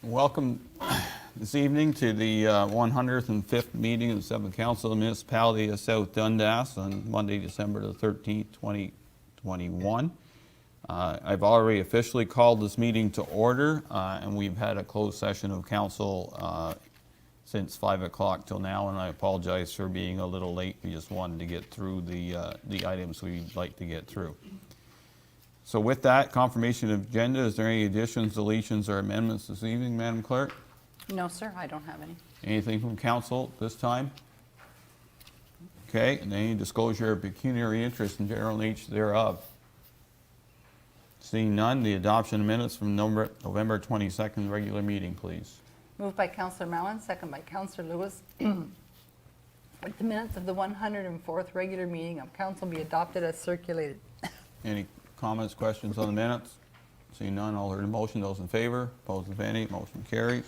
Welcome this evening to the 105th meeting of the 7th Council of the Municipality of South Dundas on Monday, December the 13th, 2021. I've already officially called this meeting to order, and we've had a closed session of council since 5 o'clock till now, and I apologize for being a little late. We just wanted to get through the items we'd like to get through. So with that, confirmation of agenda, is there any additions, deletions, or amendments this evening, Madam Clerk? No, sir, I don't have any. Anything from council this time? Okay, and any disclosure of pecuniary interest in general nature thereof? Seeing none, the adoption of minutes from November 22nd regular meeting, please. Moved by Councillor Mallon, second by Councillor Lewis. That the minutes of the 104th regular meeting of council be adopted as circulated. Any comments, questions on the minutes? Seeing none, I'll hear the motion. Those in favor, opposed if any, motion carries.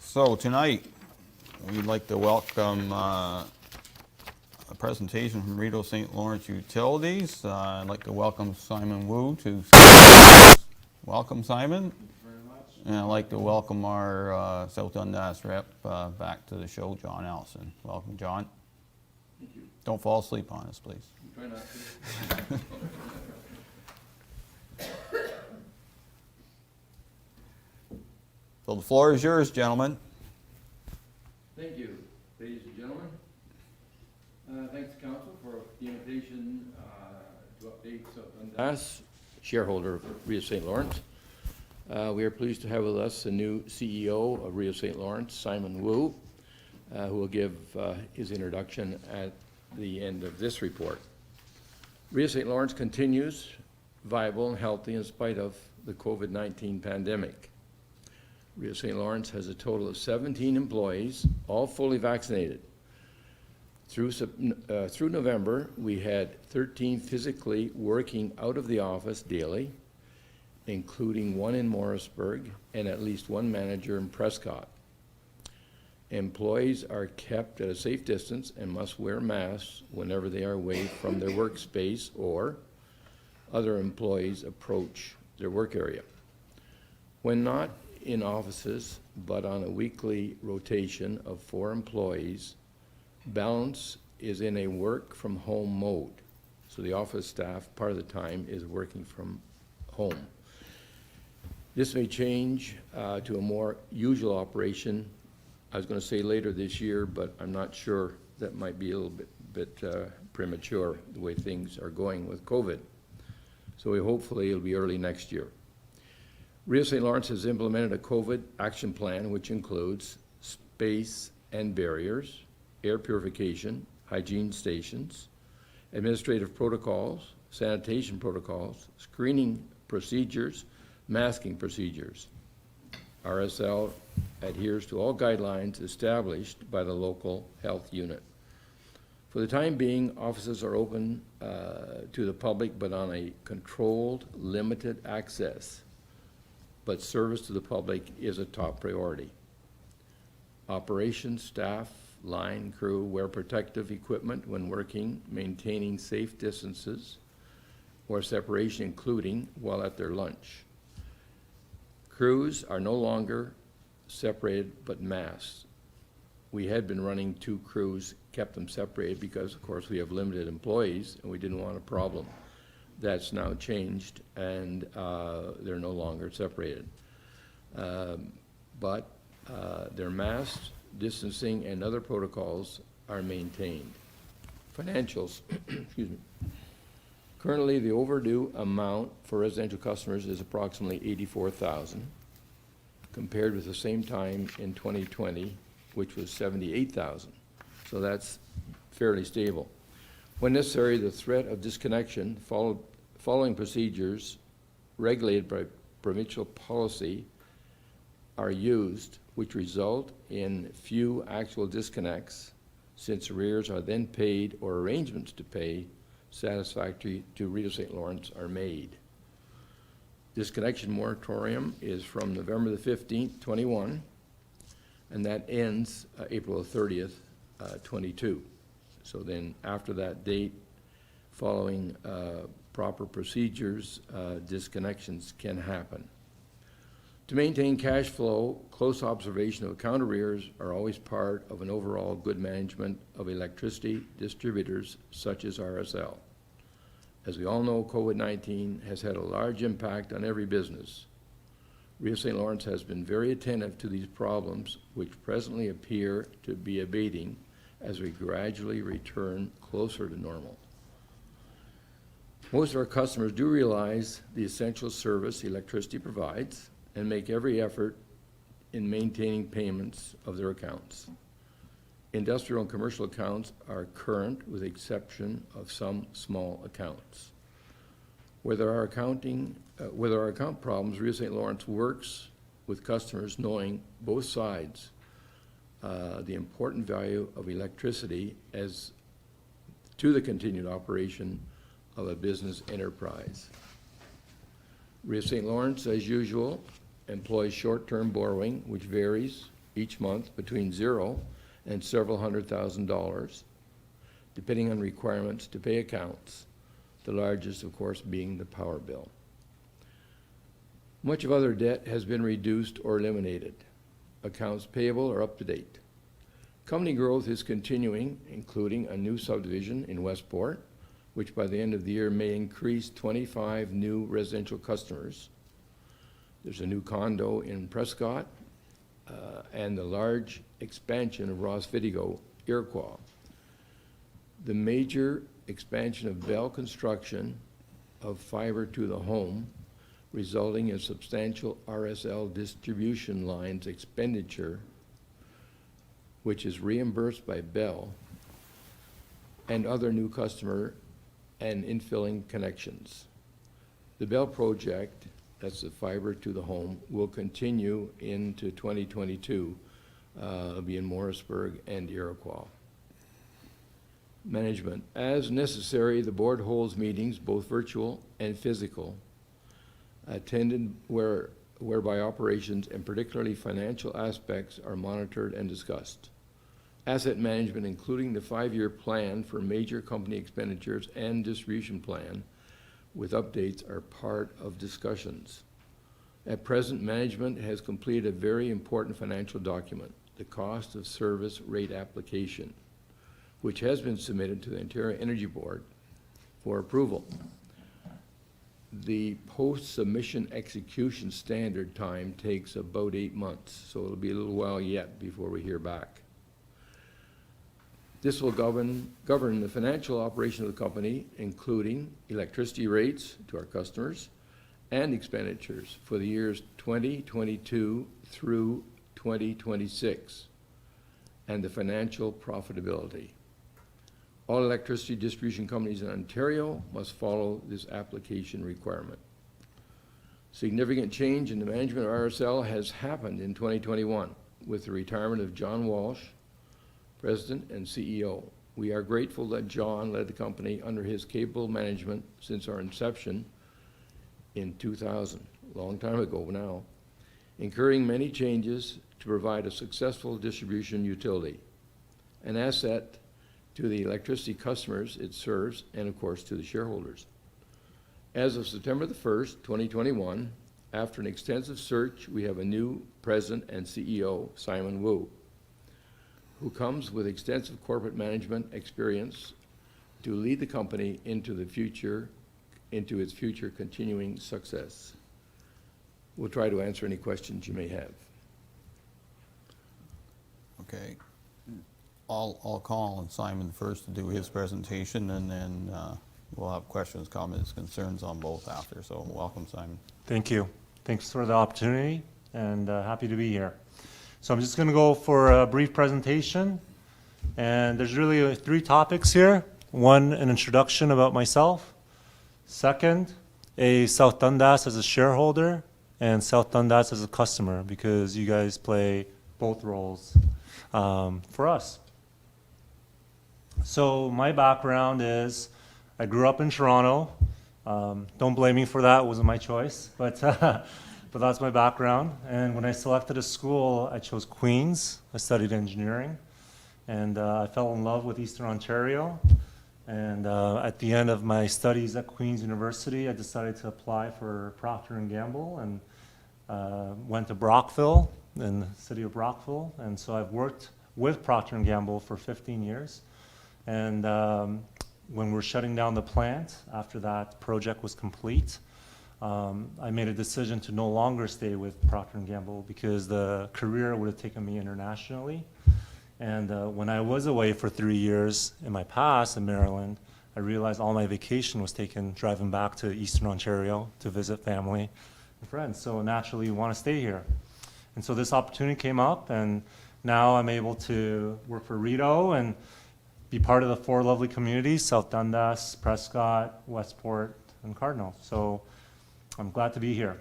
So tonight, we'd like to welcome a presentation from Rideau St. Lawrence Utilities. I'd like to welcome Simon Wu to welcome, Simon. Thank you very much. And I'd like to welcome our South Dundas rep back to the show, John Allison. Welcome, John. Thank you. Don't fall asleep on us, please. Try not to. So the floor is yours, gentlemen. Thank you, ladies and gentlemen. Thanks, Council, for the invitation to update South Dundas, shareholder of Rideau St. Lawrence. We are pleased to have with us the new CEO of Rideau St. Lawrence, Simon Wu, who will give his introduction at the end of this report. Rideau St. Lawrence continues viable and healthy in spite of the COVID-19 pandemic. Rideau St. Lawrence has a total of 17 employees, all fully vaccinated. Through November, we had 13 physically working out of the office daily, including one in Morrisburg and at least one manager in Prescott. Employees are kept at a safe distance and must wear masks whenever they are away from their workspace or other employees approach their work area. When not in offices, but on a weekly rotation of 4 employees, balance is in a work from home mode. So the office staff, part of the time, is working from home. This may change to a more usual operation, I was going to say later this year, but I'm not sure. That might be a little bit premature, the way things are going with COVID. So hopefully it'll be early next year. Rideau St. Lawrence has implemented a COVID action plan, which includes space and barriers, air purification, hygiene stations, administrative protocols, sanitation protocols, screening procedures, masking procedures. RSL adheres to all guidelines established by the local health unit. For the time being, offices are open to the public, but on a controlled, limited access. But service to the public is a top priority. Operations staff, line crew wear protective equipment when working, maintaining safe distances or separation, including while at their lunch. Crews are no longer separated but masked. We had been running 2 crews, kept them separated because, of course, we have limited employees and we didn't want a problem. That's now changed and they're no longer separated. But their masks, distancing, and other protocols are maintained. Financials, excuse me. Currently, the overdue amount for residential customers is approximately $84,000, compared with the same time in 2020, which was $78,000. So that's fairly stable. When necessary, the threat of disconnection, following procedures regulated by provincial policy, are used, which result in few actual disconnects, since arrears are then paid or arrangements to pay satisfactory to Rideau St. Lawrence are made. Disconnection moratorium is from November the 15th, 21, and that ends April 30th, 22. So then after that date, following proper procedures, disconnections can happen. To maintain cash flow, close observation of account arrears are always part of an overall good management of electricity distributors such as RSL. As we all know, COVID-19 has had a large impact on every business. Rio St. Lawrence has been very attentive to these problems, which presently appear to be abating as we gradually return closer to normal. Most of our customers do realize the essential service electricity provides and make every effort in maintaining payments of their accounts. Industrial and commercial accounts are current with the exception of some small accounts. Where there are account problems, Rio St. Lawrence works with customers knowing both sides the important value of electricity as to the continued operation of a business enterprise. Rio St. Lawrence, as usual, employs short-term borrowing, which varies each month between $0 and several $100,000, depending on requirements to pay accounts, the largest, of course, being the power bill. Much of other debt has been reduced or eliminated. Accounts payable are up to date. Company growth is continuing, including a new subdivision in Westport, which by the end of the year may increase 25 new residential customers. There's a new condo in Prescott, and the large expansion of Ross Vidigo, Iroquois. The major expansion of Bell construction of fiber to the home, resulting in substantial RSL distribution lines expenditure, which is reimbursed by Bell, and other new customer and infilling connections. The Bell project, that's the fiber to the home, will continue into 2022. It'll be in Morrisburg and Iroquois. Management. As necessary, the board holds meetings, both virtual and physical, attended whereby operations and particularly financial aspects are monitored and discussed. Asset management, including the 5-year plan for major company expenditures and distribution plan with updates, are part of discussions. At present, management has completed a very important financial document, the cost of service rate application, which has been submitted to the Ontario Energy Board for approval. The post-submission execution standard time takes about 8 months, so it'll be a little while yet before we hear back. This will govern the financial operation of the company, including electricity rates to our customers and expenditures for the years 2022 through 2026, and the financial profitability. All electricity distribution companies in Ontario must follow this application requirement. Significant change in the management of RSL has happened in 2021 with the retirement of John Walsh, President and CEO. We are grateful that John led the company under his capable management since our inception in 2000, a long time ago now, incurring many changes to provide a successful distribution utility, an asset to the electricity customers it serves, and of course to the shareholders. As of September the 1st, 2021, after an extensive search, we have a new President and CEO, Simon Wu, who comes with extensive corporate management experience to lead the company into its future continuing success. We'll try to answer any questions you may have. Okay. I'll call on Simon first to do his presentation, and then we'll have questions, comments, concerns on both after. So welcome, Simon. Thank you. Thanks for the opportunity, and happy to be here. So I'm just going to go for a brief presentation, and there's really 3 topics here. 1, an introduction about myself. 2nd, a South Dundas as a shareholder, and South Dundas as a customer, because you guys play both roles for us. So my background is, I grew up in Toronto. Don't blame me for that, it wasn't my choice, but that's my background. And when I selected a school, I chose Queen's. I studied engineering, and I fell in love with Eastern Ontario. And at the end of my studies at Queen's University, I decided to apply for Procter & Gamble and went to Brockville, in the city of Brockville. And so I've worked with Procter & Gamble for 15 years. And when we're shutting down the plant, after that project was complete, I made a decision to no longer stay with Procter & Gamble because the career would have taken me internationally. And when I was away for 3 years in my past in Maryland, I realized all my vacation was taken driving back to Eastern Ontario to visit family and friends. So naturally, you want to stay here. And so this opportunity came up, and now I'm able to work for Rideau and be part of the 4 lovely communities, South Dundas, Prescott, Westport, and Cardinal. So I'm glad to be here.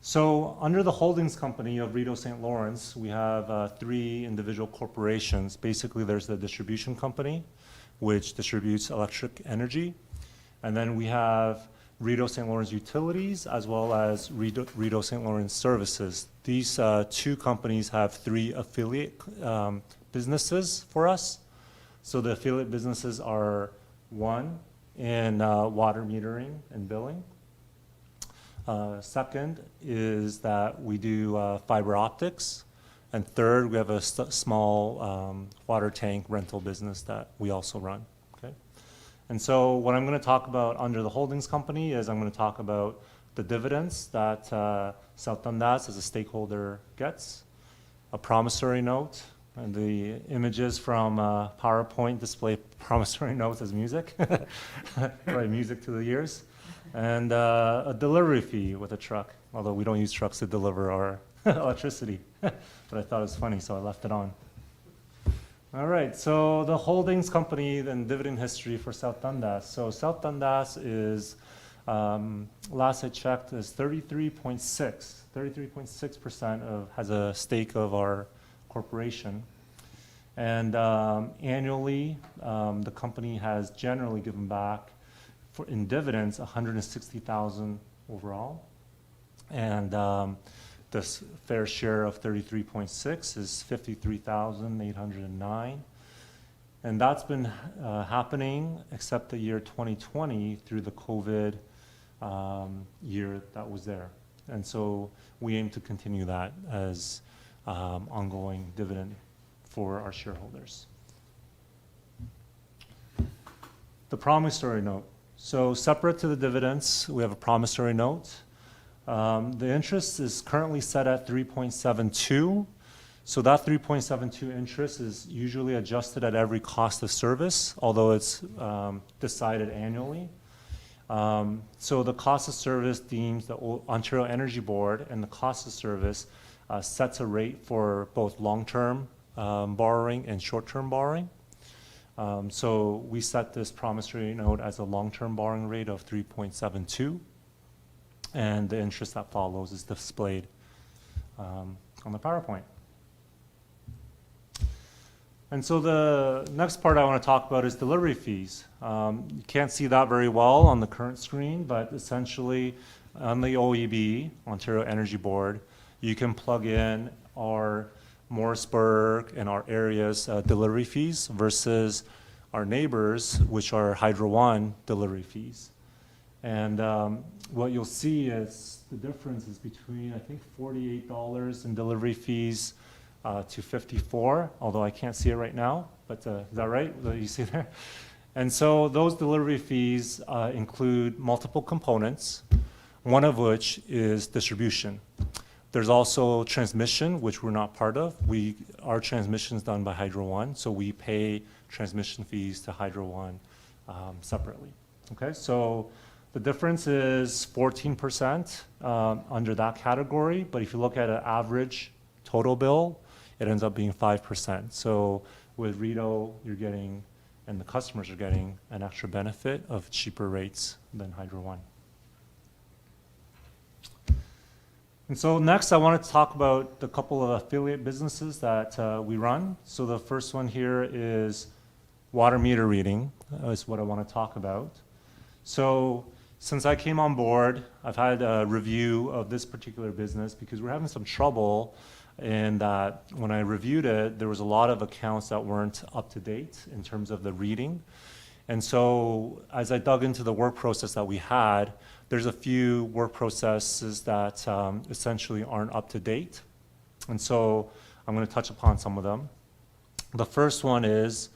So under the holdings company of Rideau St. Lawrence, we have 3 individual corporations. Basically, there's the distribution company, which distributes electric energy. And then we have Rideau St. Lawrence Utilities, as well as Rideau St. Lawrence Services. These 2 companies have 3 affiliate businesses for us. So the affiliate businesses are 1 in water metering and billing. Second is that we do fiber optics. And third, we have a small water tank rental business that we also run. Okay? And so what I'm going to talk about under the holdings company is I'm going to talk about the dividends that South Dundas as a stakeholder gets, a promissory note, and the images from PowerPoint display promissory notes as music, right, music to the ears. And a delivery fee with a truck, although we don't use trucks to deliver our electricity. But I thought it was funny, so I left it on. All right, so the holdings company and dividend history for South Dundas. So South Dundas is, last I checked, is 33.6% has a stake of our corporation. And annually, the company has generally given back in dividends, $160,000 overall, and this fair share of 33.6 is $53,809, and that's been happening except the year 2020 through the COVID year that was there, and so we aim to continue that as ongoing dividend for our shareholders. The promissory note. So separate to the dividends, we have a promissory note. The interest is currently set at 3.72. So that 3.72 interest is usually adjusted at every cost of service, although it's decided annually. So the cost of service deems the Ontario Energy Board and the cost of service sets a rate for both long-term borrowing and short-term borrowing. So we set this promissory note as a long-term borrowing rate of 3.72, and the interest that follows is displayed on the PowerPoint. And so the next part I want to talk about is delivery fees. You can't see that very well on the current screen, but essentially on the OEB, Ontario Energy Board, you can plug in our Morrisburg and our area's delivery fees versus our neighbors, which are Hydro One delivery fees. And what you'll see is the difference is between, I think, $48 in delivery fees to $54, although I can't see it right now, but is that right? You see there? And so those delivery fees include multiple components, one of which is distribution. There's also transmission, which we're not part of. Our transmission is done by Hydro One, so we pay transmission fees to Hydro One separately. Okay, so the difference is 14% under that category, but if you look at an average total bill, it ends up being 5%. So with Rideau, you're getting, and the customers are getting an extra benefit of cheaper rates than Hydro One. And so next, I want to talk about the couple of affiliate businesses that we run. So the first one here is water meter reading, is what I want to talk about. So since I came on board, I've had a review of this particular business because we're having some trouble and that when I reviewed it, there was a lot of accounts that weren't up to date in terms of the reading. And so as I dug into the work process that we had, there's a few work processes that essentially aren't up to date. And so I'm going to touch upon some of them. The first one is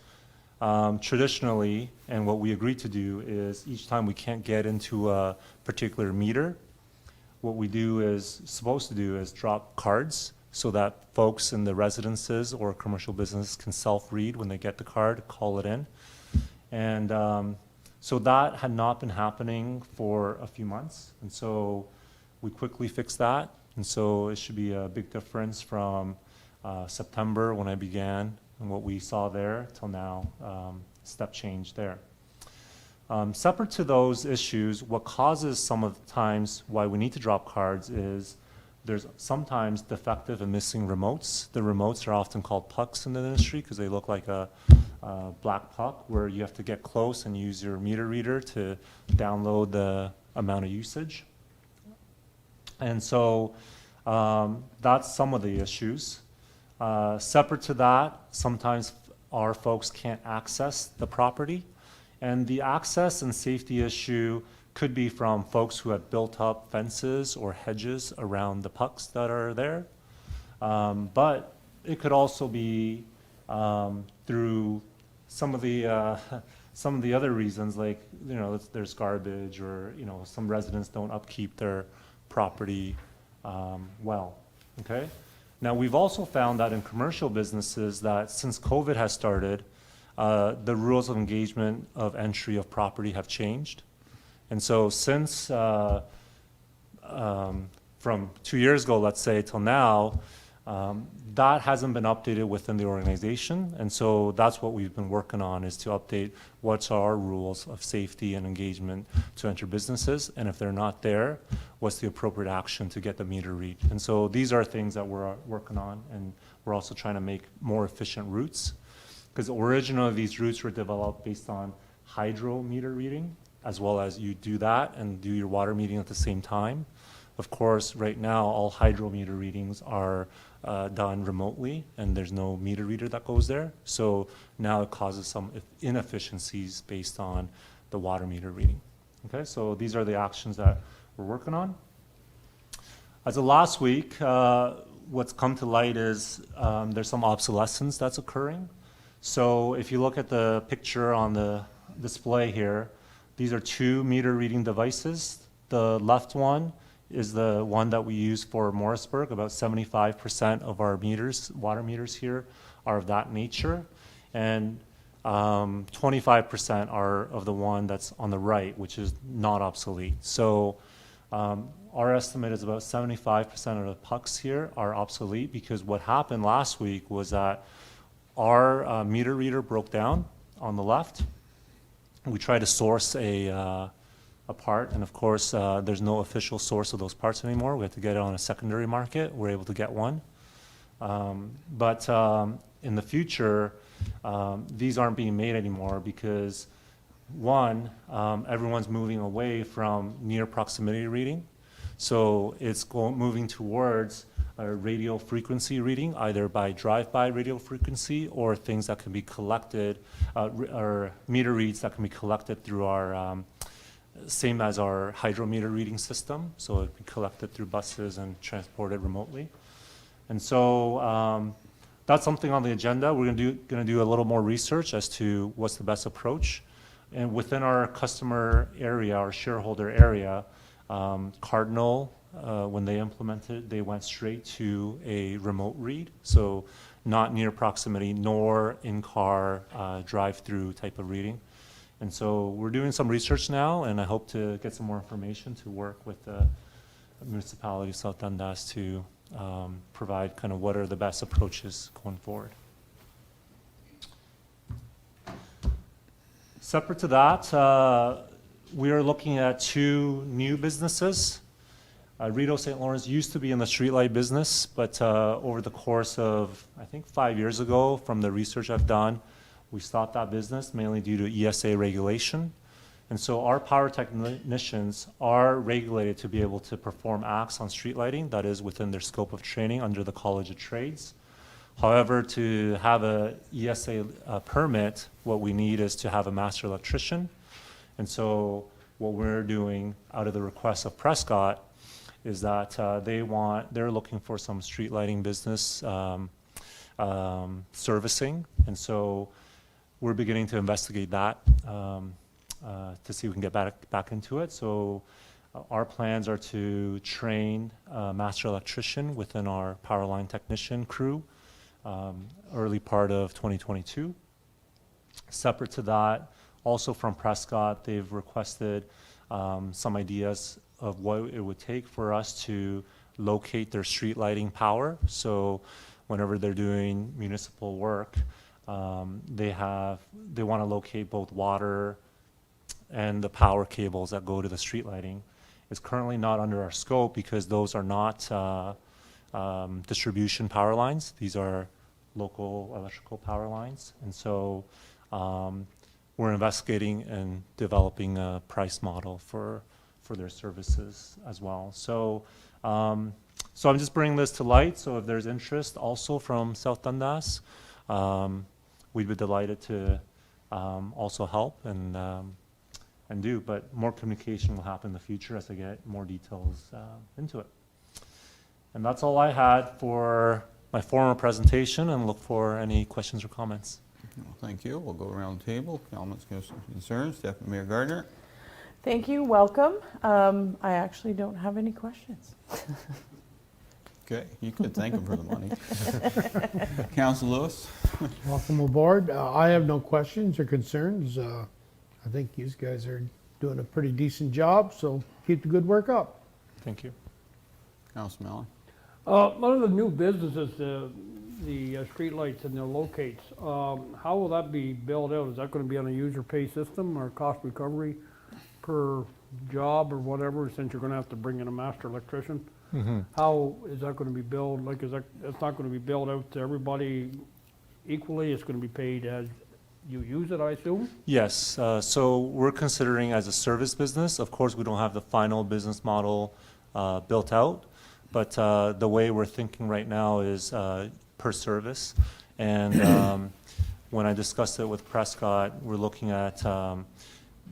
traditionally, and what we agreed to do is each time we can't get into a particular meter, what we do is supposed to do is drop cards so that folks in the residences or commercial business can self-read when they get the card, call it in. And so that had not been happening for a few months. And so we quickly fixed that. And so it should be a big difference from September when I began and what we saw there till now, step change there. Separate to those issues, what causes some of the times why we need to drop cards is there's sometimes defective and missing remotes. The remotes are often called pucks in the industry because they look like a black puck where you have to get close and use your meter reader to download the amount of usage. And so that's some of the issues. Separate to that, sometimes our folks can't access the property. And the access and safety issue could be from folks who have built up fences or hedges around the pucks that are there. But it could also be through some of the other reasons, like, you know, there's garbage or, you know, some residents don't upkeep their property well, okay? Now, we've also found that in commercial businesses that since COVID has started, the rules of engagement of entry of property have changed. And so since from 2 years ago, let's say, till now, that hasn't been updated within the organization. And so that's what we've been working on, is to update what's our rules of safety and engagement to enter businesses. And if they're not there, what's the appropriate action to get the meter read? And so these are things that we're working on, and we're also trying to make more efficient routes. Because originally these routes were developed based on hydro meter reading, as well as you do that and do your water meeting at the same time. Of course, right now, all hydro meter readings are done remotely, and there's no meter reader that goes there. So now it causes some inefficiencies based on the water meter reading. Okay, so these are the actions that we're working on. As of last week, what's come to light is there's some obsolescence that's occurring. So if you look at the picture on the display here, these are two meter reading devices. The left one is the one that we use for Morrisburg. About 75% of our meters, water meters here, are of that nature. And 25% are of the one that's on the right, which is not obsolete. So our estimate is about 75% of the pucks here are obsolete, because what happened last week was that our meter reader broke down on the left. We tried to source a part, and of course there's no official source of those parts anymore. We have to get it on a secondary market. We're able to get one. But in the future, these aren't being made anymore because, one, everyone's moving away from near proximity reading. So it's moving towards a radio frequency reading, either by drive-by radio frequency or things that can be collected, or meter reads that can be collected through our, same as our hydrometer reading system. So it can be collected through buses and transported remotely. And so that's something on the agenda. We're going to do a little more research as to what's the best approach. And within our customer area, our shareholder area, Cardinal, when they implemented, they went straight to a remote read, so not near proximity nor in-car drive-through type of reading. And so we're doing some research now, and I hope to get some more information to work with the municipality of South Dundas to provide kind of what are the best approaches going forward. Separate to that, we are looking at two new businesses. Rideau St. Lawrence used to be in the streetlight business, but over the course of, I think, 5 years ago, from the research I've done, we stopped that business mainly due to ESA regulation. And so our power technicians are regulated to be able to perform acts on street lighting that is within their scope of training under the College of Trades. However, to have a ESA permit, what we need is to have a master electrician. And so what we're doing out of the request of Prescott is that they're looking for some street lighting business servicing. And so we're beginning to investigate that to see if we can get back into it. So our plans are to train a master electrician within our power line technician crew early part of 2022. Separate to that, also from Prescott, they've requested some ideas of what it would take for us to locate their street lighting power. So whenever they're doing municipal work, they want to locate both water and the power cables that go to the street lighting. It's currently not under our scope because those are not distribution power lines. These are local electrical power lines. And so we're investigating and developing a price model for their services as well. So I'm just bringing this to light. So if there's interest also from South Dundas, we'd be delighted to also help and do, but more communication will happen in the future as I get more details into it. And that's all I had for my formal presentation, and look for any questions or comments. Well, thank you. We'll go around the table. Comments, questions, concerns. Deputy Mayor Gardner. Thank you, welcome. I actually don't have any questions. Okay, you could thank him for the money. Council Lewis. Welcome aboard. I have no questions or concerns. I think you guys are doing a pretty decent job, so keep the good work up. Thank you. Council Mellon. One of the new businesses, the streetlights and the locates, how will that be billed out? Is that gonna be on a user pay system or cost recovery per job or whatever, since you're gonna have to bring in a master electrician? How is that gonna be billed? Like, it's not gonna be billed out to everybody equally? It's gonna be paid as you use it, I assume? Yes, so we're considering as a service business. Of course, we don't have the final business model built out, but the way we're thinking right now is per service. And when I discussed it with Prescott, we're looking at,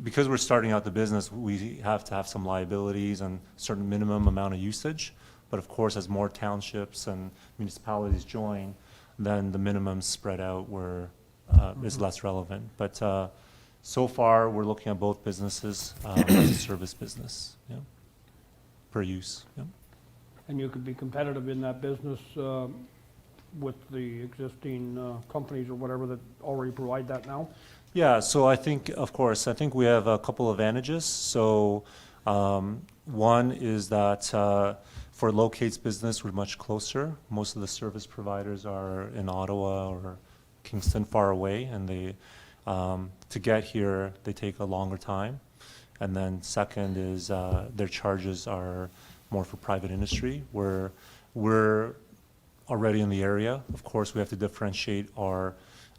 because we're starting out the business, we have to have some liabilities and certain minimum amount of usage. But of course, as more townships and municipalities join, then the minimums spread out where is less relevant. But so far, we're looking at both businesses as a service business, yeah, per use. Yeah. And you could be competitive in that business with the existing companies or whatever that already provide that now? Yeah, so I think we have a couple of advantages. So one is that for Locate's business, we're much closer. Most of the service providers are in Ottawa or Kingston, far away, and they to get here, they take a longer time. And then second is their charges are more for private industry, where we're already in the area. Of course, we have to differentiate our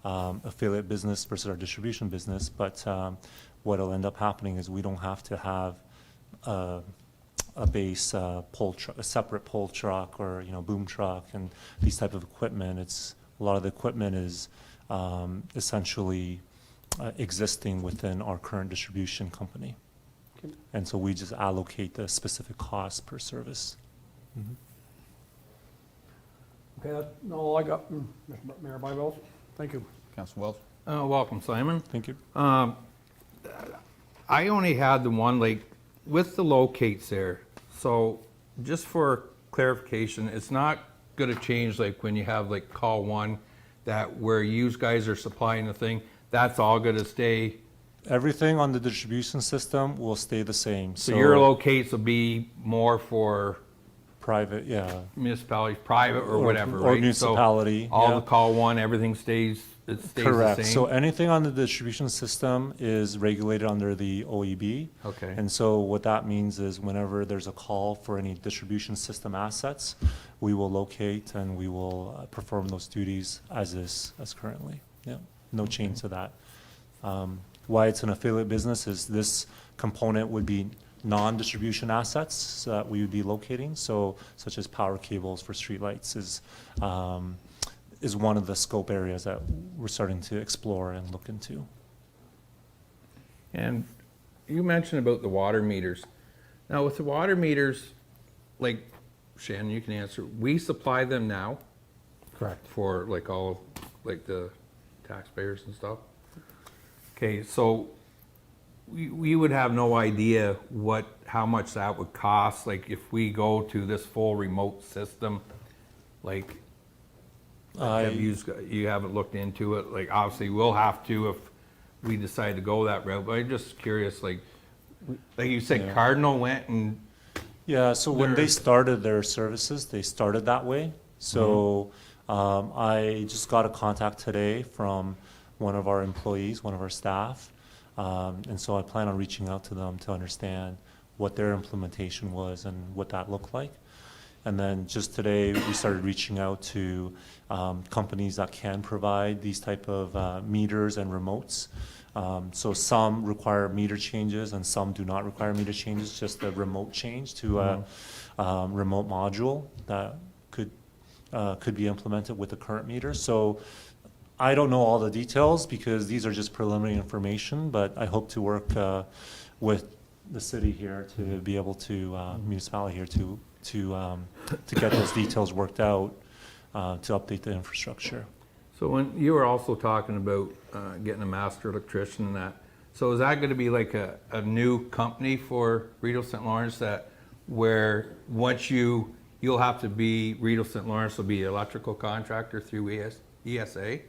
affiliate business versus our distribution business, but what'll end up happening is we don't have to have a base pole truck, a separate pole truck or boom truck and these type of equipment. It's a lot of the equipment is essentially existing within our current distribution company. Okay. And so we just allocate the specific cost per service. Mm-hmm. Okay, that's all I got, Mr. Mayor Byvells. Thank you. Council Wells. Welcome, Simon. Thank you. I only had the one, like, with the locates there. So just for clarification, it's not going to change, like, when you have, like, call one, that where you guys are supplying the thing, that's all going to stay. Everything on the distribution system will stay the same. So your locates will be more for private, yeah. municipalities, private or whatever, or right? municipality, So all yeah. the call one, everything stays, it stays Correct. the same? So anything on the distribution system is regulated under the OEB. Okay. And so what that means is whenever there's a call for any distribution system assets, we will locate and we will perform those duties as currently. Yeah, no change to that. why it's an affiliate business is this component would be non-distribution assets that we would be locating, so such as power cables for streetlights is one of the scope areas that we're starting to explore and look into. And you mentioned about the water meters. Now, with the water meters, like Shannon, you can answer, we supply them now Correct. for like all, like the taxpayers and stuff? Okay, so we would have no idea how much that would cost, like if we go to this full remote system, like, you haven't looked into it, like obviously we'll have to if we decide to go that route, but I'm just curious, like you said, Yeah. Cardinal went and, Yeah, so when they They're- started their services, they started that way. So I just got a contact today from one of our employees, one of our staff. And so I plan on reaching out to them to understand what their implementation was and what that looked like. And then just today, we started reaching out to companies that can provide these type of meters and remotes. So some require meter changes and some do not require meter changes, just a remote change to a remote module that could be implemented with the current meter. So I don't know all the details because these are just preliminary information, but I hope to work with the city here to be able to, municipality here to get those details worked out to update the infrastructure. so when you were also talking about getting a master electrician and that, so is that gonna be like a new company for Rideau St. Lawrence that, where once you'll have to be, Rideau St. Lawrence will be electrical contractor through ESA?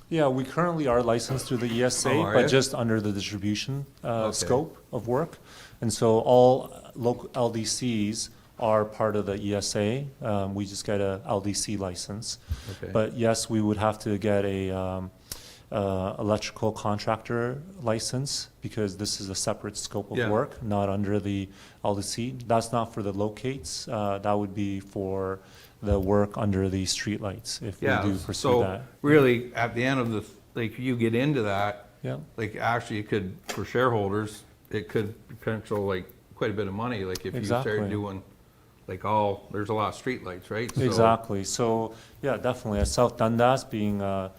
Yeah, we currently are licensed through the ESA, Oh, are but you? just under the distribution Okay. scope of work. And so all local LDCs are part of the ESA. We just get a LDC license. Okay. But yes, we would have to get a electrical contractor license because this is a separate scope of Yeah. work, not under the LDC. That's not for the locates. That would be for the work under the streetlights if we Yeah, do pursue so that. really, at the end of the, like, you get into that, Yeah. like, actually, it could, for shareholders, it could potential, like, quite a bit of money, like, if you Exactly. start doing, like, there's a lot of streetlights, right? So- Exactly. So, yeah, definitely. At South Dundas being a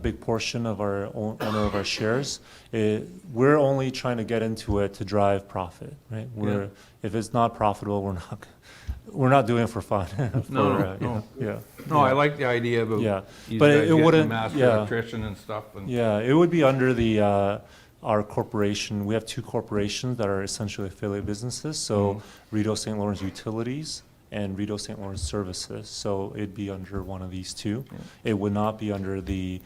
big portion of our owner of our shares, we're only trying to get into it to drive profit, right? If it's not profitable, we're not doing it for fun. No. Yeah. No, I like the idea of Yeah. you But guys it getting a wouldn't- master yeah. electrician and stuff, and, Yeah, it would be under the our corporation. We have two corporations that are essentially affiliate businesses. So Rideau St. Lawrence Utilities and Rideau St. Lawrence Services. So it'd be under one of these two. It would not be under the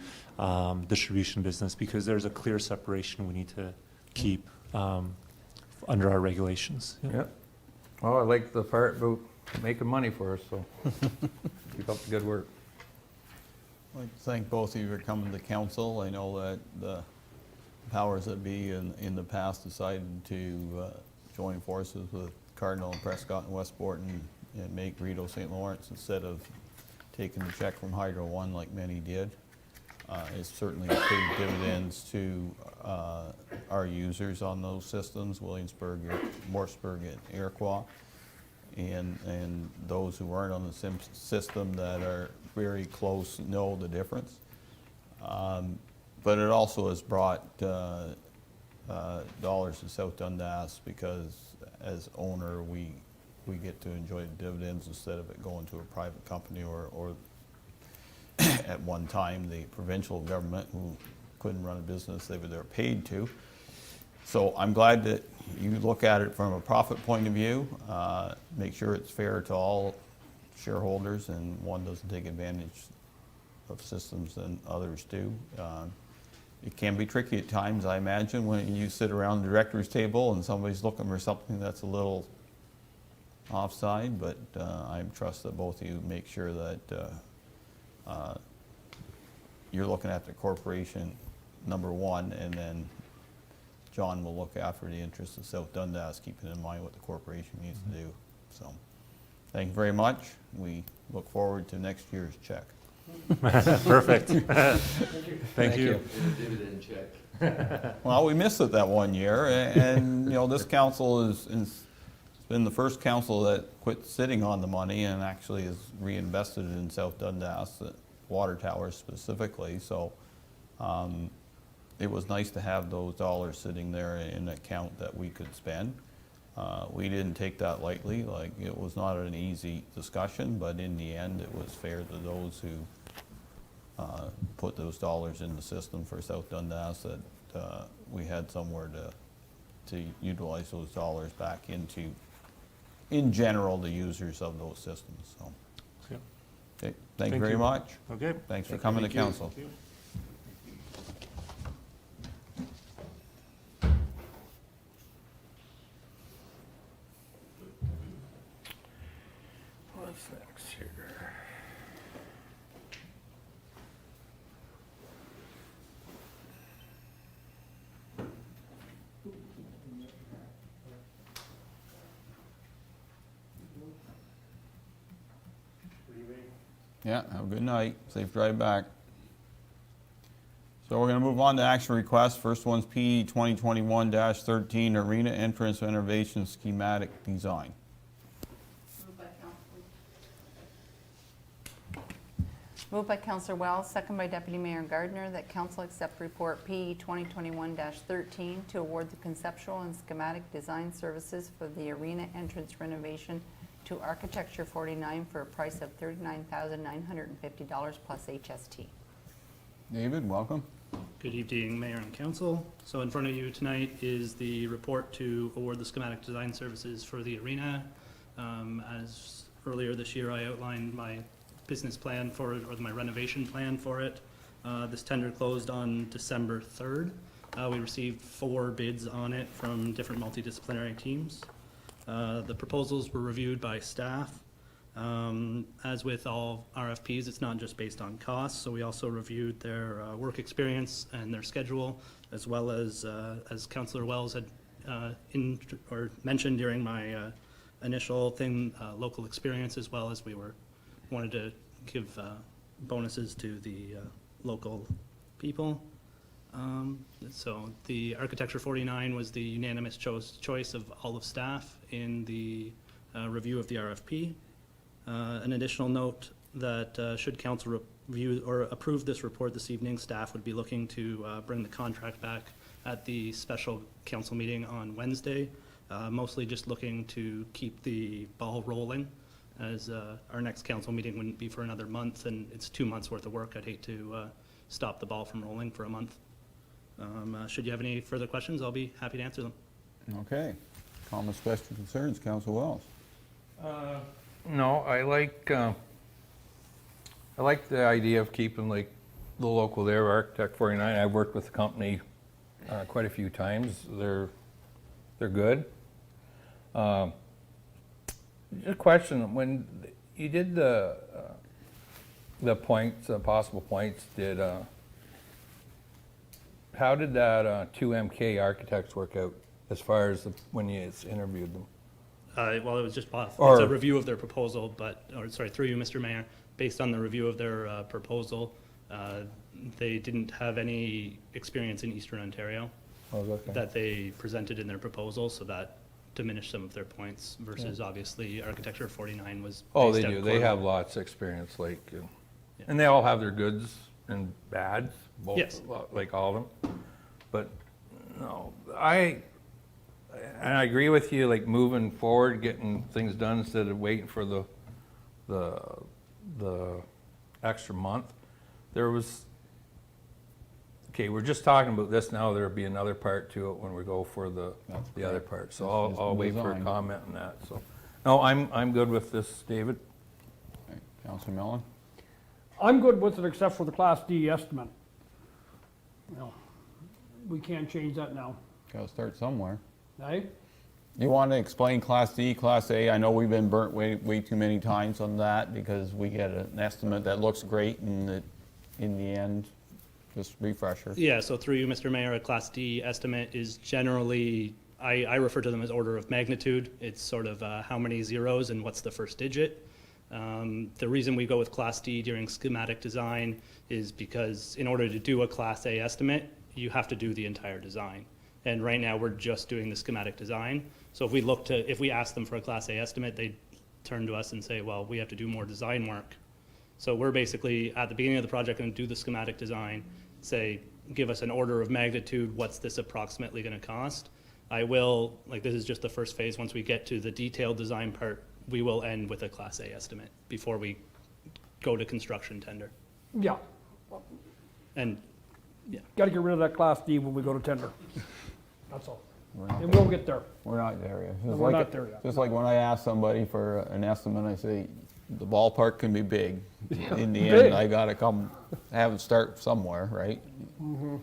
distribution business because there's a clear separation we need to keep under our regulations. Yeah. yeah. Well, I like the part about making money for us, so keep up the good work. I'd like to thank both of you for coming to council. I know that the powers that be in the past decided to join forces with Cardinal and Prescott and Westport and make Rideau St. Lawrence instead of taking the check from Hydro One like many did. It's certainly paid dividends to our users on those systems, Williamsburg, Morrisburg, and Iroquois, and those who aren't on the system that are very close know the difference. But it also has brought dollars to South Dundas because as owner, we get to enjoy the dividends instead of it going to a private company or at one time, the provincial government who couldn't run a business they were paid to. So I'm glad that you look at it from a profit point of view, make sure it's fair to all shareholders and one doesn't take advantage of systems than others do. It can be tricky at times, I imagine, when you sit around the director's table and somebody's looking for something that's a little offside, but I trust that both of you make sure that you're looking at the corporation, number one, and then John will look after the interests of South Dundas, keeping in mind what the corporation needs to do. So, thank you very much. We look forward to next year's check. Perfect. Thank you. Dividend check. Well, we missed it that one year, and, you know, this council is been the first council that quit sitting on the money and actually has reinvested it in South Dundas, water towers specifically, so it was nice to have those dollars sitting there in an account that we could spend. We didn't take that lightly, like, it was not an easy discussion, but in the end, it was fair to those who put those dollars in the system for South Dundas, that we had somewhere to utilize those dollars back into, in general, the users of those systems, so. Yep. Okay, thank you Thank very you. much. Okay. Thanks for coming to council. What's next here? Yeah, have a good night. Safe drive back. So we're going to move on to action requests. First one's P 2021-13 Arena Entrance Renovation Schematic Design. Moved by Councillor Wells, second by Deputy Mayor Gardner, that council accept report P 2021-13 to award the conceptual and schematic design services for the arena entrance renovation to Architecture 49 for a price of $39,950 plus HST. David, welcome. Good evening, Mayor and Council. So in front of you tonight is the report to award the schematic design services for the arena. As earlier this year, I outlined my business plan for it, or my renovation plan for it. This tender closed on December 3rd. We received 4 bids on it from different multidisciplinary teams. The proposals were reviewed by staff. As with all RFPs, it's not just based on cost, so we also reviewed their work experience and their schedule, as well as Councillor Wells had mentioned during my initial thing, local experience, as well as we wanted to give bonuses to the local people. So the Architecture 49 was the unanimous choice of all of staff in the review of the RFP. An additional note that should council review or approve this report this evening, staff would be looking to bring the contract back at the special council meeting on Wednesday, mostly just looking to keep the ball rolling, as our next council meeting wouldn't be for another month, and it's 2 months worth of work. I'd hate to stop the ball from rolling for a month. Should you have any further questions, I'll be happy to answer them. Okay. Comments, questions, concerns, Council Wells. No, I like the idea of keeping like the local there, Architect 49. I've worked with the company quite a few times. They're good. Just a question: when you did the points, possible points, how did that 2MK architects work out as far as when you interviewed them? Well, it was just it's Or- a review of their proposal, through you, Mr. Mayor, based on the review of their proposal, they didn't have any experience in Eastern Ontario Oh, okay. that they presented in their proposal, so that diminished some of their points versus obviously Architecture 49 was Oh, based they out do. of They Cornwall. have lots of experience, and they all have their goods and bads, both, Yes. like all of them. But no, I agree with you. Like moving forward, getting things done instead of waiting for the extra month. There was. Okay, we're just talking about this now. There'll be another part to it when we go for the other part. So I'll wait for a design. comment on that. So, no, I'm good with this, David. Okay. Councilor Mellon? I'm good with it except for the Class D estimate. Well, we can't change that now, Got to start somewhere. eh? You want to explain Class D, Class A? I know we've been burnt way too many times on that because we get an estimate that looks great and that in the end, just refresher. Yeah, so through you, Mr. Mayor, a Class D estimate is generally, I refer to them as order of magnitude. It's sort of how many zeros and what's the first digit. The reason we go with Class D during schematic design is because in order to do a Class A estimate, you have to do the entire design. And right now, we're just doing the schematic design. So if we ask them for a Class A estimate, they turn to us and say, well, we have to do more design work. So we're basically, at the beginning of the project, going to do the schematic design, say, give us an order of magnitude, what's this approximately going to cost? This is just the first phase. Once we get to the detailed design part, we will end with a Class A estimate before we go to construction tender. Yeah, And, gotta get rid of that Class D when we go to tender. That's all. We're not And there. we'll get there. We're not there yet. No, Just we're like- not there yet. Just like when I ask somebody for an estimate, I say, the ballpark can be big. In the Big. end, I gotta have it start somewhere, right? Then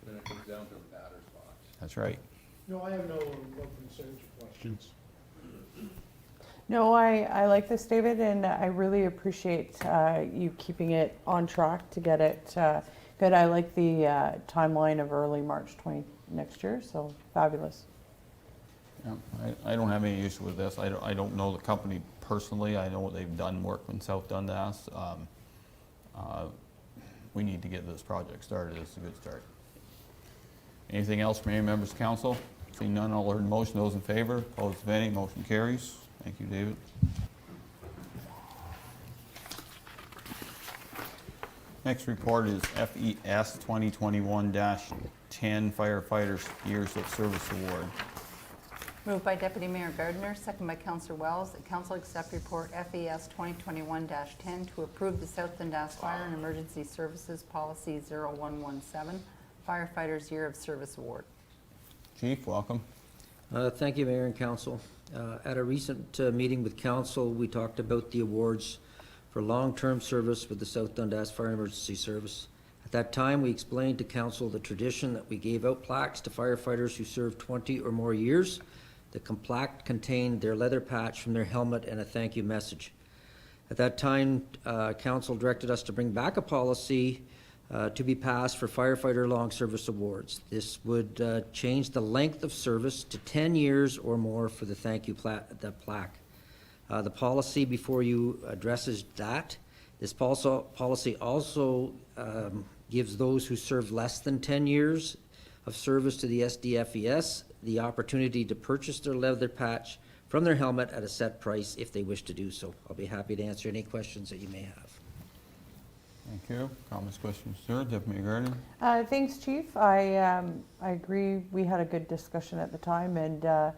it comes down to the batter spots. That's right. No, I have no concerns or questions. No, I like this, David, and I really appreciate you keeping it on track to get it good. I like the timeline of early March next year, so fabulous. Yeah, I don't have any issue with this. I don't know the company personally. I know they've done work in South Dundas. We need to get this project started. It's a good start. Anything else from any members of council? Seeing none, I'll order the motion. Those in favor, opposed, if any, motion carries. Thank you, David. Next report is FES 2021-10 Firefighters Years of Service Award. Moved by Deputy Mayor Gardner, second by Councillor Wells, that council accept report FES 2021-10 to approve the South Dundas Fire and Emergency Services Policy 0117 Firefighters Year of Service Award. Chief, welcome. Thank you, Mayor and Council. At a recent meeting with Council, we talked about the awards for long-term service with the South Dundas Fire and Emergency Service. At that time, we explained to Council the tradition that we gave out plaques to firefighters who served 20 or more years. The plaque contained their leather patch from their helmet and a thank you message. At that time, Council directed us to bring back a policy to be passed for firefighter long service awards. This would change the length of service to 10 years or more for the thank you plaque. The policy before you addresses that. This policy also gives those who serve less than 10 years of service to the SDFES the opportunity to purchase their leather patch from their helmet at a set price if they wish to do so. I'll be happy to answer any questions that you may have. Thank you. Comments, questions, sir? Deputy Mayor Gardner? Thanks, Chief. I agree. We had a good discussion at the time, and I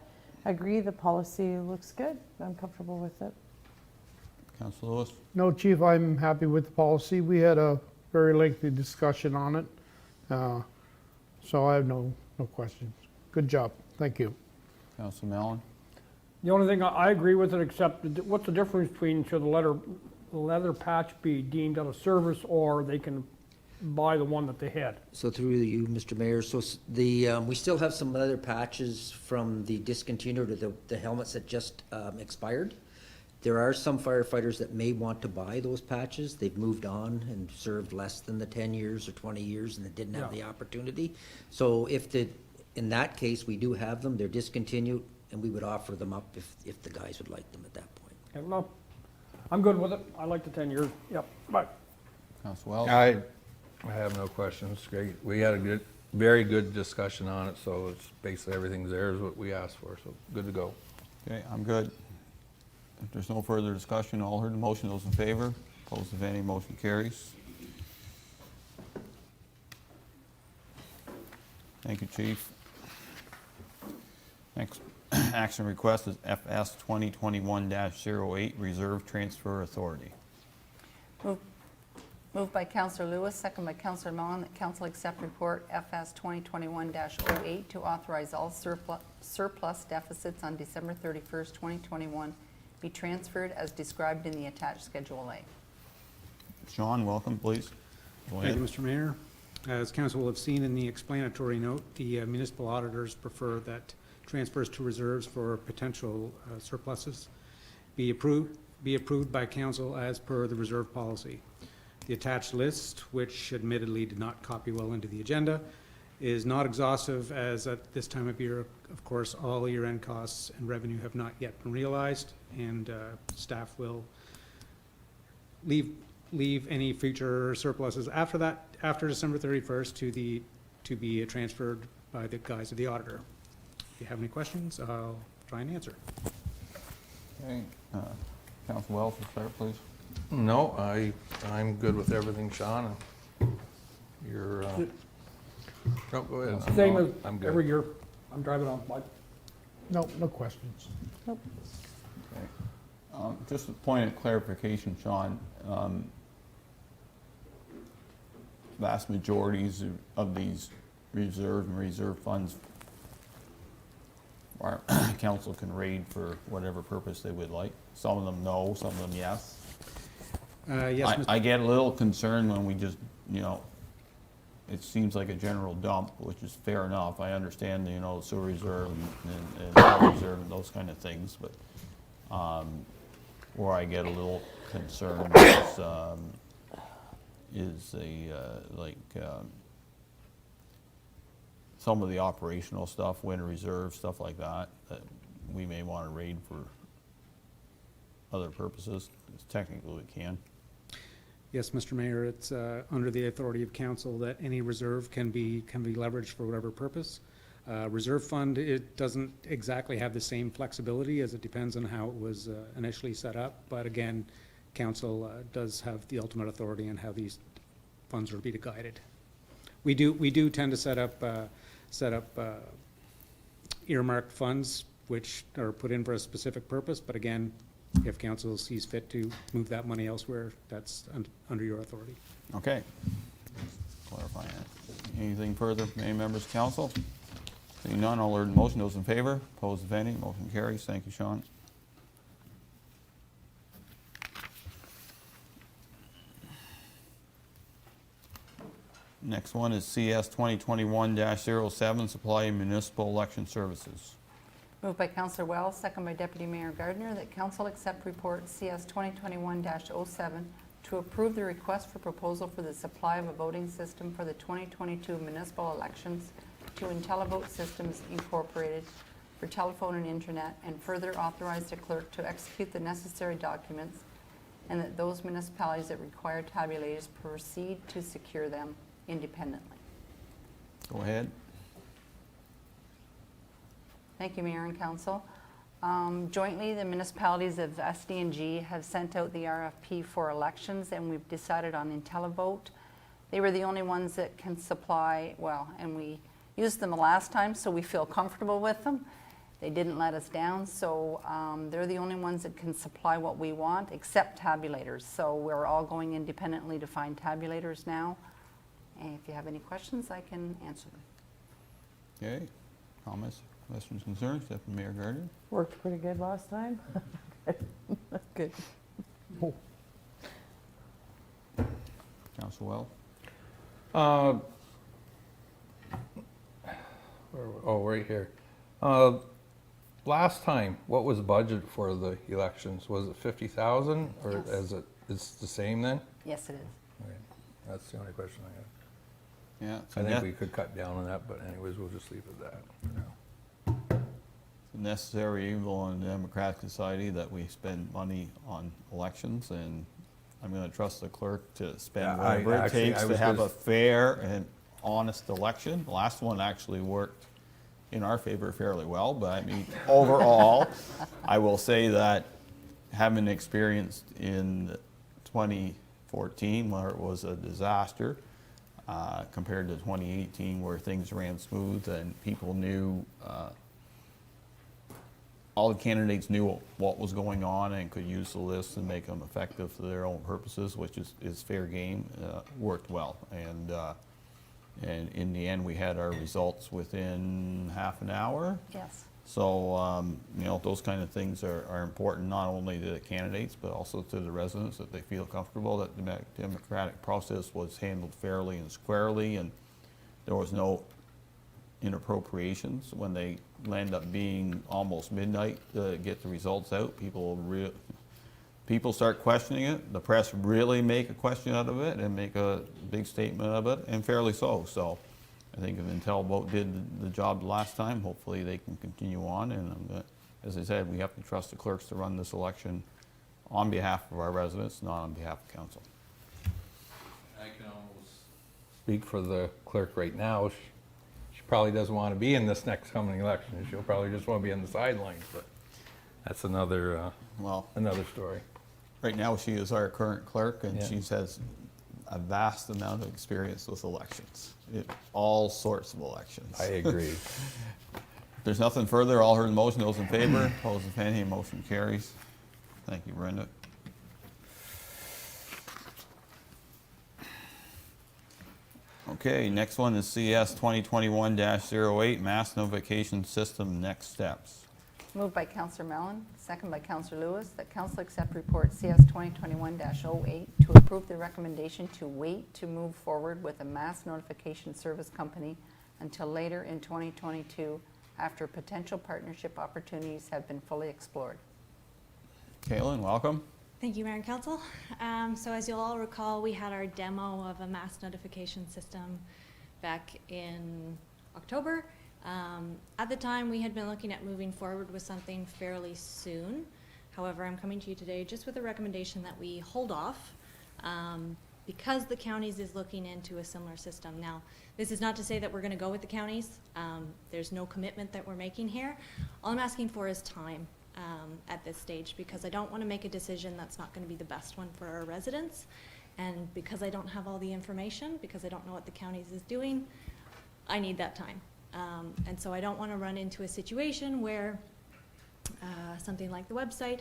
agree the policy looks good. I'm comfortable with it. Councilor Lewis? No, Chief, I'm happy with the policy. We had a very lengthy discussion on it. So I have no questions. Good job. Thank you. Councilor Mallon? The only thing I agree with it, except what's the difference between should the leather patch be deemed out of service or they can buy the one that they had? So through you, Mr. Mayor, so we still have some leather patches from the discontinued or the helmets that just expired. There are some firefighters that may want to buy those patches. They've moved on and served less than the 10 years or 20 years and they didn't have the opportunity. So in that case, we do have them. They're discontinued and we would offer them up if the guys would like them at that point. Okay, no, I'm good with it. I like the 10 years. Yep, bye. Councilor Wells? I have no questions. Great. We had a very good discussion on it, so it's basically everything's there is what we asked for, so good to go. Okay, I'm good. If there's no further discussion, all heard the motion. Those in favor, opposed, if any, motion carries. Thank you, Chief. Next action request is FS 2021-08 Reserve Transfer Authority. Moved by Councillor Lewis, second by Councillor Mullen, that council accept report FS 2021-08 to authorize all surplus deficits on December 31st, 2021 be transferred as described in the attached Schedule A. Sean, welcome, please. Go Thank you, ahead. Mr. Mayor. As council will have seen in the explanatory note, the municipal auditors prefer that transfers to reserves for potential surpluses be approved by council as per the reserve policy. The attached list, which admittedly did not copy well into the agenda, is not exhaustive, as at this time of year, of course, all year-end costs and revenue have not yet been realized, and staff will leave any future surpluses after that, after December 31st to be transferred by the guise of the auditor. If you have any questions, I'll try and answer. Okay, Council Wells, start, please. No, I'm good with everything, Sean. You're, no, go ahead. Same as I'm good. every year. I'm driving on, Mike. No, no questions. Okay. Just a point of clarification, Sean. Vast majorities of these reserve funds, our council can raid for whatever purpose they would like. Some of them no, some of them yes. Yes, Mr. I get a little concerned when we just, it seems like a general dump, which is fair enough. I understand, sewer reserve and water reserve and those kind of things, but where I get a little concerned is some of the operational stuff, winter reserve, stuff like that we may want to raid for other purposes. Technically, we can. Yes, Mr. Mayor, it's under the authority of council that any reserve can be leveraged for whatever purpose. Reserve fund, it doesn't exactly have the same flexibility, as it depends on how it was initially set up. But again, council does have the ultimate authority on how these funds are to be guided. We do tend to set up earmarked funds which are put in for a specific purpose. But again, if council sees fit to move that money elsewhere, that's under your authority. Okay. Clarifying that. Anything further from any members of council? Seeing none, I'll order the motion. Those in favor? Opposed, if any? Motion carries. Thank you, Sean. Next one is CS 2021-07, Supply Municipal Election Services. Moved by Councillor Wells, second by Deputy Mayor Gardner, that council accept report CS 2021-07 to approve the request for proposal for the supply of a voting system for the 2022 municipal elections to IntelliVote Systems Incorporated for telephone and internet, and further authorize the clerk to execute the necessary documents, and that those municipalities that require tabulators proceed to secure them independently. Go ahead. Thank you, Mayor and Council. Jointly, the municipalities of SD&G have sent out the RFP for elections, and we've decided on IntelliVote. They were the only ones that can supply, and we used them the last time, so we feel comfortable with them. They didn't let us down, so they're the only ones that can supply what we want, except tabulators. So we're all going independently to find tabulators now. And if you have any questions, I can answer them. Okay. Comments, questions, concerns? Deputy Mayor Gardner? Worked pretty good last time. Good. Council Wells? Right here. Last time, what was the budget for the elections? Was it 50,000, or Yes. it's the same then? Yes, it is. Okay, that's the only question I have. Yeah. I think we could cut down on that, but anyways, we'll just leave it at that for now. It's a necessary evil in a democratic society that we spend money on elections, and I'm going to trust the clerk to spend Yeah, whatever it actually, takes I to was have gonna a fair and honest election. The last one actually worked in our favor fairly well, but I mean, overall, I will say that having experienced in 2014 where it was a disaster, compared to 2018 where things ran smooth and people knew, all the candidates knew what was going on and could use the list and make them effective for their own purposes, which is fair game, worked well. And in the end, we had our results within half an hour. Yes. So, those kind of things are important not only to the candidates, but also to the residents, that they feel comfortable that the democratic process was handled fairly and squarely, and there was no inappropriations. When they land up being almost midnight to get the results out, people start questioning it. The press really make a question out of it and make a big statement of it, and fairly so. So I think if IntelliVote did the job the last time, hopefully they can continue on. And as I said, we have to trust the clerks to run this election on behalf of our residents, not on behalf of council. I can almost speak for the clerk right now. She probably doesn't want to be in this next coming election. She'll probably just want to be on the sidelines, but that's another Well, story. right now, she is our current clerk, and Yeah. she has a vast amount of experience with elections, all sorts of elections. I agree. If there's nothing further, all heard the motion, those in favor, opposed if any, motion carries. Thank you, Brenda. Okay, next one is CS 2021-08, Mass Notification System Next Steps. Moved by Counselor Mellon, second by Counselor Lewis, that council accept report CS 2021-08 to approve the recommendation to wait to move forward with a mass notification service company until later in 2022 after potential partnership opportunities have been fully explored. Kaylin, welcome. Thank you, Mayor and Council. So as you'll all recall, we had our demo of a mass notification system back in October. At the time, we had been looking at moving forward with something fairly soon. However, I'm coming to you today just with a recommendation that we hold off because the counties is looking into a similar system. Now, this is not to say that we're going to go with the counties. There's no commitment that we're making here. All I'm asking for is time at this stage because I don't want to make a decision that's not going to be the best one for our residents. And because I don't have all the information, because I don't know what the counties is doing, I need that time. And so I don't want to run into a situation where something like the website,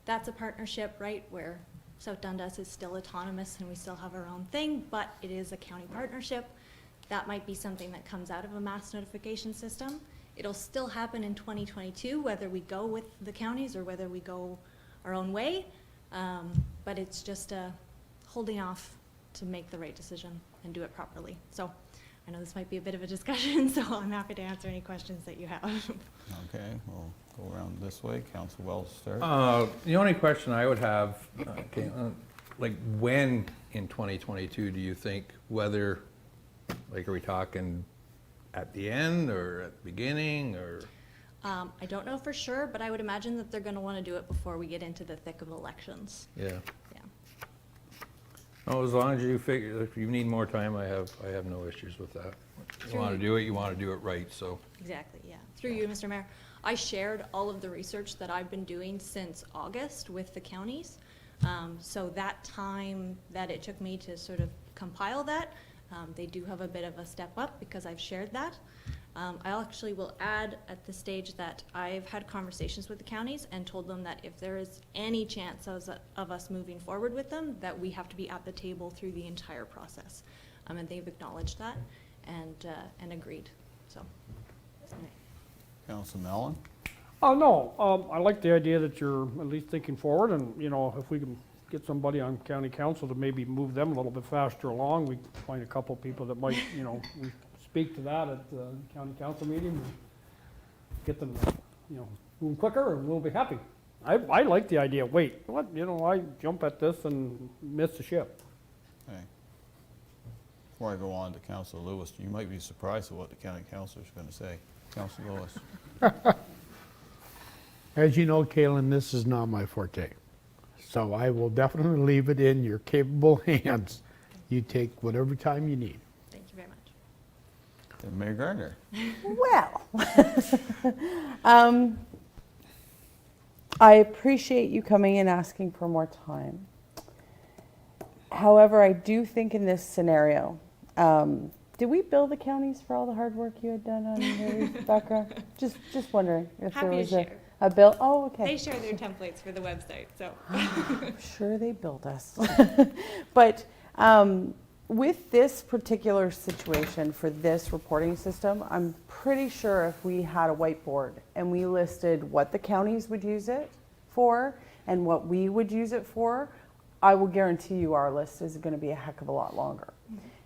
that's a partnership, right, where South Dundas is still autonomous and we still have our own thing, but it is a county partnership. That might be something that comes out of a mass notification system. It'll still happen in 2022, whether we go with the counties or whether we go our own way, but it's just holding off to make the right decision and do it properly. So I know this might be a bit of a discussion, so I'm happy to answer any questions that you have. Okay, we'll go around this way. Council Wells start. The only question I would have, like when in 2022 do you think, whether, like are we talking at the end or at the beginning or? I don't know for sure, but I would imagine that they're going to want to do it before we get into the thick of elections. Yeah. Yeah. Oh, as long as you figure, if you need more time, I have no issues with that. You want to do it, you want to do it right, so. Exactly, yeah. Through you, Mr. Mayor. I shared all of the research that I've been doing since August with the counties. So that time that it took me to sort of compile that, they do have a bit of a step up because I've shared that. I actually will add at this stage that I've had conversations with the counties and told them that if there is any chance of us moving forward with them, that we have to be at the table through the entire process. And they've acknowledged that and agreed, so. Anyway. Council Mellon? Oh, no, I like the idea that you're at least thinking forward, and, you know, if we can get somebody on county council to maybe move them a little bit faster along, we find a couple of people that might, you know, we speak to that at the county council meeting, and get them, you know, move quicker, and we'll be happy. I like the idea, wait, what, you know, I jump at this and miss the ship. Okay. Before I go on to Council Lewis, you might be surprised at what the county councilor is going to say. Council Lewis? As you know, Kaylin, this is not my forte. So I will definitely leave it in your capable hands. You take whatever time you need. Thank you very much. And Mayor Gardner? Well, I appreciate you coming and asking for more time. However, I do think in this scenario, did we bill the counties for all the hard work you had done on your background? Just wondering if there Happy to was share. a bill. Oh, okay. They share their templates for the website, so. I'm sure they billed us. But with this particular situation for this reporting system, I'm pretty sure if we had a whiteboard and we listed what the counties would use it for and what we would use it for, I will guarantee you our list is going to be a heck of a lot longer.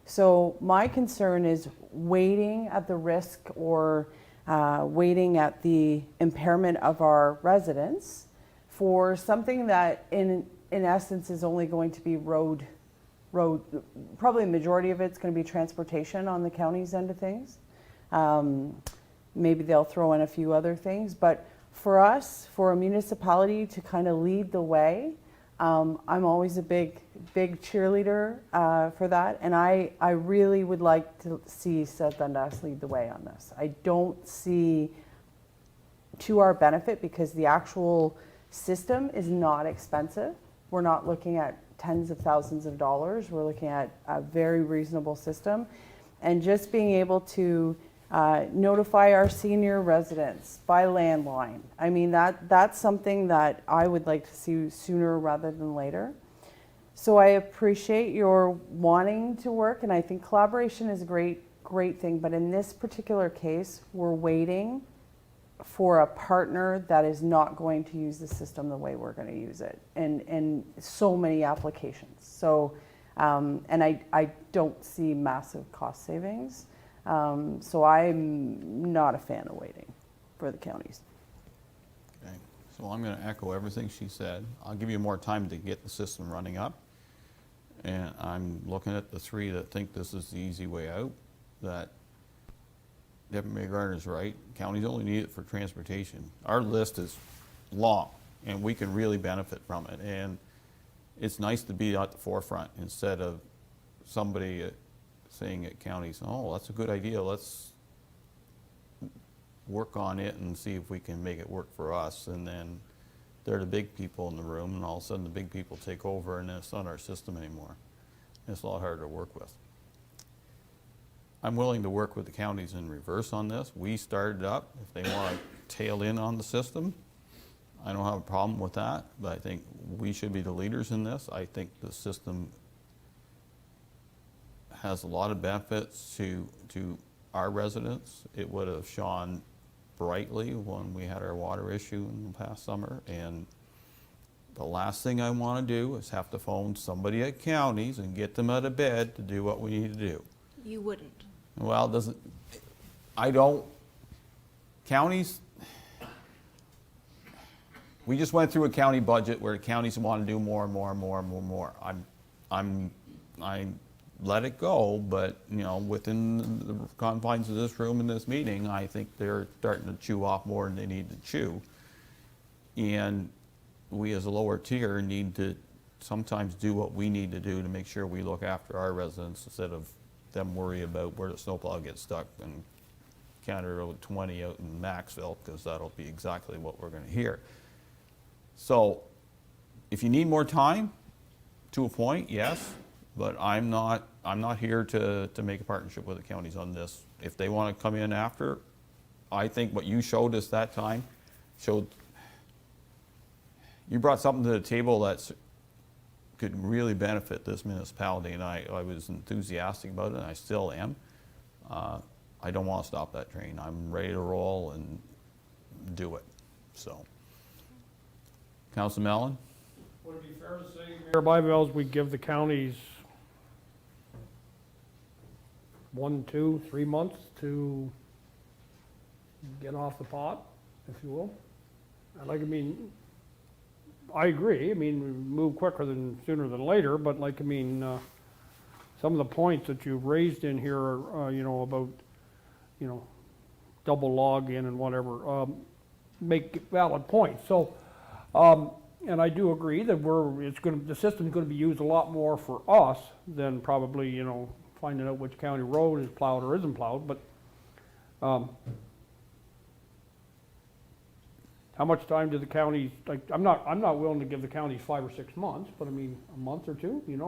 So my concern is waiting at the risk or waiting at the impairment of our residents for something that in essence is only going to be road, probably the majority of it's going to be transportation on the county's end of things. Maybe they'll throw in a few other things, but for us, for a municipality to kind of lead the way, I'm always a big cheerleader for that, and I really would like to see South Dundas lead the way on this. I don't see, to our benefit, because the actual system is not expensive. We're not looking at tens of thousands of dollars. We're looking at a very reasonable system, and just being able to notify our senior residents by landline. I mean, that's something that I would like to see sooner rather than later. So I appreciate your wanting to work, and I think collaboration is a great thing. But in this particular case, we're waiting for a partner that is not going to use the system the way we're going to use it, and so many applications. So, and I don't see massive cost savings. So I'm not a fan of waiting for the counties. Okay, so I'm going to echo everything she said. I'll give you more time to get the system running up. And I'm looking at the three that think this is the easy way out, that Deputy Mayor Gardner's right. Counties only need it for transportation. Our list is long, and we can really benefit from it. And it's nice to be at the forefront instead of somebody saying at counties, oh, that's a good idea, let's work on it and see if we can make it work for us. And then they're the big people in the room, and all of a sudden the big people take over, and it's not our system anymore. It's a lot harder to work with. I'm willing to work with the counties in reverse on this. We started up. If they want to tail in on the system, I don't have a problem with that, but I think we should be the leaders in this. I think the system has a lot of benefits to our residents. It would have shone brightly when we had our water issue in the past summer, and the last thing I want to do is have to phone somebody at counties and get them out of bed to do what we need to do. You wouldn't. Well, counties, we just went through a county budget where counties want to do more and more and more and more and more. I let it go, but within the confines of this room and this meeting, I think they're starting to chew off more than they need to chew. And we as a lower tier need to sometimes do what we need to do to make sure we look after our residents instead of them worry about where the snowplow gets stuck and County Road 20 out in Maxville, because that'll be exactly what we're going to hear. So if you need more time, to a point, yes, but I'm not here to make a partnership with the counties on this. If they want to come in after, I think what you showed us that time showed you brought something to the table that could really benefit this municipality, and I was enthusiastic about it, and I still am. I don't want to stop that train. I'm ready to roll and do it. So, Councilor Mellon? Would it be fair to say, Mayor Byvells, we give the counties 1, 2, 3 months to get off the pot, if you will? I agree. I mean, we move sooner than later, but some of the points that you've raised in here are, about, double login and whatever, make valid points. So, and I do agree that the system's gonna be used a lot more for us than probably, finding out which county road is plowed or isn't plowed, but, how much time do the counties, I'm not willing to give the counties 5 or 6 months, but a month or two, It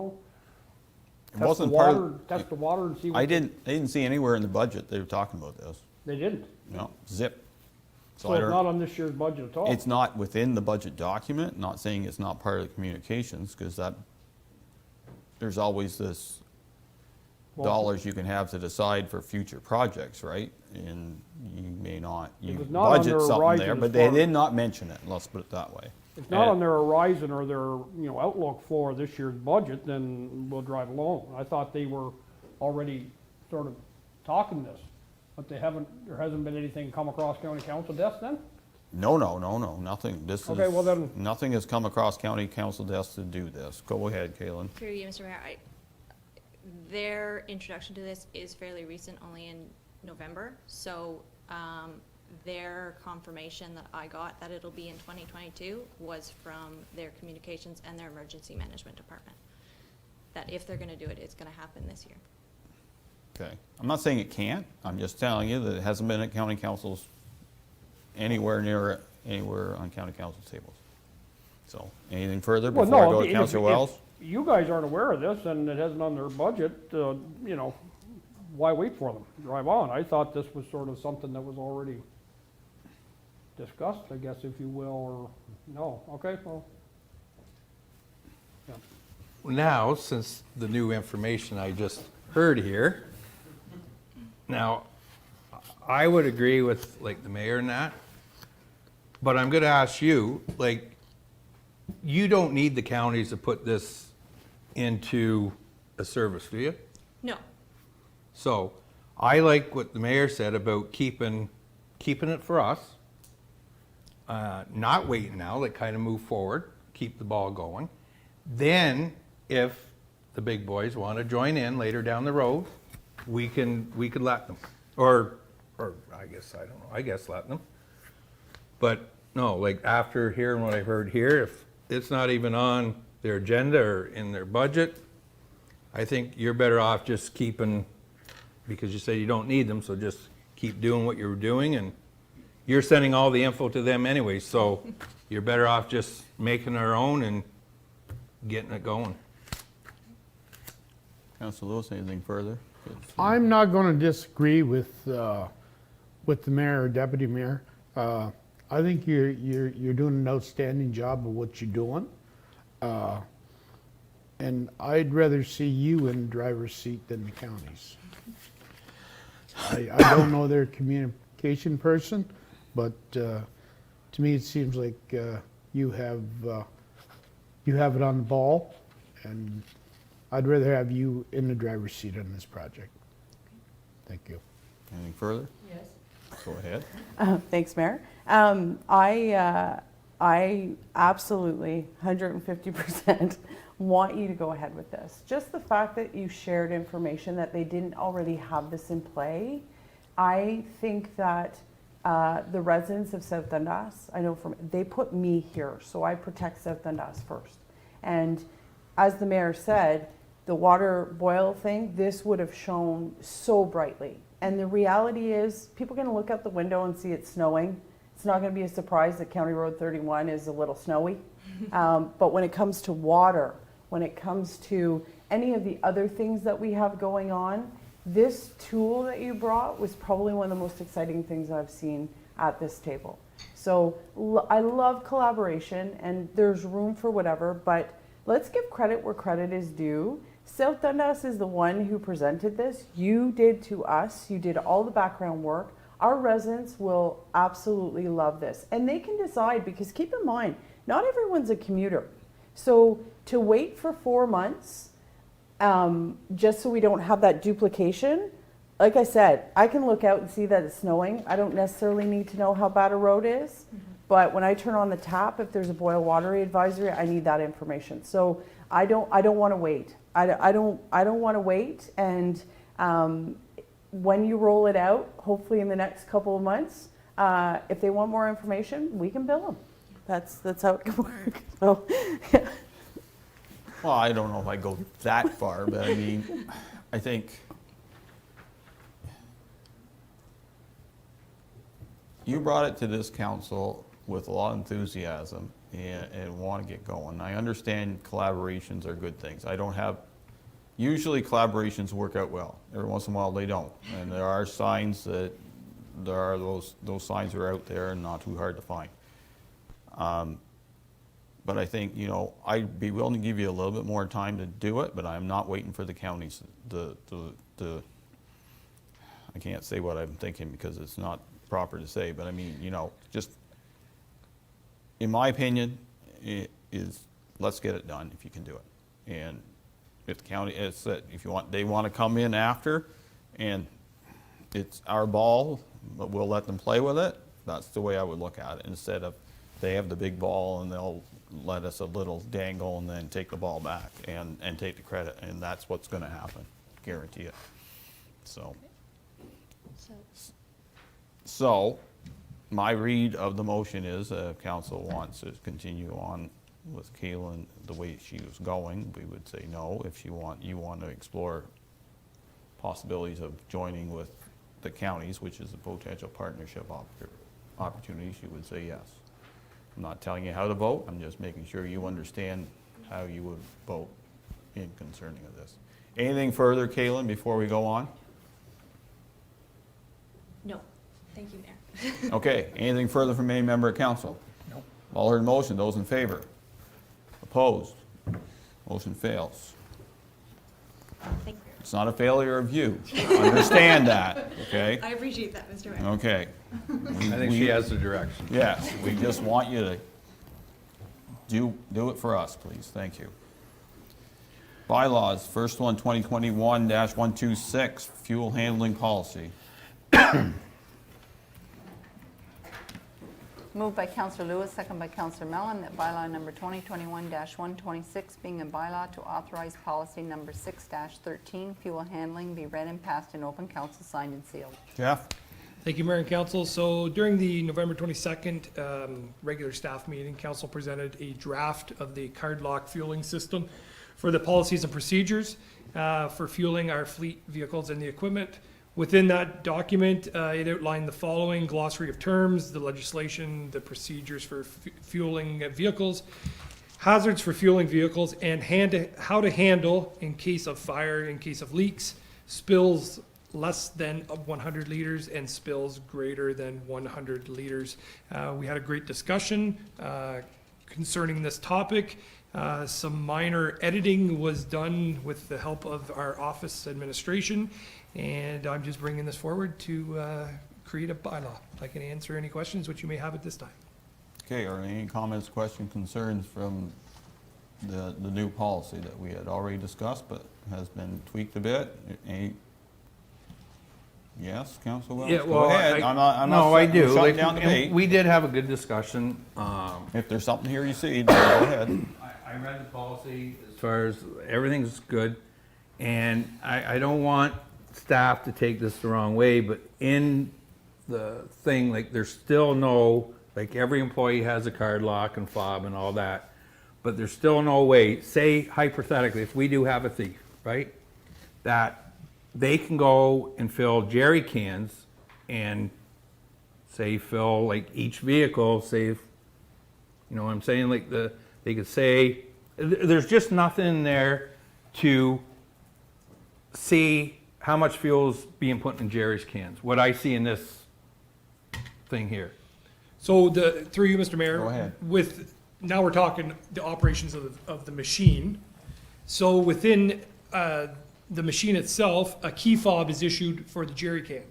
wasn't part of, test the water and see what. I didn't see anywhere in the budget they were talking about this. They didn't. No, zip. So it's not on this year's budget at all. It's not within the budget document, not saying it's not part of the communications, because there's always this dollars you can have to decide for future projects, right? And you may not, you It was not on budget their something horizon there, as but they far- did not mention it, let's put it that way. If not on their horizon or their, outlook for this year's budget, then we'll drive along. I thought they were already sort of talking this, but there hasn't been anything come across county council desk then? No, nothing, Okay, well then- nothing has come across county council desk to do this. Go ahead, Kaylin. Through you, Mr. Mayor, their introduction to this is fairly recent, only in November. So their confirmation that I got that it'll be in 2022 was from their communications and their emergency management department. That if they're gonna do it, it's gonna happen this year. Okay. I'm not saying it can't. I'm just telling you that it hasn't been at county councils anywhere near anywhere on county council tables. So, anything further Well, before I no, go to Councilor Wells? if you guys aren't aware of this and it hasn't on their budget, you know, why wait for them? Drive on. I thought this was sort of something that was already discussed, I guess, if you will, or, no, okay, well. Yeah. Now, since the new information I just heard here, now, I would agree with like the mayor and that, but I'm gonna ask you, like, you don't need the counties to put this into a service, do you? No, So, I like what the mayor said about keeping it for us, not waiting now, like kind of move forward, keep the ball going. Then, if the big boys want to join in later down the road, we could let them, or I guess, I don't know, I guess let them. But no, like after hearing what I heard here, if it's not even on their agenda or in their budget, I think you're better off just keeping, because you say you don't need them, so just keep doing what you're doing, and you're sending all the info to them anyway, so you're better off just making our own and getting it going. Councilor Lewis, anything further? I'm not going to disagree with the mayor or deputy mayor. I think you're doing an outstanding job of what you're doing. And I'd rather see you in the driver's seat than the counties. I don't know their communication person, but to me it seems like you have it on the ball, and I'd rather have you in the driver's seat on this project. Thank you. Anything further? Yes. Go ahead. Thanks, Mayor. I absolutely 150% want you to go ahead with this. Just the fact that you shared information that they didn't already have this in play, I think that the residents of South Dundas, I know they put me here, so I protect South Dundas first. And as the mayor said, the water boil thing, this would have shown so brightly. And the reality is, people are going to look out the window and see it snowing. It's not going to be a surprise that County Road 31 is a little snowy. But when it comes to water, when it comes to any of the other things that we have going on, this tool that you brought was probably one of the most exciting things I've seen at this table. So I love collaboration, and there's room for whatever, but let's give credit where credit is due. South Dundas is the one who presented this. You did to us. You did all the background work. Our residents will absolutely love this. And they can decide, because keep in mind, not everyone's a commuter. So to wait for 4 months, just so we don't have that duplication, like I said, I can look out and see that it's snowing. I don't necessarily need to know how bad a road is. But when I turn on the tap, if there's a boil water advisory, I need that information. So I don't want to wait. I don't want to wait. And when you roll it out, hopefully in the next couple of months, if they want more information, we can bill them. That's how it can work. So, yeah. Well, I don't know if I go that far, but I mean, I think you brought it to this council with a lot of enthusiasm and want to get going. I understand collaborations are good things. Usually collaborations work out well. Every once in a while they don't. And there are signs that those signs are out there and not too hard to find. But I think, I'd be willing to give you a little bit more time to do it, but I'm not waiting for the counties I can't say what I'm thinking because it's not proper to say, but I mean, just, in my opinion, let's get it done if you can do it. And if the county, they want to come in after, and it's our ball, but we'll let them play with it, that's the way I would look at it, instead of they have the big ball and they'll let us a little dangle and then take the ball back and take the credit, and that's what's going to happen, guarantee it. So my read of the motion is, council wants to continue on with Kaylin the way she was going, we would say no. If you want to explore possibilities of joining with the counties, which is a potential partnership opportunities, you would say yes. I'm not telling you how to vote, I'm just making sure you understand how you would vote in concerning of this. Anything further, Kaylin, before we go on? No, thank you, Mayor. Okay, anything further from any member of council? No. All heard the motion, those in favor? Opposed? Motion fails. Thank you. It's not a failure of you. Understand that, okay? I appreciate that, Mr. Mayor. Okay. I think she has the direction. Yes, we just want you to do it for us, please. Thank you. Bylaws, first one, 2021-126, fuel handling policy. Moved by Councillor Lewis, second by Councillor Mellon, that bylaw number 2021-126, being a bylaw to authorize policy number 6-13, fuel handling, be read and passed in open council, signed and sealed. Jeff? Thank you, Mayor and Council. So during the November 22nd regular staff meeting, Council presented a draft of the card lock fueling system for the policies and procedures for fueling our fleet vehicles and the equipment. Within that document, it outlined the following: glossary of terms, the legislation, the procedures for fueling vehicles, hazards for fueling vehicles, and how to handle in case of fire, in case of leaks, spills less than 100 liters, and spills greater than 100 liters. We had a great discussion concerning this topic. Some minor editing was done with the help of our office administration, and I'm just bringing this forward to create a bylaw. I can answer any questions which you may have at this time. Okay, are there any comments, questions, concerns from the new policy that we had already discussed but has been tweaked a bit? Any? Yes, Council Wells? Yeah, Go well, ahead. I'm not no, I do. shutting Like, down debate. we did have a good discussion. If there's something here you see, then go ahead. I read the policy as far as everything's good, and I don't want staff to take this the wrong way, but in the thing, like, there's still no, like, every employee has a card lock and fob and all that, but there's still no way, say hypothetically, if we do have a thief, right, that they can go and fill jerry cans and say fill like each vehicle, say, if, you know what I'm saying, like they could say, there's just nothing in there to see how much fuel is being put in Jerry's cans, what I see in this thing here. So through you, Mr. Mayor. Go ahead. Now we're talking the operations of the machine. So within the machine itself, a key fob is issued for the jerry can.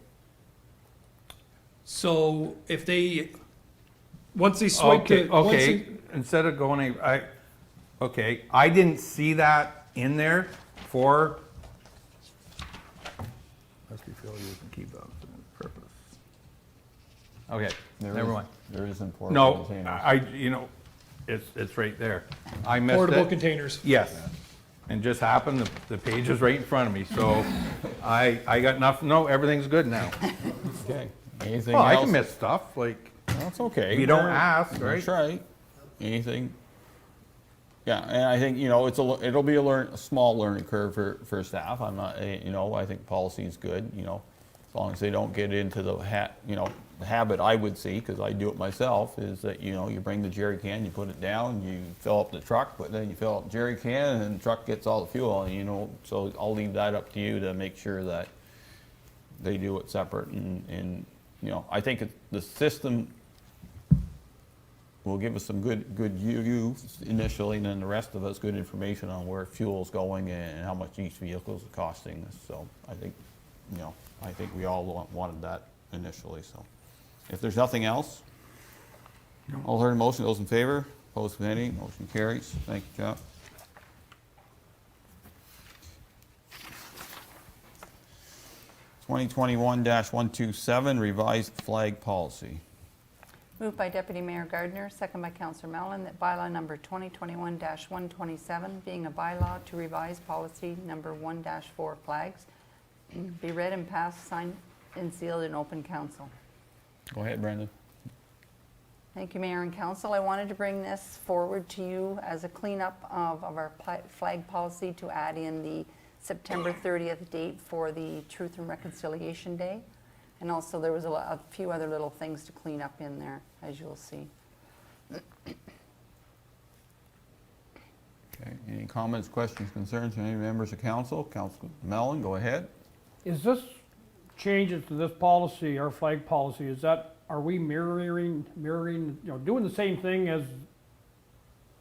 So if once they swipe Instead of going, I didn't see that in there for, must be filled using key fobs for that purpose. Okay, never mind. There is important No, containers. it's right there. I missed it. portable containers. Yes, and just happened, the page is right in front of me, so I got nothing, no, everything's good now. Okay. Anything Well, I else? can miss stuff, like, That's okay. you don't ask, right? That's right. Anything? Yeah, and I think, it'll be a small learning curve for staff. I'm not, I think policy is good, as long as they don't get into the habit I would see, because I do it myself, is that, you bring the jerry can, you put it down, you fill up the truck, but then you fill up the jerry can, and the truck gets all the fuel, and, so I'll leave that up to you to make sure that they do it separate, and I think the system will give us some good use initially, and then the rest of us good information on where fuel's going and how much each vehicle is costing us. So I think, we all wanted that initially. So if there's nothing else, all heard the motion, those in favor, opposed, if any, motion carries. Thank you, Jeff. (2021-127) revised flag policy. Moved by Deputy Mayor Gardner, second by Councillor Mellon, that bylaw number 2021-127, being a bylaw to revise policy number 1-4 flags, be read and passed, signed and sealed in open council. Go ahead, Brandon. Thank you, Mayor and Council. I wanted to bring this forward to you as a cleanup of our flag policy to add in the September 30th date for the Truth and Reconciliation Day. And also there was a few other little things to clean up in there, as you'll see. Okay, any comments, questions, concerns from any members of council? Councilor Mellon, go ahead. Is this changes to this policy, our flag policy, are we mirroring, doing the same thing as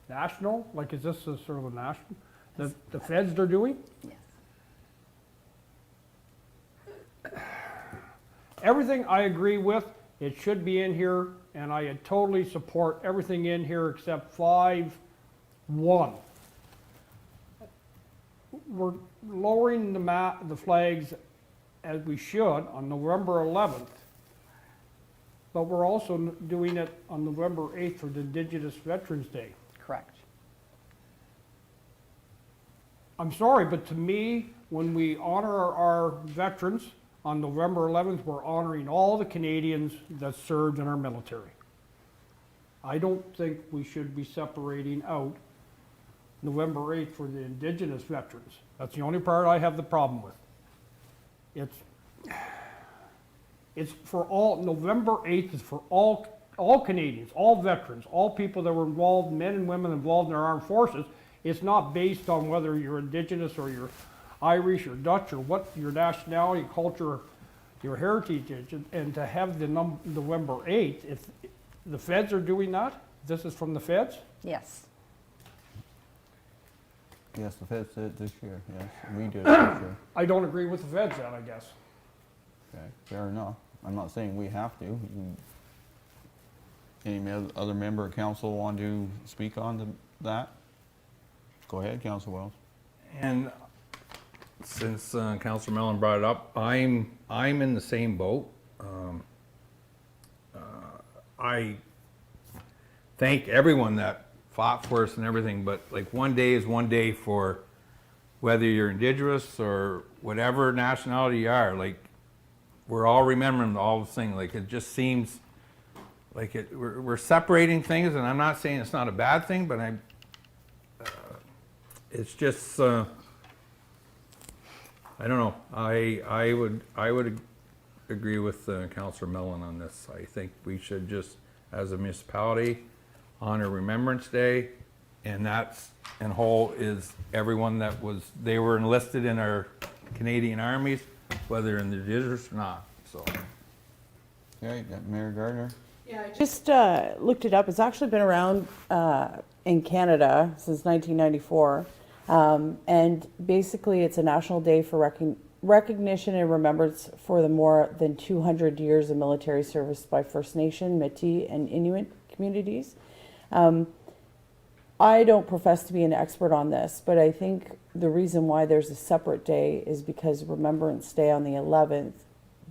national? Like, is this a sort of a national, the feds are doing? Yes. Everything I agree with, it should be in here, and I totally support everything in here except 5.1. We're lowering the flags as we should on November 11th, but we're also doing it on November 8th for the Indigenous Veterans Day. Correct. I'm sorry, but to me, when we honor our veterans on November 11th, we're honoring all the Canadians that served in our military. I don't think we should be separating out November 8th for the Indigenous veterans. That's the only part I have the problem with. It's for all, November 8th is for all Canadians, all veterans, all people that were involved, men and women involved in our armed forces. It's not based on whether you're Indigenous or you're Irish or Dutch or what your nationality, culture, your heritage is. And to have the November 8th, if the feds are doing that, this is from the feds? Yes. Yes, the Fed said it this year, yes, we did it this year. I don't agree with the feds then, I guess. Okay, fair enough. I'm not saying we have to. Any other member of council want to speak on that? Go ahead, Councilor Wells. And since Councilor Mellon brought it up, I'm in the same boat. I thank everyone that fought for us and everything, but like one day is one day for whether you're Indigenous or whatever nationality you are. Like, we're all remembering all the things. Like, it just seems like we're separating things, and I'm not saying it's not a bad thing, but it's just I don't know. I would agree with Councilor Mellon on this. I think we should just, as a municipality, honor Remembrance Day, and that's in whole is everyone that they were enlisted in our Canadian armies, whether in the Indigenous or not. So. Okay, got Mayor Gardner. Yeah, I just looked it up. It's actually been around in Canada since 1994. And basically, it's a national day for recognition and remembrance for the more than 200 years of military service by First Nation, Métis, and Inuit communities. I don't profess to be an expert on this, but I think the reason why there's a separate day is because Remembrance Day on the 11th,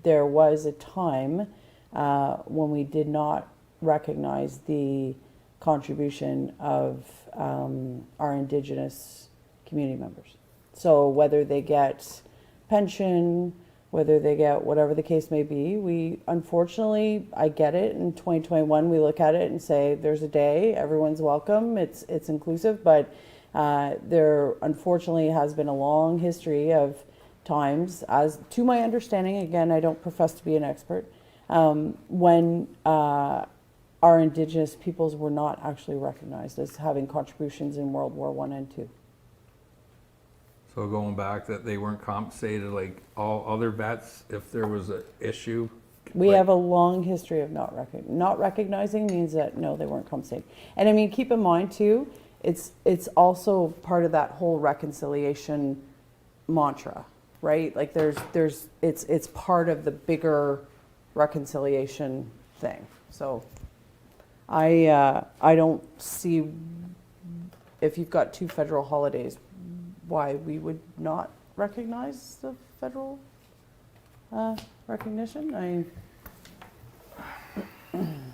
there was a time when we did not recognize the contribution of our Indigenous community members. So whether they get pension, whether they get whatever the case may be, we unfortunately, I get it, in 2021 we look at it and say there's a day, everyone's welcome, it's inclusive, but there unfortunately has been a long history of times, as to my understanding, again, I don't profess to be an expert, when our Indigenous peoples were not actually recognized as having contributions in World War I and II. So going back, that they weren't compensated like all other vets if there was an issue? We have a long history of not recognizing means that, no, they weren't compensated. And I mean, keep in mind too, it's also part of that whole reconciliation mantra, right? Like it's part of the bigger reconciliation thing. So I don't see, if you've got two federal holidays, why we would not recognize the federal recognition.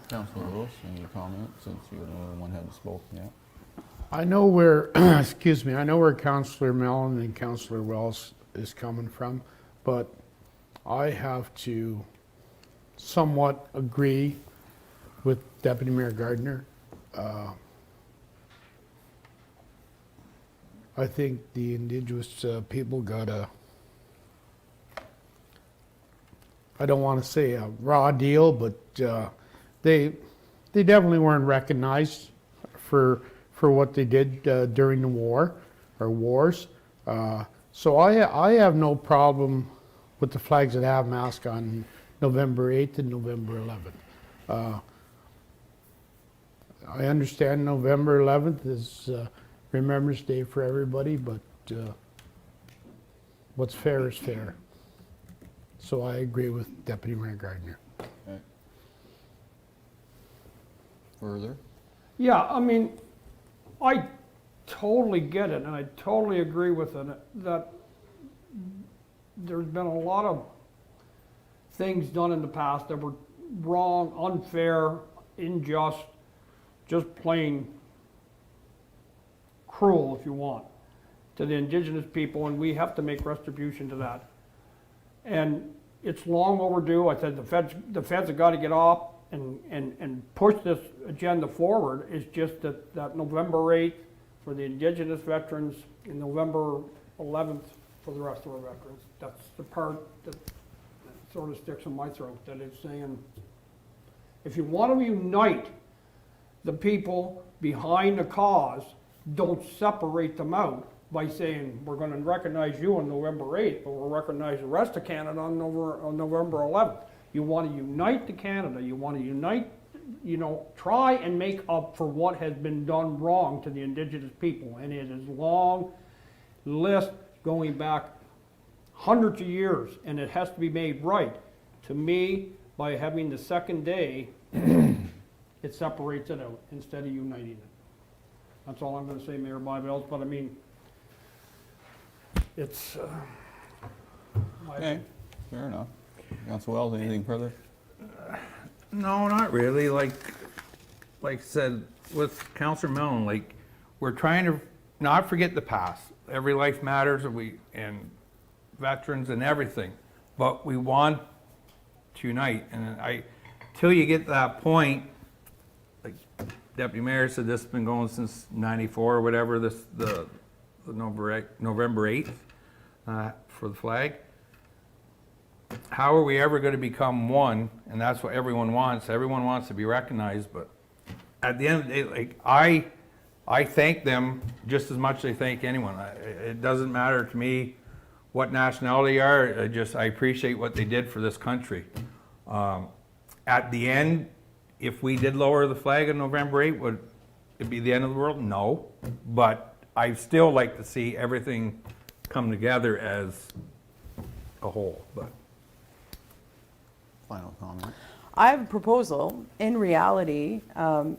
Councilor Lewis, any comment since you're the only one who hadn't spoken yet? I know where, excuse me, I know where Councillor Mellon and Councillor Wells is coming from, but I have to somewhat agree with Deputy Mayor Gardner. I think the Indigenous people got I don't want to say a raw deal, but they definitely weren't recognized for what they did during the war or wars. So I have no problem with the flags that have masks on November 8th and November 11th. I understand November 11th is Remembrance Day for everybody, but what's fair is fair. So I agree with Deputy Mayor Gardner. Okay. Further? Yeah, I mean, I totally get it, and I totally agree with it, that there's been a lot of things done in the past that were wrong, unfair, unjust, just plain cruel, if you want, to the Indigenous people, and we have to make retribution to that. And it's long overdue. I said the feds have got to get off and push this agenda forward. It's just that November 8th for the Indigenous veterans and November 11th for the rest of our veterans. That's the part that sort of sticks in my throat, that it's saying, if you want to unite the people behind the cause, don't separate them out by saying, we're going to recognize you on November 8th, but we'll recognize the rest of Canada on November 11th. You want to unite the Canada. You want to unite, try and make up for what has been done wrong to the Indigenous people. And it is a long list going back hundreds of years, and it has to be made right. To me, by having the second day, it separates it out instead of uniting it. That's all I'm going to say, Mayor Byvelds, but I mean, it's... Okay, fair enough. Council Wells, anything further? No, not really. Like I said, with Councillor Mellon, like, we're trying to not forget the past. Every life matters, and veterans and everything, but we want to unite. And till you get to that point, like Deputy Mayor said, this has been going since '94 or whatever. The November 8th for the flag. How are we ever going to become one? And that's what everyone wants. Everyone wants to be recognized, but at the end of the day, like, I thank them just as much as I thank anyone. It doesn't matter to me what nationality you are. I appreciate what they did for this country. At the end, if we did lower the flag on November 8th, would it be the end of the world? No, but I still like to see everything come together as a whole. But Final comment? I have a proposal. In reality,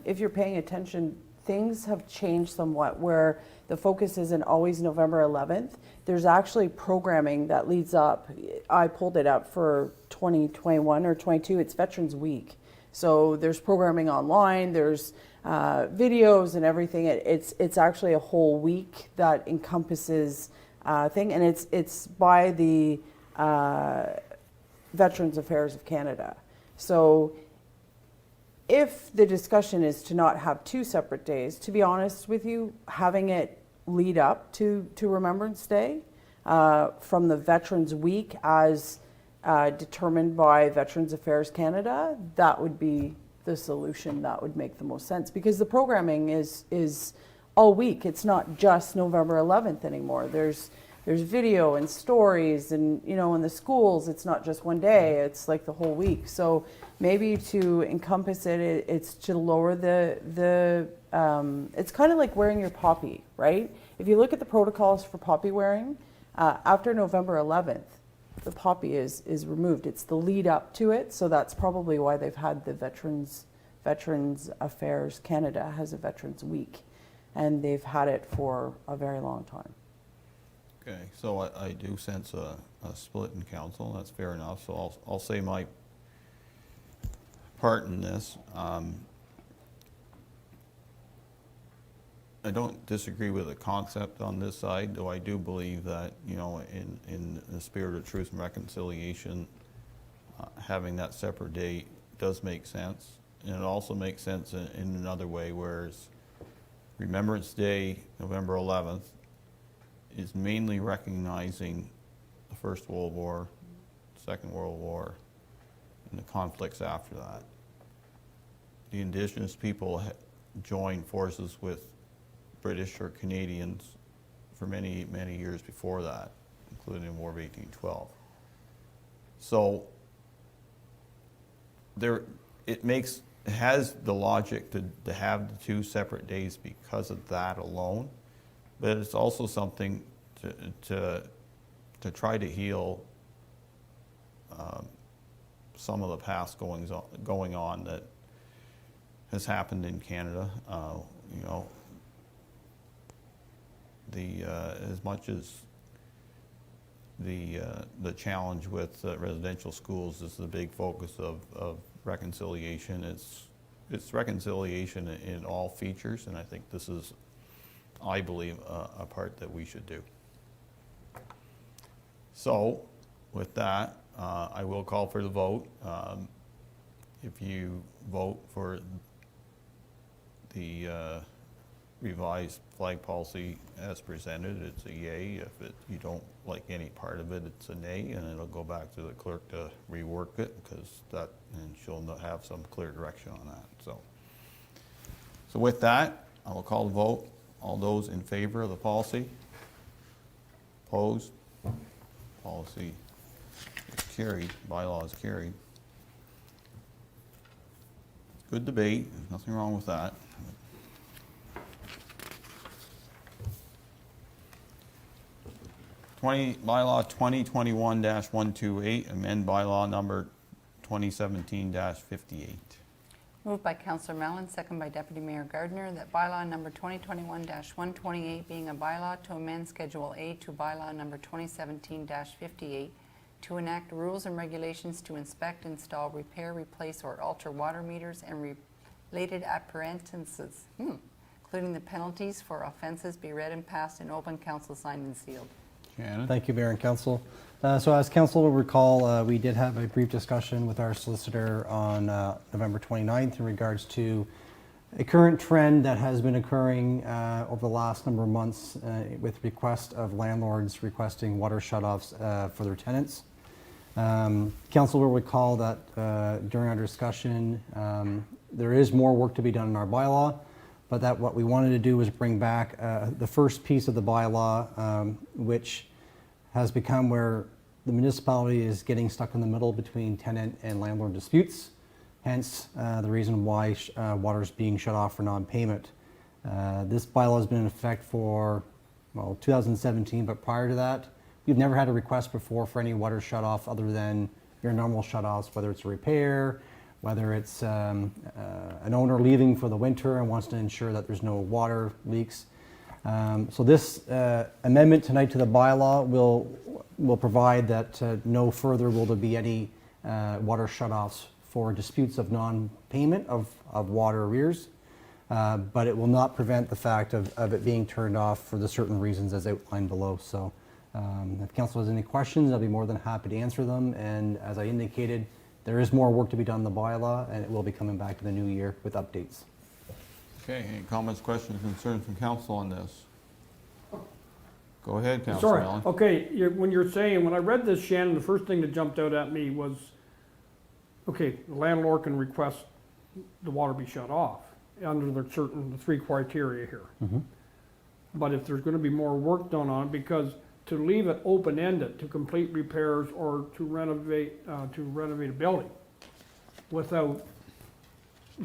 if you're paying attention, things have changed somewhat where the focus isn't always November 11th. There's actually programming that leads up. I pulled it up for 2021 or 22. It's Veterans Week. So there's programming online, there's videos and everything. It's actually a whole week that encompasses thing, and it's by the Veterans Affairs of Canada. So if the discussion is to not have two separate days, to be honest with you, having it lead up to Remembrance Day from the Veterans Week as determined by Veterans Affairs Canada, that would be the solution that would make the most sense, because the programming is all week. It's not just November 11th anymore. There's video and stories, and in the schools it's not just one day, it's like the whole week. So maybe to encompass it's to lower the it's kind of like wearing your poppy, right? If you look at the protocols for poppy wearing, after November 11th, the poppy is removed. It's the lead up to it, so that's probably why they've had the Veterans Affairs Canada has a Veterans Week, and they've had it for a very long time. Okay, so I do sense a split in council. That's fair enough. So I'll say my part in this. I don't disagree with the concept on this side, though I do believe that, in the spirit of truth and reconciliation, having that separate date does make sense. and it also makes sense in another way, whereas Remembrance Day, November 11th, is mainly recognizing the First World War, Second World War, and the conflicts after that. The Indigenous people joined forces with British or Canadians for many, many years before that, including the War of 1812. So it has the logic to have the two separate days because of that alone, but it's also something to try to heal some of the past going on that has happened in Canada. You know, as much as the challenge with residential schools is the big focus of reconciliation. It's reconciliation in all features, and I think this is, I believe, a part that we should do. So, with that, I will call for the vote. If you vote for the revised flag policy as presented, it's a yay. If you don't like any part of it, it's a nay, and it'll go back to the clerk to rework it, and she'll have some clear direction on that. So with that, I will call the vote. All those in favor of the policy? Opposed? Policy is carried. Bylaw is carried. Good debate. There's nothing wrong with that. Bylaw 2021-128, amend bylaw number 2017-58. Moved by Councillor Mellon, second by Deputy Mayor Gardner, that bylaw number 2021-128 being a bylaw to amend Schedule A to bylaw number 2017-58 to enact rules and regulations to inspect, install, repair, replace, or alter water meters and related appurtenances, including the penalties for offenses, be read and passed in open, council signed and sealed. Shannon? Thank you, Mayor and Council. So as Council will recall, we did have a brief discussion with our solicitor on November 29th in regards to a current trend that has been occurring over the last number of months with request of landlords requesting water shutoffs for their tenants. Council will recall that during our discussion, there is more work to be done in our bylaw, but that what we wanted to do was bring back the first piece of the bylaw, which has become where the municipality is getting stuck in the middle between tenant and landlord disputes, hence the reason why water is being shut off for non-payment. This bylaw has been in effect for, 2017, but prior to that, we've never had a request before for any water shut off other than your normal shutoffs, whether it's a repair, whether it's an owner leaving for the winter and wants to ensure that there's no water leaks. So this amendment tonight to the bylaw will provide that no further will there be any water shutoffs for disputes of non-payment of water arrears, but it will not prevent the fact of it being turned off for the certain reasons as outlined below. So if council has any questions, I'll be more than happy to answer them. And as I indicated, there is more work to be done in the bylaw, and it will be coming back in the new year with updates. Okay, any comments, questions, concerns from council on this? Go ahead, Councilor Sorry, Mellon. okay, when I read this, Shannon, the first thing that jumped out at me was, okay, the landlord can request the water be shut off under the three criteria here. But if there's gonna be more work done on it, because to leave it open-ended to complete repairs or to renovate a building without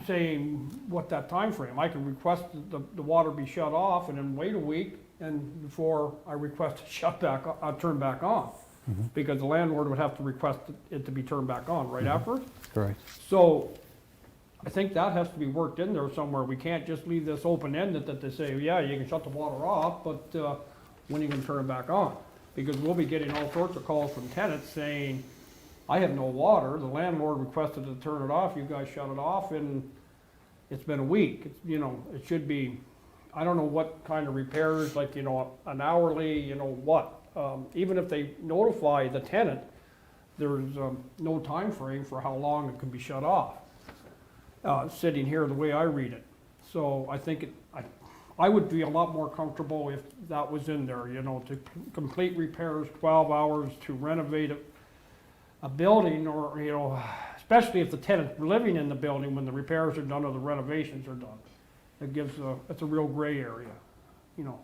saying what that time frame, I can request the water be shut off and then wait a week and before I request it turn back on. Because the landlord would have to request it to be turned back on right afterwards. Correct. So I think that has to be worked in there somewhere. We can't just leave this open-ended that they say, yeah, you can shut the water off, but when you can turn it back on. Because we'll be getting all sorts of calls from tenants saying, I have no water, the landlord requested to turn it off, you guys shut it off, and it's been a week. It should be, I don't know what kind of repairs, like, an hourly, what. Even if they notify the tenant, there's no time frame for how long it can be shut off. sitting here the way I read it. So I think I would be a lot more comfortable if that was in there, you know, to complete repairs, 12 hours, to renovate a building, or, you know, especially if the tenant's living in the building when the repairs are done or the renovations are done. It's a real gray area, you know.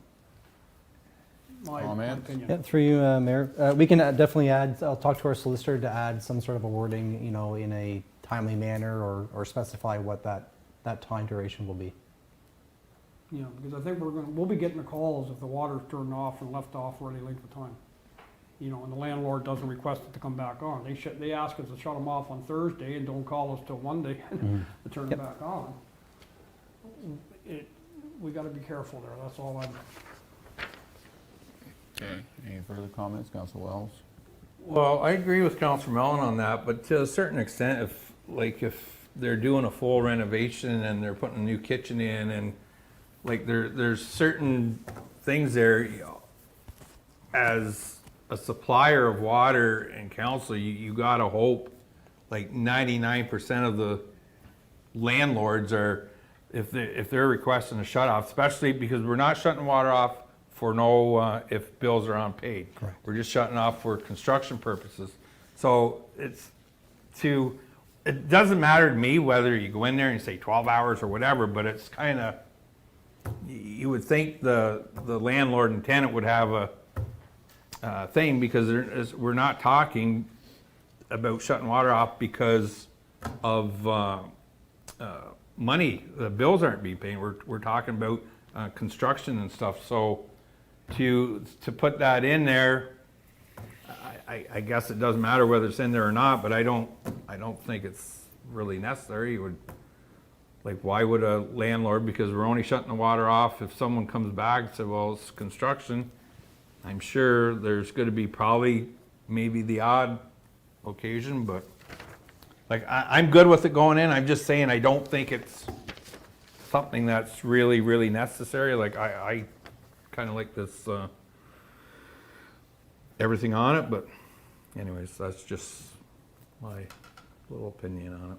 My Comments? opinion. Yeah, through you, Mayor. We can definitely add, I'll talk to our solicitor to add some sort of a wording, you know, in a timely manner, or specify what that time duration will be. Yeah, because I think we'll be getting the calls if the water's turned off and left off for any length of time. You know, and the landlord doesn't request it to come back on. They ask us to shut them off on Thursday and don't call us till Monday to turn it back on. We gotta be careful there, that's all I'm. Okay. Any further comments, Councilor Wells? Well, I agree with Councilor Mellon on that, but to a certain extent, if they're doing a full renovation and they're putting a new kitchen in, and like there's certain things there, you know, as a supplier of water and council, you gotta hope like 99% of the landlords are, if they're requesting a shut off, especially because we're not shutting water off for if bills are unpaid. Correct. We're just shutting off for construction purposes. So it doesn't matter to me whether you go in there and say 12 hours or whatever, but it's kind of, you would think the landlord and tenant would have a thing, because we're not talking about shutting water off because of money. The bills aren't being paid. We're talking about construction and stuff. So to put that in there, I guess it doesn't matter whether it's in there or not, but I don't think it's really necessary. Why would a landlord, because we're only shutting the water off, if someone comes back and says, well, it's construction, I'm sure there's going to be probably maybe the odd occasion, but I'm good with it going in. I'm just saying I don't think it's something that's really, really necessary. I kind of like this, everything on it, but anyways, that's just my little opinion on it.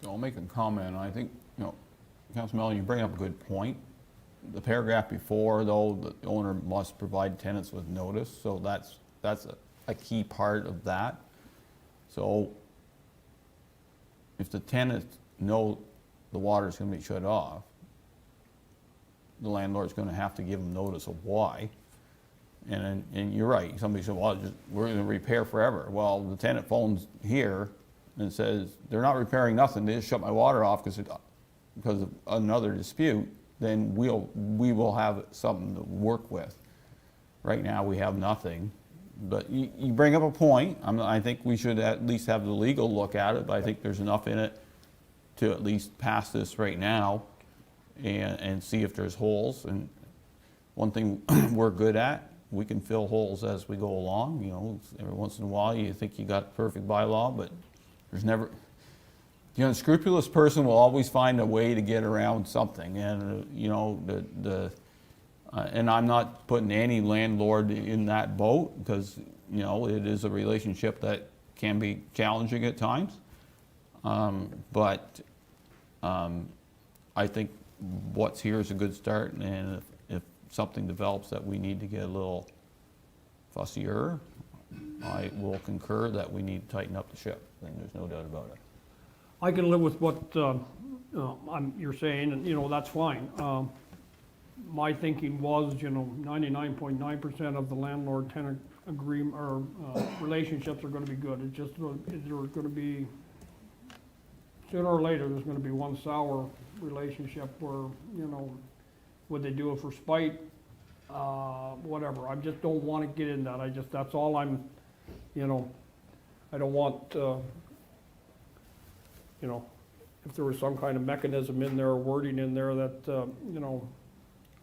I'll make a comment. I think, Councilor Mellon, you bring up a good point. The paragraph before, though, the owner must provide tenants with notice, so that's a key part of that. So if the tenants know the water's going to be shut off, the landlord's going to have to give them notice of why. And you're right. Somebody said, well, we're going to repair forever. Well, the tenant phones here and says, they're not repairing nothing. They just shut my water off because of another dispute. Then we will have something to work with. Right now, we have nothing. But you bring up a point. I think we should at least have the legal look at it, but I think there's enough in it to at least pass this right now and see if there's holes. And one thing we're good at, we can fill holes as we go along. Every once in a while you think you got a perfect bylaw, but there's never... The unscrupulous person will always find a way to get around something, and and I'm not putting any landlord in that boat, because it is a relationship that can be challenging at times. But I think what's here is a good start, and if something develops that we need to get a little fussier, I will concur that we need to tighten up the ship, and there's no doubt about it. I can live with what you're saying, and that's fine. My thinking was, 99.9% of the landlord-tenant agreement or relationships are going to be good. It's just there's going to be, sooner or later, there's going to be one sour relationship where would they do it for spite, whatever. I just don't want to get in that. That's all I'm, I don't want. If there was some kind of mechanism in there or wording in there that,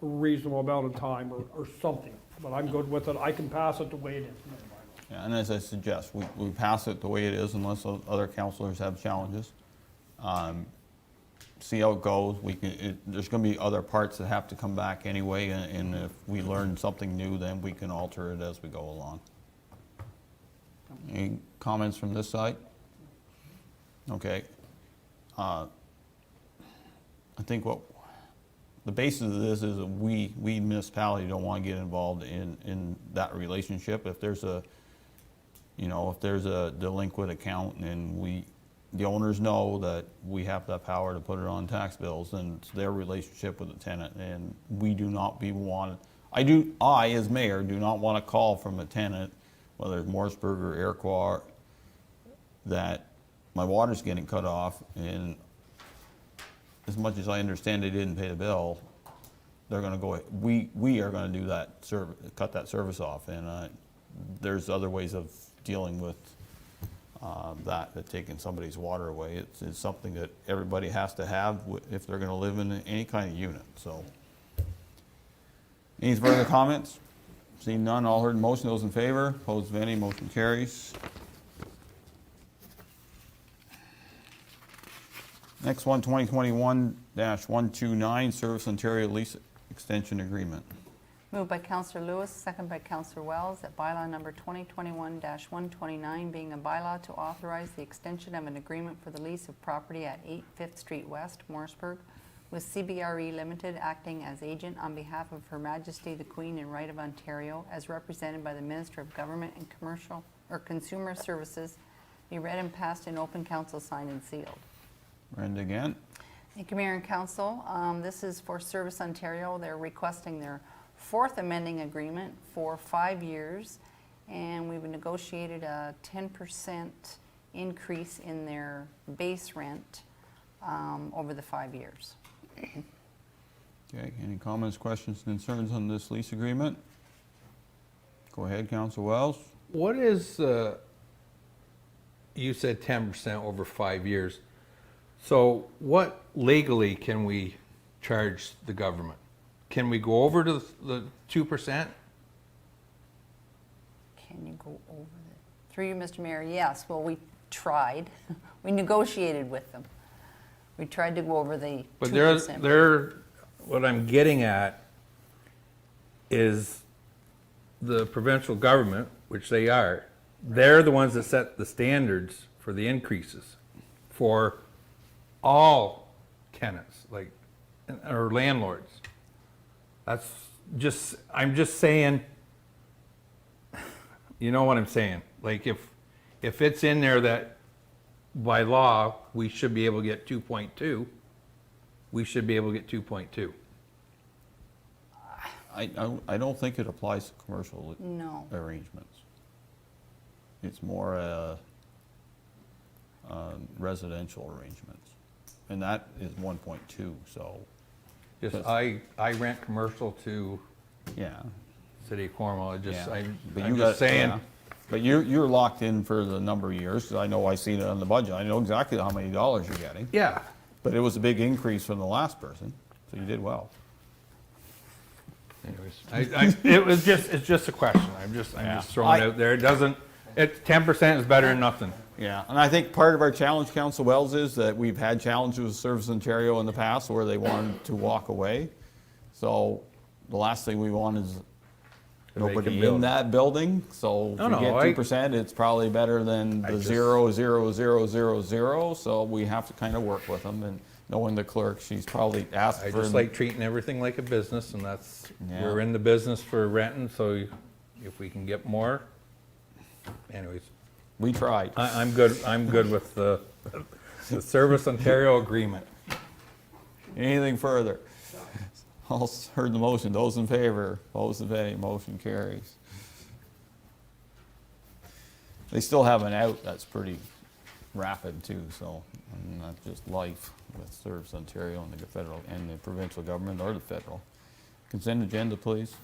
a reasonable amount of time or something. But I'm good with it. I can pass it the way it is. Yeah, and as I suggest, we pass it the way it is unless other councilors have challenges. See how it goes. There's going to be other parts that have to come back anyway, and if we learn something new, then we can alter it as we go along. Any comments from this side? Okay. I think what, the basis of this is that we municipality don't want to get involved in that relationship. If there's a, you know, if there's a delinquent account and the owners know that we have that power to put it on tax bills, and it's their relationship with the tenant, and we do not I, as mayor, do not want a call from a tenant, whether it's Morrisburg or Iroquois, that my water's getting cut off, and as much as I understand they didn't pay the bill, they're gonna go, we are gonna do that cut that service off, and there's other ways of dealing with that taking somebody's water away. It's something that everybody has to have if they're gonna live in any kind of unit, so. Any further comments? Seeing none, all heard the motion, those in favor, opposed if any, motion carries. Next one, 2021-129, Service Ontario Lease Extension Agreement. Moved by Councillor Lewis, second by Councillor Wells, that bylaw number 2021-129 being a bylaw to authorize the extension of an agreement for the lease of property at 8 5th Street West, Morrisburg, with CBRE Limited acting as agent on behalf of Her Majesty the Queen and Right of Ontario, as represented by the Minister of Government and Commercial or Consumer Services, be read and passed in open council, signed and sealed. Read again. Thank you, Mayor and Council. This is for Service Ontario. They're requesting their fourth amending agreement for 5 years, and we've negotiated a 10% increase in their base rent over the 5 years. Okay, any comments, questions, concerns on this lease agreement? Go ahead, Councillor Wells. What is, you said 10% over 5 years. So what legally can we charge the government? Can we go over to the 2%? Can you go over the, through you, Mr. Mayor? Yes, well, we tried. We negotiated with them. We tried to go over the 2%. But what I'm getting at is the provincial government, which they are, they're the ones that set the standards for the increases for all tenants, like, or landlords. I'm just saying, you know what I'm saying? Like, if it's in there that by law, we should be able to get 2.2, we should be able to get 2.2. I don't think it applies to commercial No. arrangements. It's more residential arrangements, and that is 1.2, so. Just, I rent commercial to Yeah. City of Cornwall, But I'm you just saying. yeah. But you're locked in for the number of years, 'cause I know I seen it on the budget. I know exactly how many dollars you're getting. Yeah. But it was a big increase from the last person, so you did well. Anyways, it's just a question. I'm just throwing it out there. 10% is better than nothing. Yeah, and I think part of our challenge, Council Wells, is that we've had challenges with Service Ontario in the past where they wanted to walk away. So the last thing we want is nobody in that building. So if you get 2%, it's probably better than the 0.0000. So we have to kind of work with them, and knowing the clerk, she's probably asked for. I just like treating everything like a business, and we're in the business for renting. So if we can get more, anyways. We tried. I'm good. I'm good with the Service Ontario agreement. Anything further? All heard the motion. Those in favor, opposed if any, motion carries. They still have an out that's pretty rapid too, so not just life with Service Ontario and the federal and the provincial government or the federal. Consent agenda, please.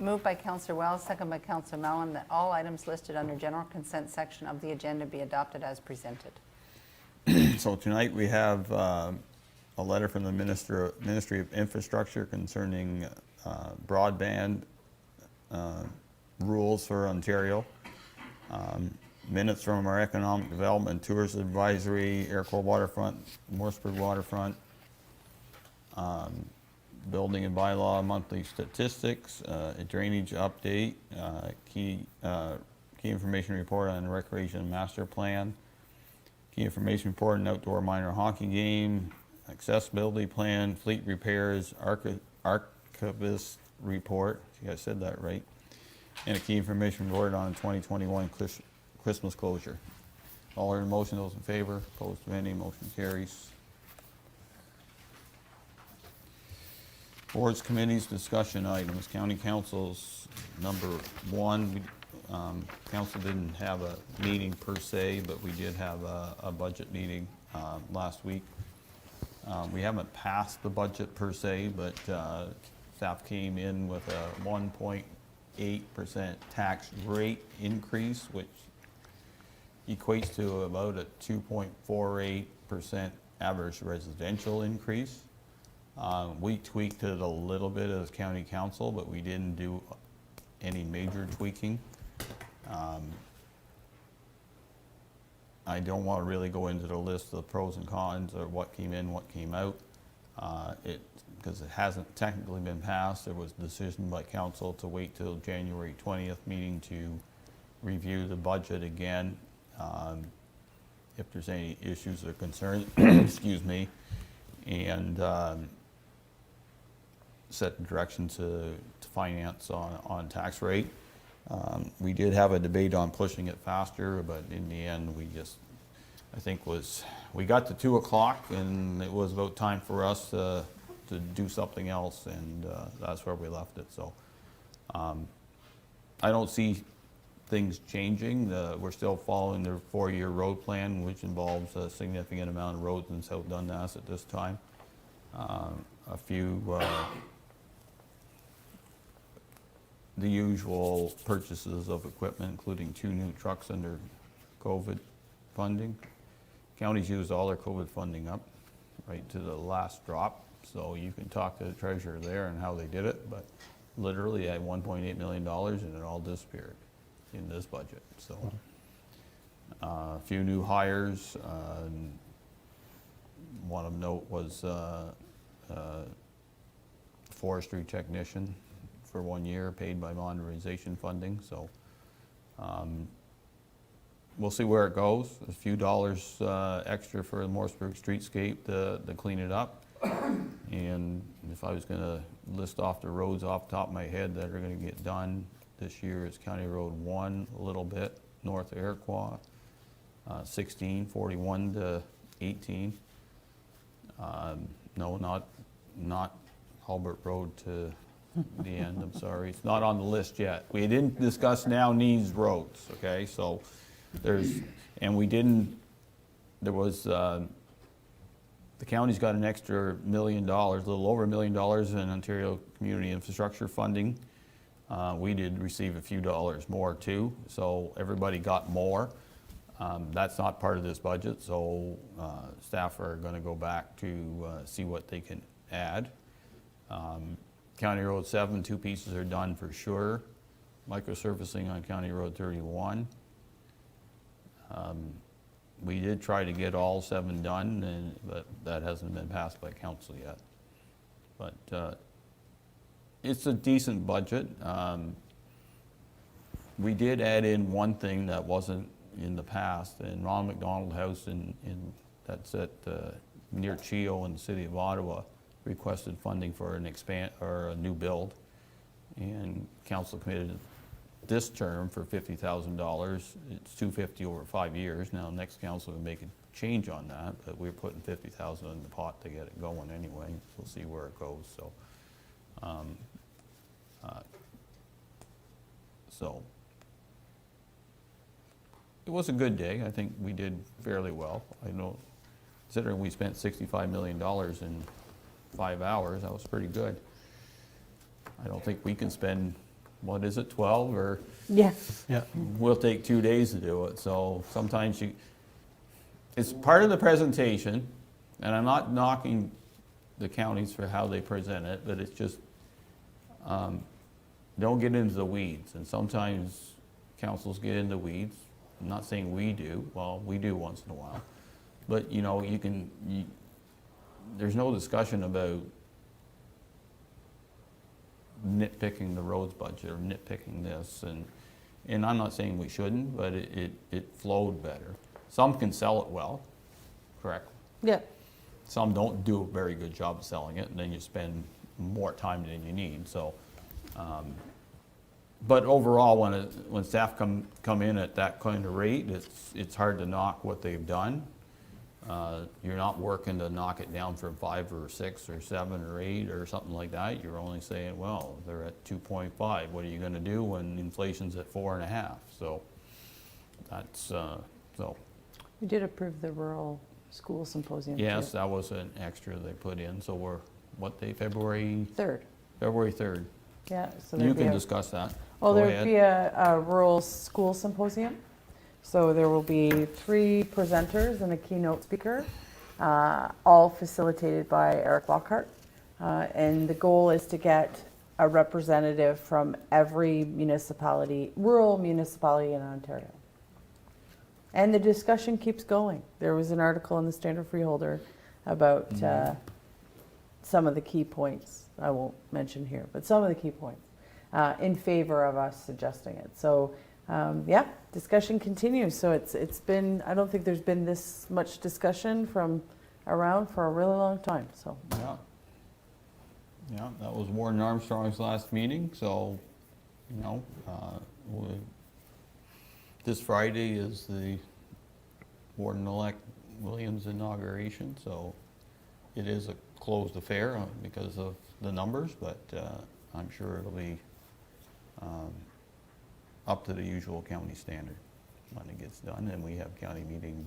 Moved by Councillor Wells, second by Councillor Mellon, that all items listed under general consent section of the agenda be adopted as presented. So tonight we have a letter from the Ministry of Infrastructure concerning broadband rules for Ontario. Minutes from our Economic Development Tours Advisory, Iroquois Waterfront, Morrisburg Waterfront, Building and Bylaw Monthly Statistics, a drainage update, key information report on Recreation Master Plan, key information report on outdoor minor hockey game, accessibility plan, fleet repairs, archivist report, I think I said that right, and a key information report on 2021 Christmas closure. All are in motion, those in favor, opposed to any, motion carries. Boards, committees, discussion items. County Council's number one. Council didn't have a meeting per se, but we did have a budget meeting last week. We haven't passed the budget per se, but staff came in with a 1.8% tax rate increase, which equates to about a 2.48% average residential increase. We tweaked it a little bit as county council, but we didn't do any major tweaking. I don't want to really go into the list of pros and cons or what came in, what came out. Because it hasn't technically been passed. There was a decision by council to wait till January 20th meeting to review the budget again. If there's any issues or concerns, excuse me, and set the direction to finance on tax rate. We did have a debate on pushing it faster, but in the end, we got to 2 o'clock and it was about time for us to do something else, and that's where we left it. So I don't see things changing. We're still following the 4-year road plan, which involves a significant amount of roads in South Dundas at this time. A few the usual purchases of equipment, including 2 new trucks under COVID funding. Counties used all their COVID funding up right to the last drop, so you can talk to the treasurer there and how they did it, but literally at $1.8 million and it all disappeared in this budget. So a few new hires. One of note was forestry technician for 1 year, paid by modernization funding. So we'll see where it goes. A few dollars extra for the Morrisburg streetscape to clean it up. And if I was going to list off the roads off the top of my head that are going to get done this year, it's County Road 1 a little bit north of Iroquois, 16, 41 to 18. No, not Hulbert Road to the end, I'm sorry. It's not on the list yet. We didn't discuss now needs roads, okay? So the county's got an extra $1 million, a little over $1 million in Ontario Community Infrastructure funding. We did receive a few dollars more too, so everybody got more. That's not part of this budget, so staff are going to go back to see what they can add. County Road 7, 2 pieces are done for sure. Microsurfacing on County Road 31. We did try to get all 7 done, but that hasn't been passed by council yet. But it's a decent budget. We did add in one thing that wasn't in the past, and Ron McDonald House that's at near Chio in the city of Ottawa requested funding for a new build, and council committed this term for $50,000. It's $250,000 over 5 years. Now next council will make a change on that, but we're putting $50,000 in the pot to get it going anyway. We'll see where it goes. So it was a good day. I think we did fairly well. I know, considering we spent $65 million in 5 hours, that was pretty good. I don't think we can spend, what is it, 12 or? Yeah. Yeah. We'll take 2 days to do it. So sometimes it's part of the presentation, and I'm not knocking the counties for how they present it, but it's just, don't get into the weeds. And sometimes councils get into weeds. I'm not saying we do. Well, we do once in a while. But you know, there's no discussion about nitpicking the roads budget or nitpicking this, and I'm not saying we shouldn't, but it flowed better. Some can sell it well, correct? Yeah. some don't do a very good job of selling it, and then you spend more time than you need, so. But overall, when staff come in at that kind of rate, it's hard to knock what they've done. You're not working to knock it down from 5 or 6 or 7 or 8 or something like that. You're only saying, well, they're at 2.5. What are you gonna do when inflation's at 4.5? So that's, so, We did approve the rural school symposium. yes, too. that was an extra they put in. So we're, what day, February 3rd, 3rd. yeah. So You there'd be can a- discuss that. Oh, Go there'd ahead. be a rural school symposium. So there will be 3 presenters and a keynote speaker, all facilitated by Eric Lockhart. And the goal is to get a representative from every municipality, rural municipality in Ontario. And the discussion keeps going. There was an article in the Standard Freeholder about some of the key points. I won't mention here, but some of the key points in favor of us suggesting it. So, yeah, discussion continues. So it's been, I don't think there's been this much discussion from around for a really long time, so. Yeah. Yeah, that was Warden Armstrong's last meeting, so, you know, this Friday is the Warden-elect Williams' inauguration, so it is a closed affair because of the numbers, but I'm sure it'll be up to the usual county standard when it gets done, and we have county meeting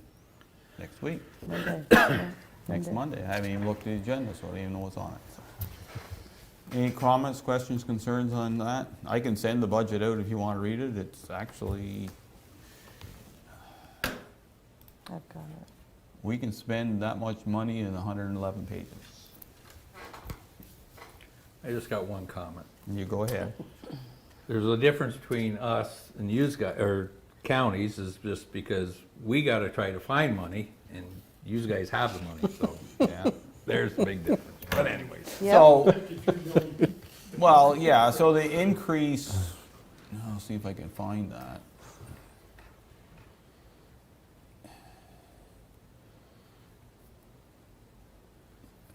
next week, Monday, yeah, next Monday. I haven't even looked at the agenda, so I don't even know what's on it. So. Any comments, questions, concerns on that? I can send the budget out if you want to read it. It's actually, I've got it. we can spend that much money in 111 pages. I just got one comment. You go ahead. There's a difference between us and yous guys, or counties, is just because we gotta try to find money, and yous guys have the money, so, Yeah. there's the big difference. But anyways. Yep. So, well, yeah, so the increase, I'll see if I can find that.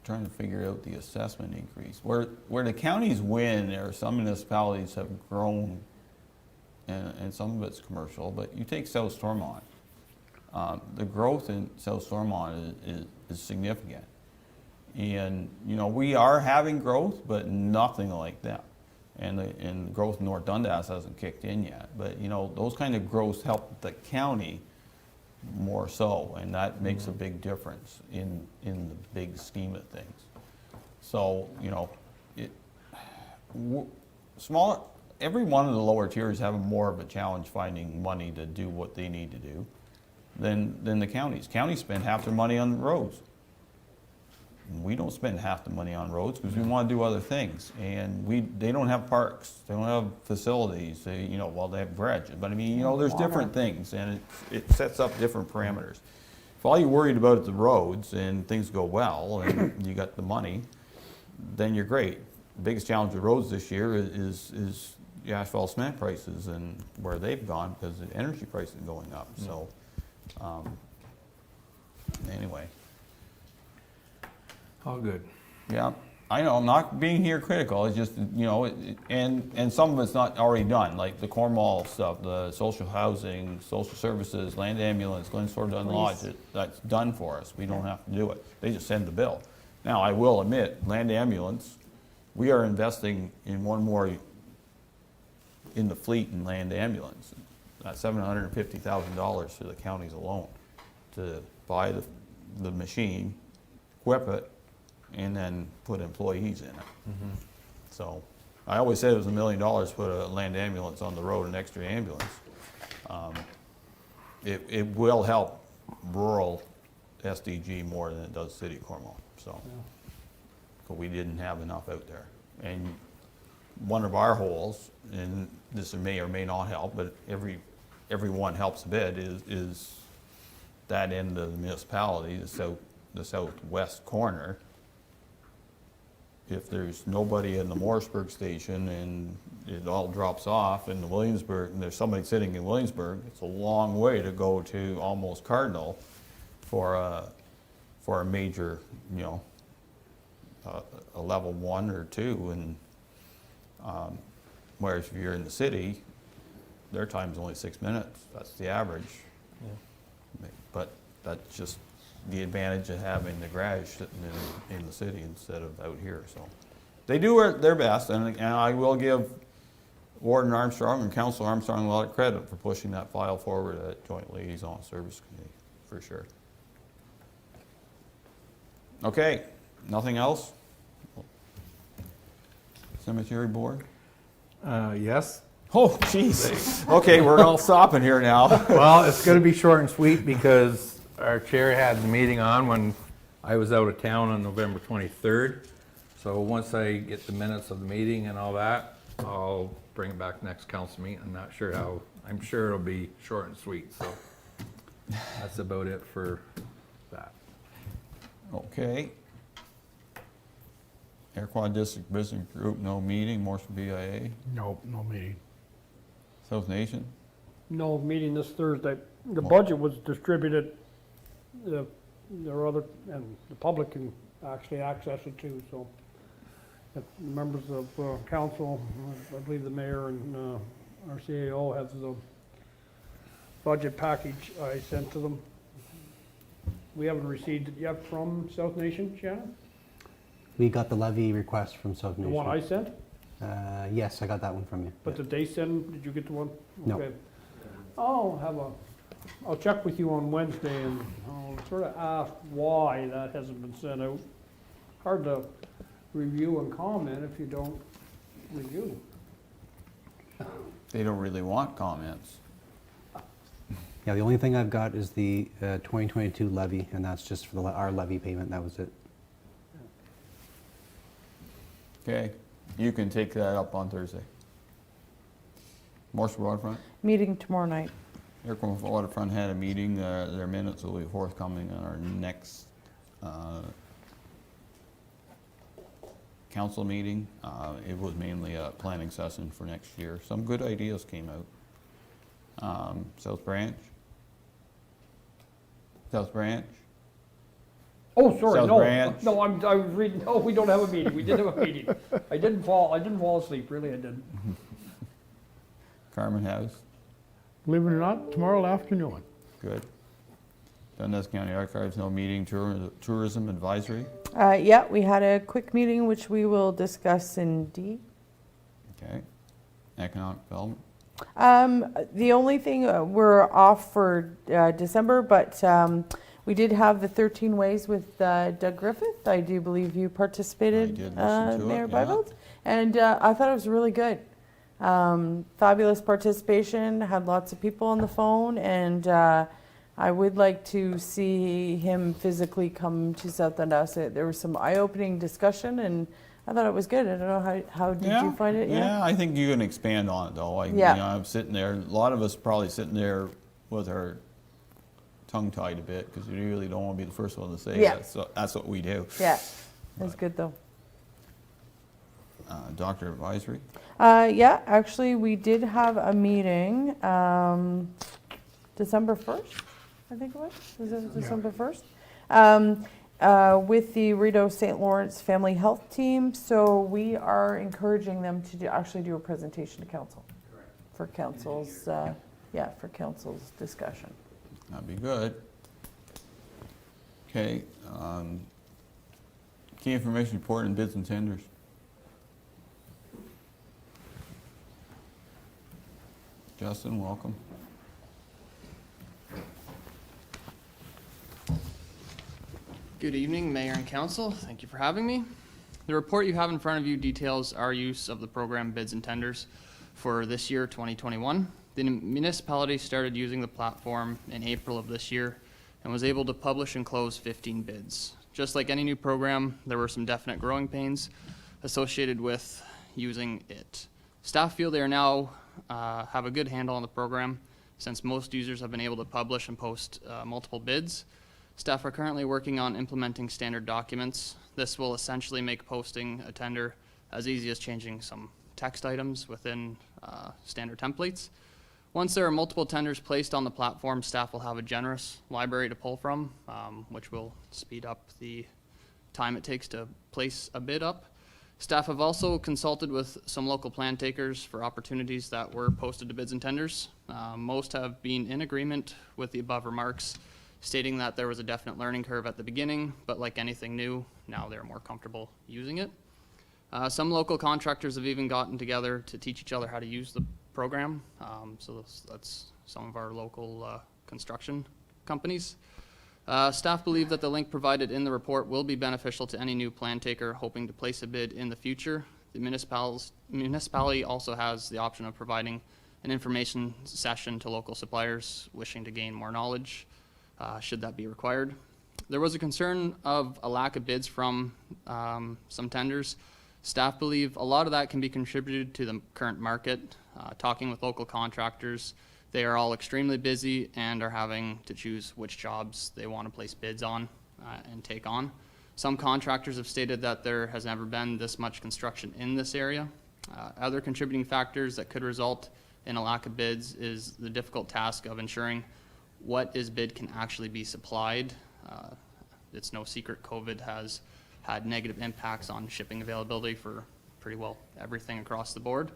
Trying to figure out the assessment increase. Where the counties win, there are some municipalities have grown, and some of it's commercial, but you take South Stormont. The growth in South Stormont is significant. And, you know, we are having growth, but nothing like that. And the growth in North Dundas hasn't kicked in yet. But, you know, those kind of growths help the county more so, and that makes a big difference in the big scheme of things. So, you know, every one of the lower tiers have more of a challenge finding money to do what they need to do than the counties. Counties spend half their money on roads. We don't spend half the money on roads because we want to do other things, and they don't have parks, they don't have facilities. They, you know, well, they have garages, but I mean, you know, there's different things, and it sets up different parameters. If all you're worried about is the roads and things go well and you got the money, then you're great. The biggest challenge with roads this year is the asphalt cement prices and where they've gone because the energy price is going up. So, anyway. All good. Yeah, I know, I'm not being here critical, it's just, you know, and some of it's not already done, like the Cornwall stuff, the social housing, social services, land ambulance, Glencore Dunn Lodge, that's done for us, we don't have to do it, they just send the bill. Now, I will admit, land ambulance, we are investing in one more in the fleet in land ambulance. That's $750,000 for the counties alone to buy the machine, equip it, and then put employees in it. So I always said it was $1 million to put a land ambulance on the road, an extra ambulance. It will help rural SDG more than it does City of Cornwall. So, but we didn't have enough out there. And one of our holes, and this may or may not help, but everyone helps a bit, is that end of the municipality, the southwest corner. If there's nobody in the Morrisburg station and it all drops off in the Williamsburg, and there's somebody sitting in Williamsburg, it's a long way to go to almost Cardinal for for a major, you know, a level 1 or 2, and whereas if you're in the city, their time's only 6 minutes. That's the average. But that's just the advantage of having the garage sitting in the city instead of out here. So they do their best, and I will give Warden Armstrong and Councilor Armstrong a lot of credit for pushing that file forward at Joint Liaison Service Committee, for sure. Okay, nothing else? Cemetery Board? Yes. Oh, jeez. Okay, we're all stopping here now. Well, it's going to be short and sweet because our chair had the meeting on when I was out of town on November 23rd. So once I get the minutes of the meeting and all that, I'll bring it back next council meeting. I'm not sure how, I'm sure it'll be short and sweet. So that's about it for that. Okay. Air Quad District Business Group, no meeting. Morrison BIA. Nope, no meeting. South Nation. No meeting this Thursday. The budget was distributed, there are other, and the public can actually access it too, so. If members of council, I believe the mayor and our CAO has the budget package I sent to them. We haven't received it yet from South Nation, Shannon? We got the levy request from South The Nation. one I sent? Yes, I got that one from you. But did they send, did you get the one? No. Okay. I'll check with you on Wednesday and I'll sort of ask why that hasn't been sent out. Hard to review and comment if you don't review. They don't really want comments. Yeah, the only thing I've got is the 2022 levy, and that's just for our levy payment. That was it. Okay, you can take that up on Thursday. Morrison Waterfront. Meeting tomorrow night. Air Quad Waterfront had a meeting. Their minutes will be forthcoming on our next council meeting. It was mainly a planning session for next year. Some good ideas came out. South Branch. South Branch. Oh, sorry, South no, Branch. no, I was reading, no, we don't have a meeting, we did have a meeting. I didn't fall asleep, really, I didn't. Carmen House. Believe it or not, tomorrow afternoon. Good. Dundas County Archives, no meeting. Tourism Advisory. Yeah, we had a quick meeting which we will discuss in D. Okay. Economic Development. The only thing, we're off for December, but we did have the 13 Ways with Doug Griffith. I do believe you participated, I did listen to Mayor it, yeah. Byveld. And I thought it was really good. Fabulous participation, had lots of people on the phone, and I would like to see him physically come to South Dundas. There was some eye-opening discussion, and I thought it was good. I don't know, how did you find it? Yeah, I think you can expand on it, though. Yeah. You know, I'm sitting there, a lot of us probably sitting there with our tongue tied a bit, because you really don't want to be the first one to say Yeah. that. So that's what we do. Yeah, it was good, though. Doctor Advisory. Yeah, actually, we did have a meeting, December 1st, I think it was. Was it December 1st? With the Rideau St. Lawrence Family Health Team. So we are encouraging them to actually do a presentation to council. For council's, for council's discussion. That'd be good. Okay. Key information report and bids and tenders. Justin, welcome. Good evening, Mayor and Council. Thank you for having me. The report you have in front of you details our use of the program bids and tenders for this year, 2021. The municipality started using the platform in April of this year and was able to publish and close 15 bids. Just like any new program, there were some definite growing pains associated with using it. Staff feel they are now have a good handle on the program since most users have been able to publish and post multiple bids. Staff are currently working on implementing standard documents. This will essentially make posting a tender as easy as changing some text items within standard templates. Once there are multiple tenders placed on the platform, staff will have a generous library to pull from, which will speed up the time it takes to place a bid up. Staff have also consulted with some local plan takers for opportunities that were posted to bids and tenders. Most have been in agreement with the above remarks, stating that there was a definite learning curve at the beginning, but like anything new, now they're more comfortable using it. Some local contractors have even gotten together to teach each other how to use the program. So that's some of our local construction companies. Staff believe that the link provided in the report will be beneficial to any new plan taker hoping to place a bid in the future. The municipality also has the option of providing an information session to local suppliers wishing to gain more knowledge, should that be required. There was a concern of a lack of bids from some tenders. Staff believe a lot of that can be contributed to the current market. Talking with local contractors, they are all extremely busy and are having to choose which jobs they want to place bids on and take on. Some contractors have stated that there has never been this much construction in this area. Other contributing factors that could result in a lack of bids is the difficult task of ensuring what is bid can actually be supplied. It's no secret COVID has had negative impacts on shipping availability for pretty well everything across the board.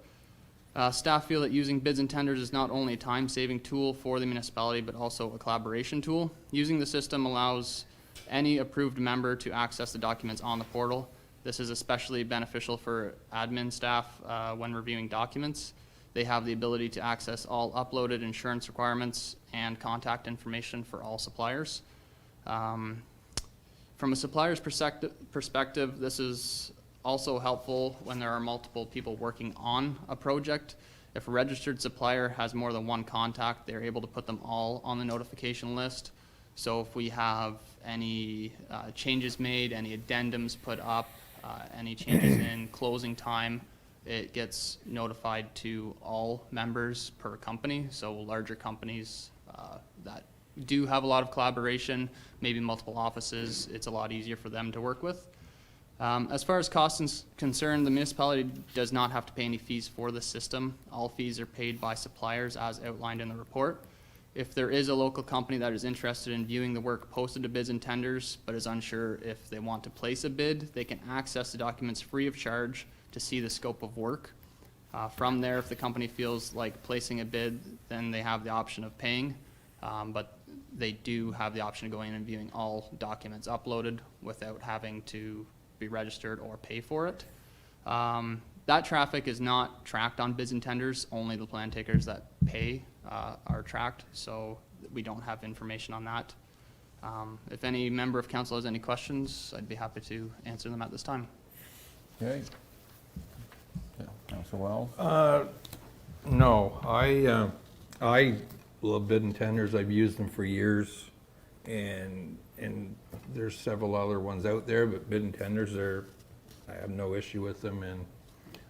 Staff feel that using bids and tenders is not only a time-saving tool for the municipality, but also a collaboration tool. Using the system allows any approved member to access the documents on the portal. This is especially beneficial for admin staff when reviewing documents. They have the ability to access all uploaded insurance requirements and contact information for all suppliers. From a supplier's perspective, this is also helpful when there are multiple people working on a project. If a registered supplier has more than one contact, they're able to put them all on the notification list. So if we have any changes made, any addendums put up, any changes in closing time, it gets notified to all members per company. So larger companies that do have a lot of collaboration, maybe multiple offices, it's a lot easier for them to work with. As far as costs is concerned, the municipality does not have to pay any fees for the system. All fees are paid by suppliers as outlined in the report. If there is a local company that is interested in viewing the work posted to bids and tenders, but is unsure if they want to place a bid, they can access the documents free of charge to see the scope of work. From there, if the company feels like placing a bid, then they have the option of paying, but they do have the option of going and viewing all documents uploaded without having to be registered or pay for it. That traffic is not tracked on bids and tenders. Only the plan takers that pay are tracked, so we don't have information on that. If any member of council has any questions, I'd be happy to answer them at this time. Okay. Councilor Wells? No, I love bid and tenders. I've used them for years, and there's several other ones out there, but bid and tenders I have no issue with them, and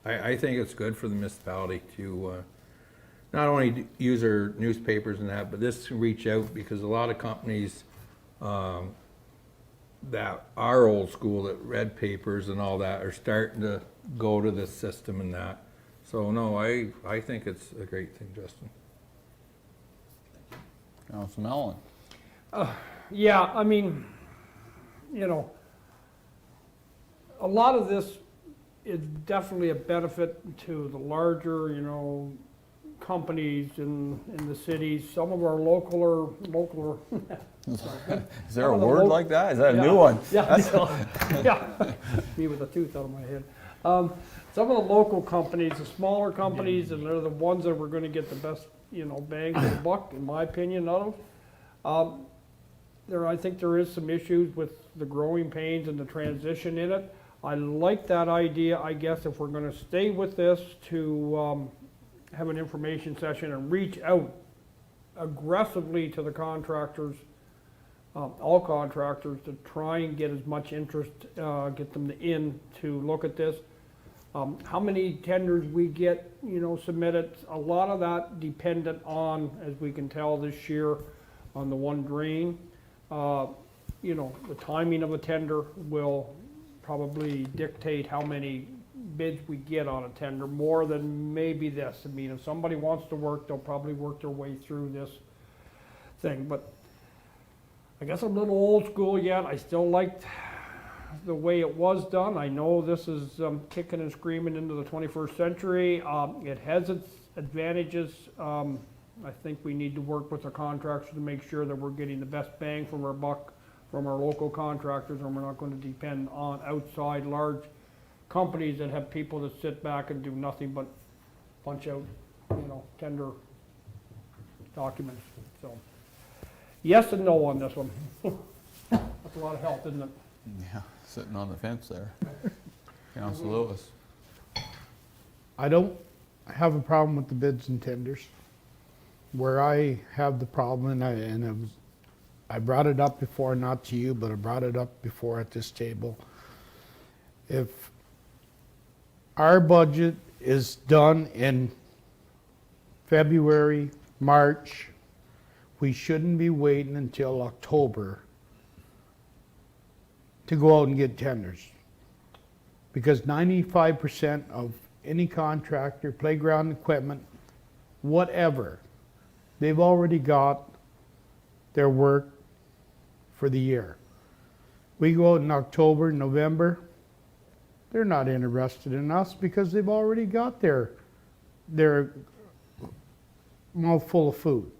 I think it's good for the municipality to not only use our newspapers and that, but this can reach out, because a lot of companies that are old school, that read papers and all that, are starting to go to this system and that. So no, I think it's a great thing, Justin. Councilor Mellon? Yeah, I mean, you know, a lot of this is definitely a benefit to the larger, you know, companies in the cities. Some of our local Is there a word like that? Is that a new one? Yeah, yeah. Me with a tooth out of my head. Some of the local companies, the smaller companies, and they're the ones that we're going to get the best, you know, bang for the buck, in my opinion, out of. I think there is some issues with the growing pains and the transition in it. I like that idea, I guess, if we're going to stay with this, to have an information session and reach out aggressively to the contractors, all contractors, to try and get as much interest, get them to look at this. How many tenders we get, you know, submitted, a lot of that dependent on, as we can tell this year, on the one drain. You know, the timing of a tender will probably dictate how many bids we get on a tender, more than maybe this. I mean, if somebody wants to work, they'll probably work their way through this thing, but I guess I'm a little old school yet. I still liked the way it was done. I know this is kicking and screaming into the 21st century. It has its advantages. I think we need to work with the contractors to make sure that we're getting the best bang from our buck from our local contractors, and we're not going to depend on outside large companies that have people that sit back and do nothing but punch out, tender documents. So, yes and no on this one. That's a lot of help, isn't it? Yeah, sitting on the fence there. Council Lewis. I don't have a problem with the bids and tenders. Where I have the problem, I brought it up before, not to you, but I brought it up before at this table. If our budget is done in February, March, we shouldn't be waiting until October to go out and get tenders. Because 95% of any contractor, playground equipment, whatever, they've already got their work for the year. We go out in October, November, they're not interested in us because they've already got their mouthful of food.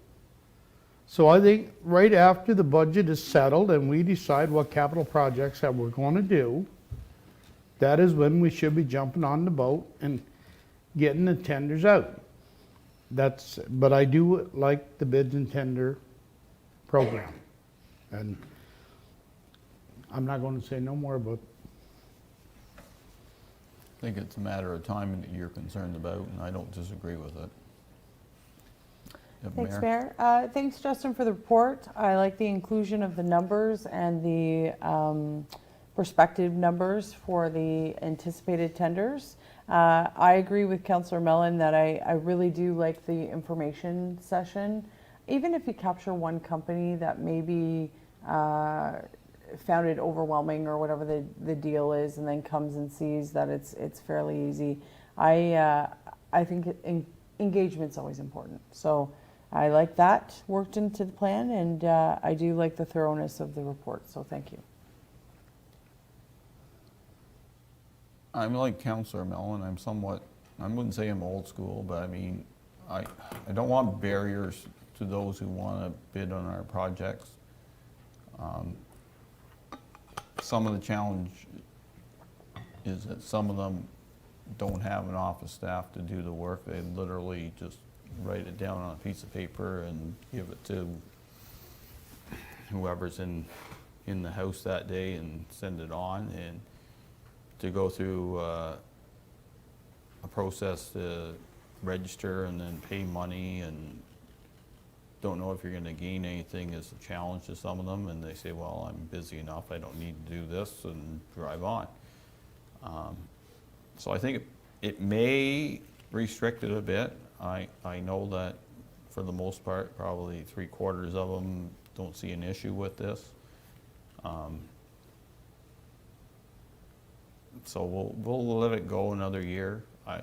So I think right after the budget is settled and we decide what capital projects that we're going to do, that is when we should be jumping on the boat and getting the tenders out. But I do like the bids and tender program. And I'm not going to say no more about it. I think it's a matter of time that you're concerned about, and I don't disagree with it. Thanks, Mayor. Thanks, Justin, for the report. I like the inclusion of the numbers and the prospective numbers for the anticipated tenders. I agree with Councillor Mellon that I really do like the information session. Even if you capture one company that maybe found it overwhelming or whatever the deal is, and then comes and sees that it's fairly easy. I think engagement's always important. So I like that worked into the plan, and I do like the thoroughness of the report. So thank you. I'm like Councillor Mellon. I wouldn't say I'm old school, but I mean, I don't want barriers to those who want to bid on our projects. Some of the challenge is that some of them don't have an office staff to do the work. They literally just write it down on a piece of paper and give it to whoever's in the house that day and send it on. And to go through a process to register and then pay money and don't know if you're going to gain anything is a challenge to some of them, and they say, well, I'm busy enough, I don't need to do this, and drive on. So I think it may restrict it a bit. I know that for the most part, probably 3/4 of them don't see an issue with this. So we'll let it go another year. I'm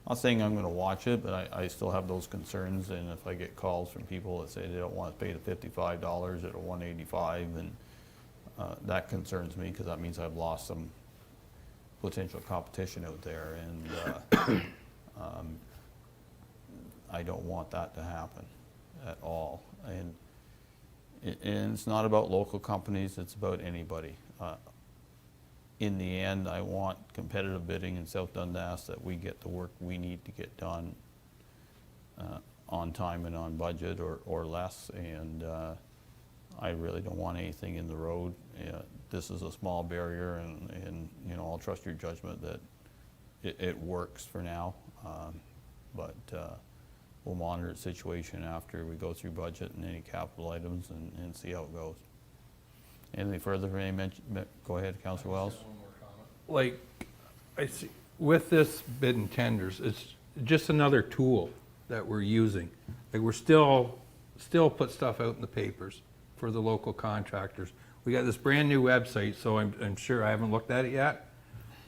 not saying I'm going to watch it, but I still have those concerns. And if I get calls from people that say they don't want to pay the $55 at a $185, and that concerns me because that means I've lost some potential competition out there, and I don't want that to happen at all. And it's not about local companies; it's about anybody. In the end, I want competitive bidding in South Dundas, that we get the work we need to get done on time and on budget or less, and I really don't want anything in the road. This is a small barrier, and I'll trust your judgment that it works for now, but we'll monitor the situation after we go through budget and any capital items and see how it goes. Anything further for any mention? Go ahead, Councillor Wells. Like, I see, with this bid and tenders, it's just another tool that we're using. Like, we're still put stuff out in the papers for the local contractors. we got this brand-new website, so I'm sure, I haven't looked at it yet.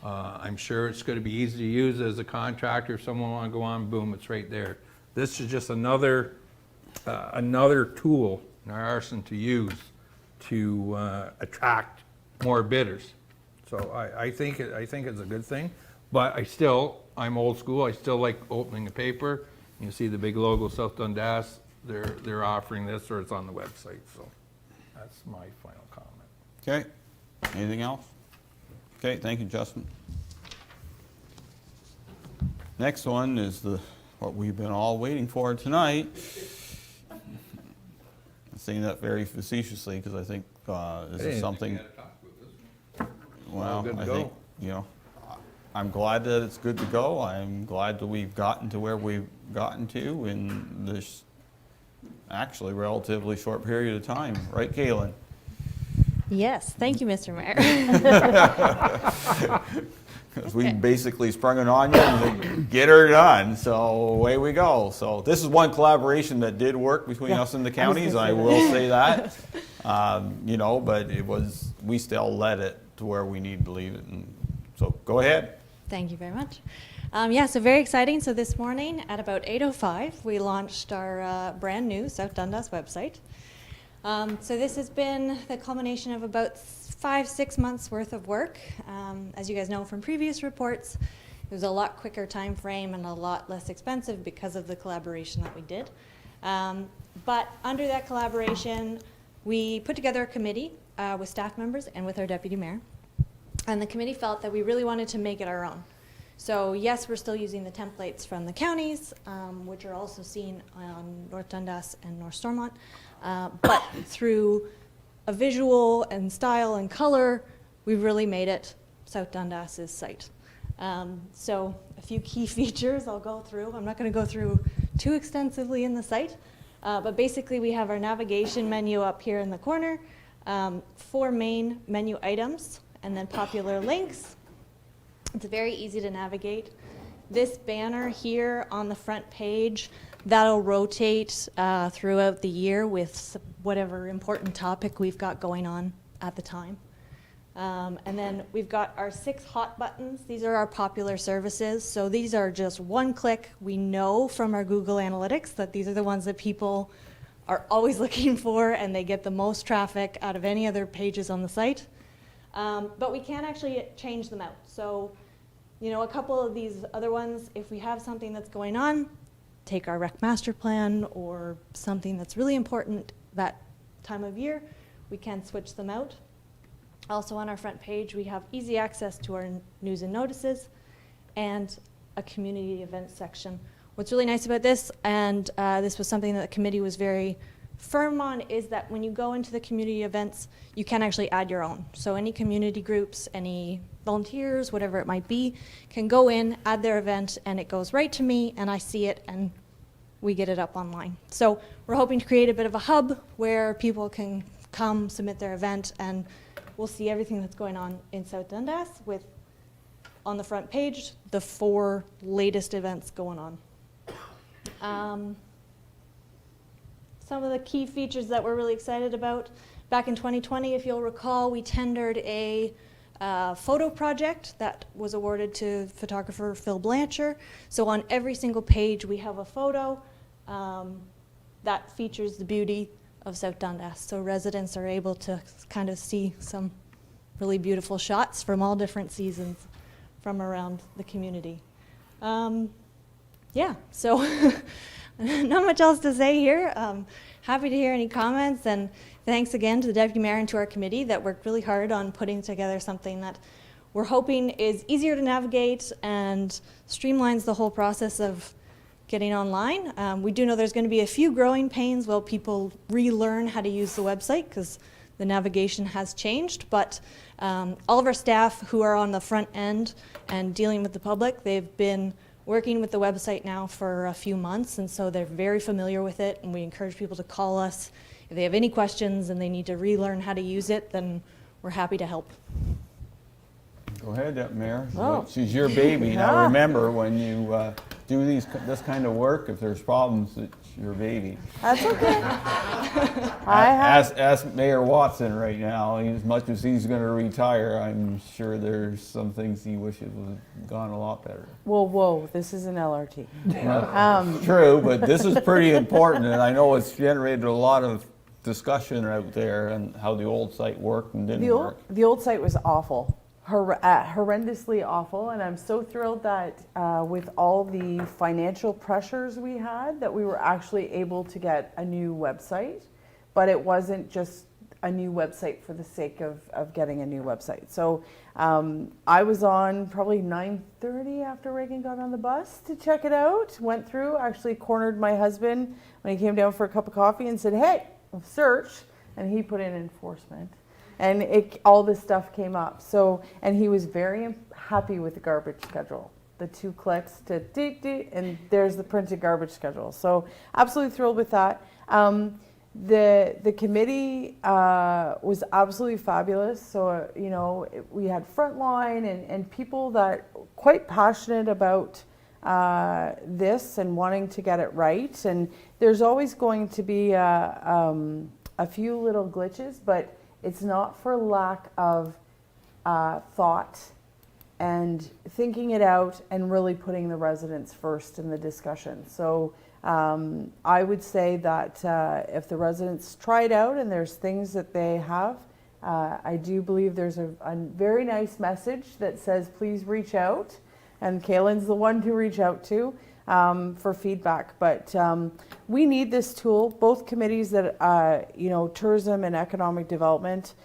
I'm sure it's gonna be easy to use as a contractor. If someone wanna go on, boom, it's right there. This is just another tool in our arsenal to use to attract more bidders. So I think it's a good thing, but I'm old school. I still like opening a paper. You see the big logo, South Dundas. They're offering this, or it's on the website. So that's my final comment. Okay, anything else? Okay, thank you, Justin. Next one is what we've been all waiting for tonight. I'm saying that very facetiously because I think this is something. Well, Good to I go. think, I'm glad that it's good to go. I'm glad that we've gotten to where we've gotten to in this actually relatively short period of time. Right, Kaylin? Yes, thank you, Mr. Mayor. Because we basically sprung it on you and said, get her done, so away we go. So this is one collaboration that did work between us and the counties, I will say that. But we still led it to where we need to leave it, and so go ahead. Thank you very much. So very exciting. So this morning at about 8:05, we launched our brand new South Dundas website. So this has been the culmination of about 5-6 months worth of work. As you guys know from previous reports, it was a lot quicker time frame and a lot less expensive because of the collaboration that we did. But under that collaboration, we put together a committee with staff members and with our deputy mayor. And the committee felt that we really wanted to make it our own. So yes, we're still using the templates from the counties, which are also seen on North Dundas and North Stormont. But through a visual and style and color, we've really made it South Dundas's site. So a few key features I'll go through. I'm not going to go through too extensively in the site, but basically we have our navigation menu up here in the corner, 4 main menu items, and then popular links. It's very easy to navigate. This banner here on the front page, that'll rotate throughout the year with whatever important topic we've got going on at the time. And then we've got our 6 hot buttons. These are our popular services. So these are just one click. We know from our Google Analytics that these are the ones that people are always looking for, and they get the most traffic out of any other pages on the site. But we can actually change them out. So, a couple of these other ones, if we have something that's going on, take our rec master plan or something that's really important that time of year, we can switch them out. Also on our front page, we have easy access to our news and notices and a community events section. What's really nice about this, and this was something that the committee was very firm on, is that when you go into the community events, you can actually add your own. So any community groups, any volunteers, whatever it might be, can go in, add their event, and it goes right to me, and I see it, and we get it up online. So we're hoping to create a bit of a hub where people can come, submit their event, and we'll see everything that's going on in South Dundas with, on the front page, the 4 latest events going on. Some of the key features that we're really excited about. Back in 2020, if you'll recall, we tendered a photo project that was awarded to photographer Phil Blancher. So on every single page, we have a photo that features the beauty of South Dundas. So residents are able to kind of see some really beautiful shots from all different seasons from around the community. So not much else to say here. Happy to hear any comments, and thanks again to the Deputy Mayor and to our committee that worked really hard on putting together something that we're hoping is easier to navigate and streamlines the whole process of getting online. We do know there's going to be a few growing pains while people relearn how to use the website because the navigation has changed, but all of our staff who are on the front end and dealing with the public, they've been working with the website now for a few months, and so they're very familiar with it, and we encourage people to call us. If they have any questions and they need to relearn how to use it, then we're happy to help. Go ahead, Mayor. Oh. She's your baby. Now Yeah. remember, when you do this kind of work. If there's problems, it's your baby. That's okay. I have, Ask Mayor Watson right now. As much as he's going to retire, I'm sure there's some things he wishes would have gone a lot better. whoa, this is an LRT. True, but this is pretty important, and I know it's generated a lot of discussion out there and how the old site worked and didn't work. The old site was awful, horrendously awful, and I'm so thrilled that with all the financial pressures we had, that we were actually able to get a new website, but it wasn't just a new website for the sake of getting a new website. So I was on probably 9:30 after Reagan got on the bus to check it out, went through, actually cornered my husband when he came down for a cup of coffee and said, hey, search, and he put in enforcement. And all this stuff came up. So, and he was very happy with the garbage schedule. The 2 clicks to and there's the printed garbage schedule. So absolutely thrilled with that. The committee was absolutely fabulous. So, we had frontline and people that quite passionate about this and wanting to get it right. And there's always going to be a few little glitches, but it's not for lack of thought and thinking it out and really putting the residents first in the discussion. So I would say that if the residents try it out and there's things that they have, I do believe there's a very nice message that says, please reach out. And Kaylin's the one to reach out to for feedback. But we need this tool. Both committees that, tourism and economic development,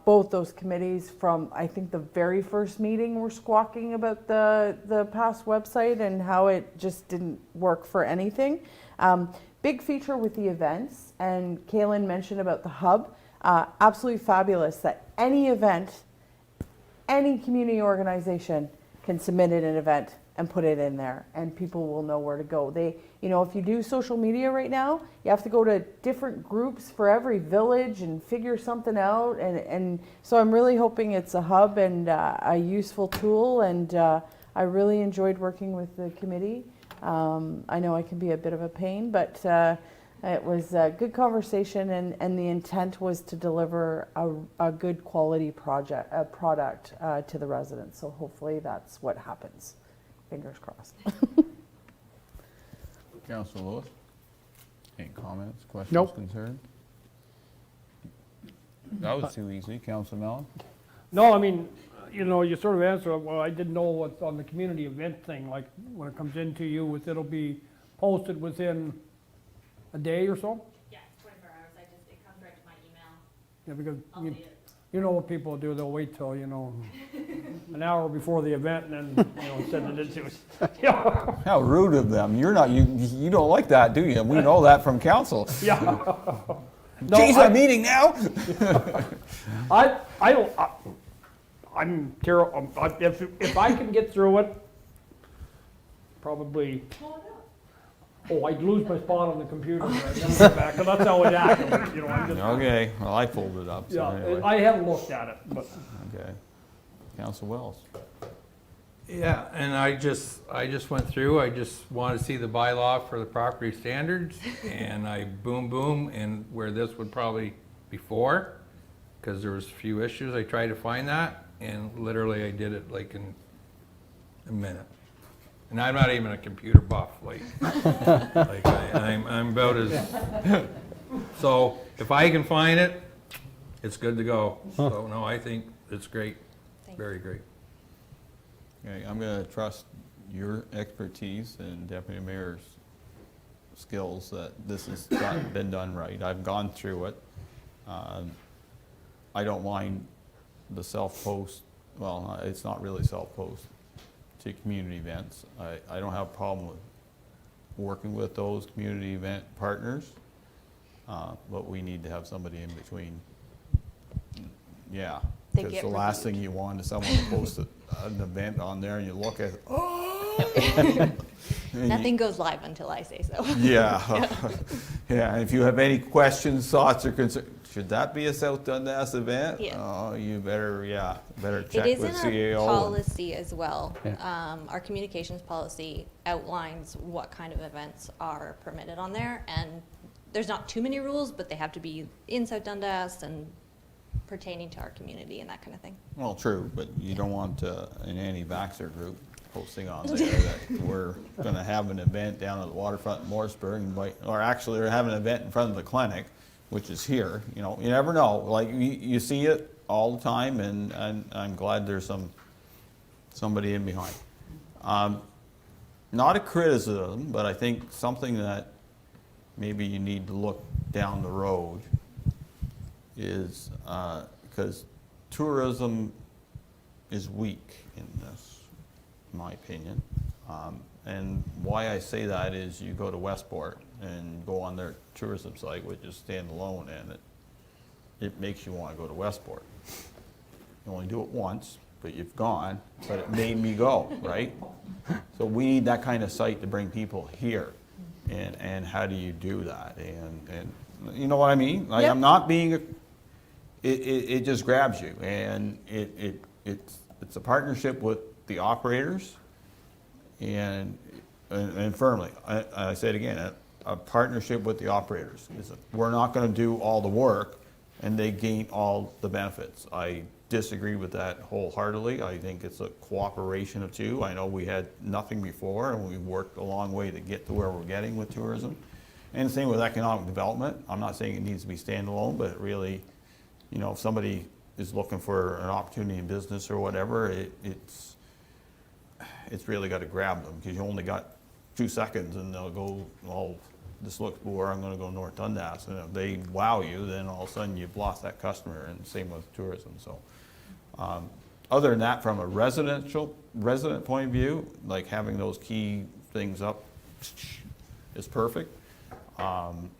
both those committees from, I think, the very first meeting were squawking about the past website and how it just didn't work for anything. Big feature with the events, and Kaylin mentioned about the hub. Absolutely fabulous that any event, any community organization can submit an event and put it in there, and people will know where to go. If you do social media right now, you have to go to different groups for every village and figure something out. And so I'm really hoping it's a hub and a useful tool. And I really enjoyed working with the committee. I know I can be a bit of a pain, but it was a good conversation, and the intent was to deliver a good quality product to the residents. So hopefully that's what happens. Fingers crossed. Councilor Lewis? Any comments, questions, Nope. concerns? That was too easy. Councilor Mellon? No, I mean, you sort of answered, well, I didn't know what's on the community event thing, like when it comes into you, it'll be posted within a day or so? Yeah, 24 hours. It comes right to my email. Yeah, because I'll see it. you know what people do, they'll wait till, an hour before the event and then, send it into us. How rude of them. You're not, you don't like that, do you? We know that from council. Yeah. Change that meeting now? I don't, I'm terrible, if I can get through it, probably, I'd lose my spot on the computer, I'd never get back, and that's how it happened, I'm just. Okay, well, I pulled it up, so Yeah, anyway. I haven't looked at it, but. Okay. Councilor Wells? Yeah, and I just went through, I just want to see the bylaw for the property standards, and I boom, and where this would probably before, because there was a few issues, I tried to find that, and literally I did it like in a minute. And I'm not even a computer buff, I'm about as, so if I can find it, it's good to go. So, no, I think it's great, very great. Okay, I'm going to trust your expertise and Deputy Mayor's skills that this has been done right. I've gone through it. I don't mind the self-post, well, it's not really self-post to community events. I don't have a problem with working with those community event partners, but we need to have somebody in between. Yeah, They because get the last thing you want is someone to post an event on there and you look at, oh! Nothing goes live until I say so. Yeah, yeah, and if you have any questions, thoughts, or concerns, should that be a South Dundas event? Yeah. Oh, you better It check is with in CAO. our policy as well. Our communications policy outlines what kind of events are permitted on there, and there's not too many rules, but they have to be in South Dundas and pertaining to our community and that kind of thing. Well, true, but you don't want an anti-vaxxer group posting on there that we're gonna have an event down at the Waterfront in Morrisburg, or actually we're having an event in front of the clinic, which is here, you know, you never know, like, you see it all the time, and I'm glad there's somebody in behind. Not a criticism, but I think something that maybe you need to look down the road is, because tourism is weak in this, in my opinion. And why I say that is you go to Westport and go on their tourism site, which is standalone, and it makes you want to go to Westport. You only do it once, but you've gone, but it made me go, right? So we need that kind of site to bring people here. And how do you do that? And you know what I mean? Like, Yep. I'm not being, it just grabs you, and it's a partnership with the operators, and firmly, I say it again, a partnership with the operators. We're not gonna do all the work and they gain all the benefits. I disagree with that wholeheartedly. I think it's a cooperation of two. I know we had nothing before, and we've worked a long way to get to where we're getting with tourism. And the same with economic development. I'm not saying it needs to be standalone, but it really, you know, if somebody is looking for an opportunity in business or whatever, it's really got to grab them, because you only got 2 seconds and they'll go, well, this looks poor, I'm going to go North Dundas. And if they wow you, then all of a sudden you've lost that customer, and same with tourism. So other than that, from a resident point of view, like having those key things up is perfect. And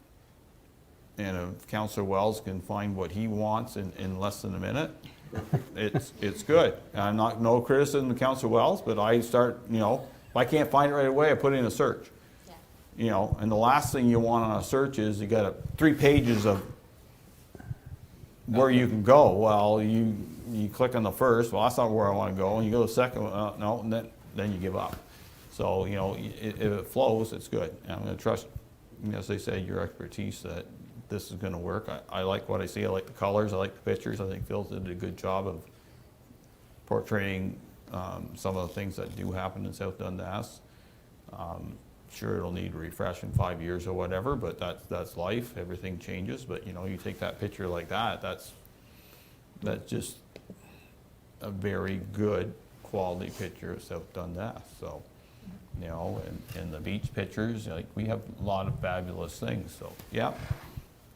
if Councillor Wells can find what he wants in less than a minute, it's good. And I'm not, no criticism of Councillor Wells, but I start, you know, if I can't find it right away, I put in a search. Yeah. You know, and the last thing you want on a search is you got 3 pages of where you can go. Well, you click on the first, well, that's not where I want to go, and you go to the second one, no, and then you give up. So, you know, if it flows, it's good. And I'm going to trust, as they say, your expertise that this is going to work. I like what I see. I like the colors. I like the pictures. I think Phil did a good job of portraying some of the things that do happen in South Dundas. Sure, it'll need a refresh in 5 years or whatever, but that's life. Everything changes. But you know, you take that picture like that, that's just a very good quality picture of South Dundas. So, you know, and the beach pictures, like, we have a lot of fabulous things. So, yeah,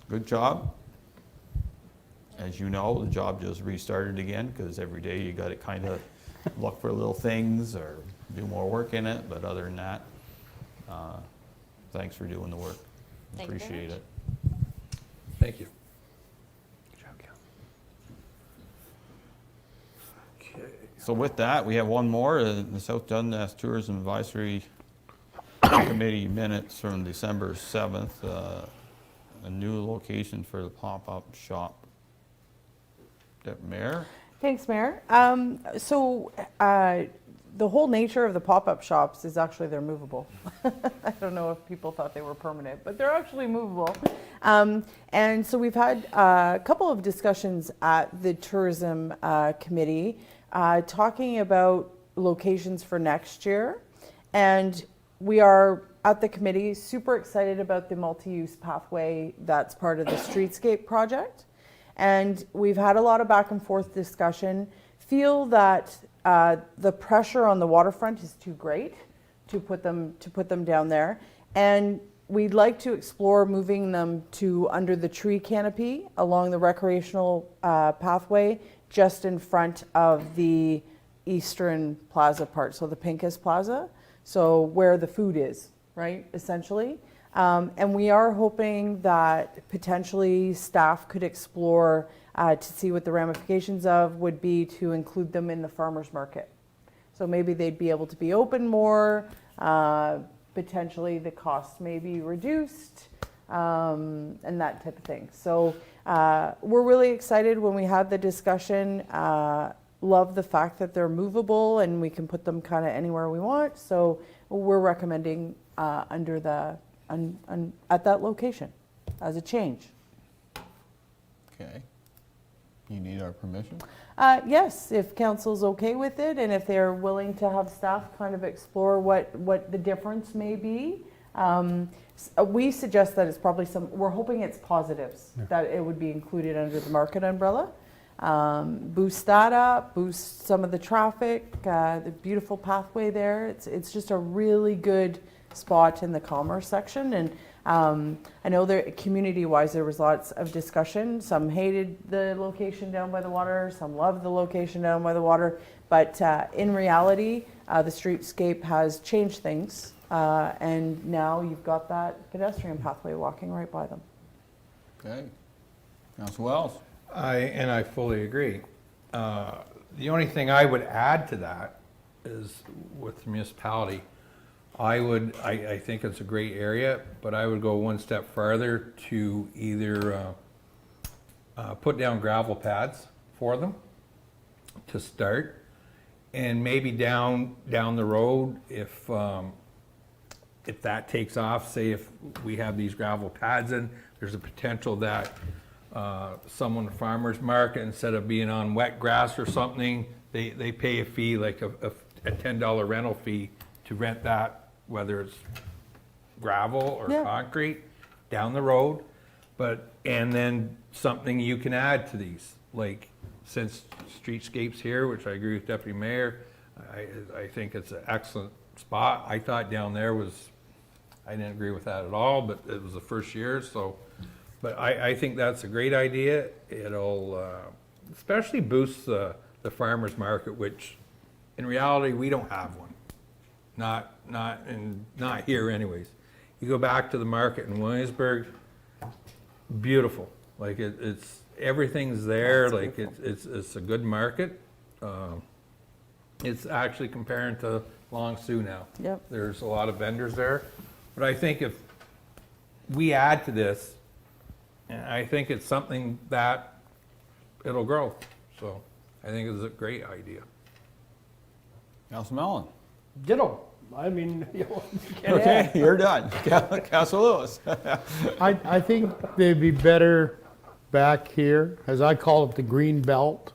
good job. As you know, the job just restarted again, because every day you got to kind of look for little things or do more work in it. But other than that, thanks for doing the work. Thank you very Appreciate much. it. Thank you. So with that, we have one more, the South Dundas Tourism Advisory Committee minutes from December 7th, a new location for the pop-up shop. Mayor? Thanks, Mayor. The whole nature of the pop-up shops is actually they're movable. I don't know if people thought they were permanent, but they're actually movable. And so we've had a couple of discussions at the Tourism Committee talking about locations for next year. And we are, at the committee, super excited about the multi-use pathway that's part of the streetscape project. And we've had a lot of back and forth discussion, feel that the pressure on the waterfront is too great to put them down there. And we'd like to explore moving them to under the tree canopy along the recreational pathway, just in front of the Eastern Plaza part, so the Pincus Plaza, so where the food is, right, essentially. And we are hoping that potentially staff could explore to see what the ramifications of would be to include them in the farmers market. So maybe they'd be able to be open more, potentially the cost may be reduced, and that type of thing. So we're really excited when we had the discussion. Love the fact that they're movable and we can put them kind of anywhere we want. So we're recommending under the at that location as a change. Okay. You need our permission? Yes, if council's okay with it and if they're willing to have staff kind of explore what the difference may be. We suggest that it's probably we're hoping it's positives, that it would be included under the market umbrella. Boost that up, boost some of the traffic, the beautiful pathway there. It's just a really good spot in the commerce section. And I know there, community-wise, there was lots of discussion. Some hated the location down by the water, some loved the location down by the water. But in reality, the streetscape has changed things. And now you've got that pedestrian pathway walking right by them. Okay. Councilor Wells? I fully agree. The only thing I would add to that is with the municipality, I think it's a great area, but I would go one step farther to either put down gravel pads for them to start, and maybe down the road, if that takes off, say if we have these gravel pads in, there's a potential that someone, farmer's market, instead of being on wet grass or something, they pay a fee, like a $10 rental fee to rent that, whether it's gravel or concrete, down the road. And then something you can add to these, like since streetscapes here, which I agree with Deputy Mayor, I think it's an excellent spot. I thought down there was, I didn't agree with that at all, but it was the first year, so. But I think that's a great idea. It'll especially boost the farmer's market, which in reality, we don't have one. Not here anyways. You go back to the market in Williamsburg, beautiful. Like it's everything's there. Like it's a good market. It's actually comparing to Long Sault now. Yep. There's a lot of vendors there. But I think if we add to this, I think it's something that it'll grow. So I think it's a great idea. Councilor Mellon? Ditto. I mean, you know, Okay, you're done. Councilor Lewis? I think they'd be better back here, as I call it, the green belt,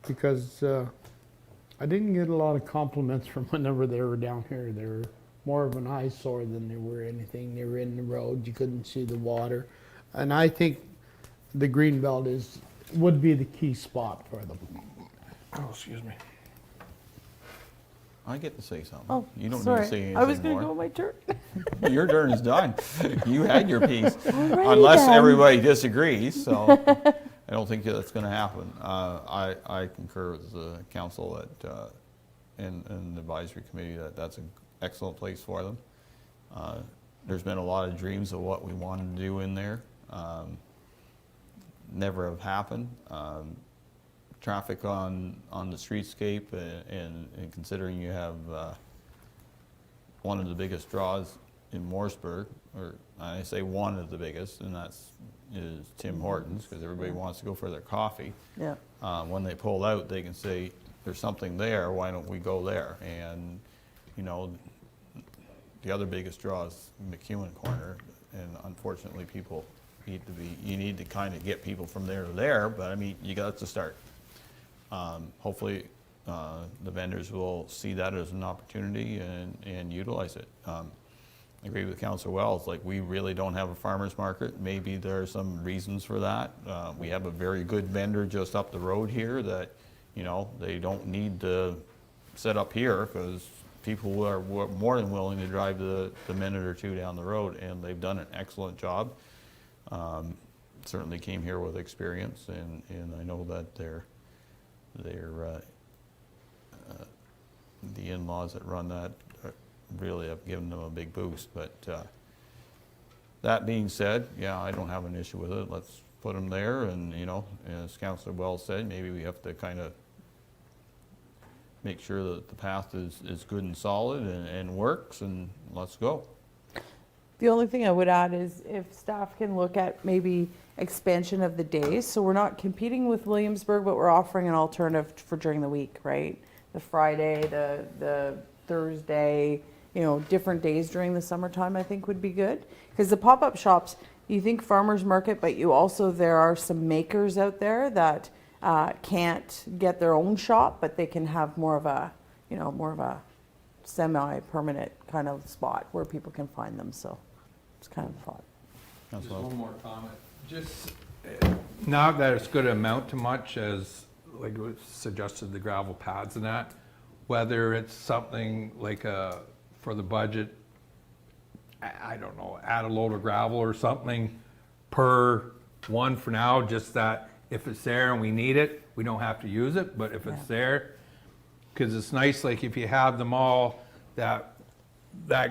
because I didn't get a lot of compliments from whenever they were down here. They were more of an eyesore than they were anything. They were in the road, you couldn't see the water. And I think the green belt would be the key spot for them. Oh, excuse me. I get to say something. Oh, You don't sorry. need to say anything I was going to more. go my turn. Your turn is done. You had your piece. Alrighty Unless then. everybody disagrees, so I don't think that's going to happen. I concur with the council that, and the advisory committee that that's an excellent place for them. There's been a lot of dreams of what we wanted to do in there. Never have happened. Traffic on the streetscape, and considering you have one of the biggest draws in Morrisburg, or I say one of the biggest, and is Tim Hortons, because everybody wants to go for their coffee. Yeah. When they pull out, they can say, there's something there, why don't we go there? And, you know, the other biggest draw is McEwen Corner, and unfortunately people you need to kind of get people from there to there, but I mean, you got to start. Hopefully, the vendors will see that as an opportunity and utilize it. I agree with Councilor Wells, like we really don't have a farmer's market. Maybe there are some reasons for that. We have a very good vendor just up the road here that, you know, they don't need to set up here because people are more than willing to drive the minute or two down the road, and they've done an excellent job. Certainly came here with experience, and I know that the in-laws that run that really have given them a big boost. But that being said, yeah, I don't have an issue with it. Let's put them there, and you know, as Councilor Wells said, maybe we have to kind of make sure that the path is good and solid and works, and let's go. The only thing I would add is if staff can look at maybe expansion of the days, so we're not competing with Williamsburg, but we're offering an alternative for during the week, right? The Friday, the Thursday, you know, different days during the summertime, I think would be good. Because the pop-up shops, you think farmer's market, but you also, there are some makers out there that can't get their own shop, but they can have more of a, you know, more of a semi-permanent kind of spot where people can find them, so it's kind of a thought. Just one more comment. Just, not that it's going to amount to much as, like it was suggested, the gravel pads and that, whether it's something like for the budget, I don't know, add a load of gravel or something per one for now, just that if it's there and we need it, we don't have to use it, but if it's there, because it's nice, like if you have them all, that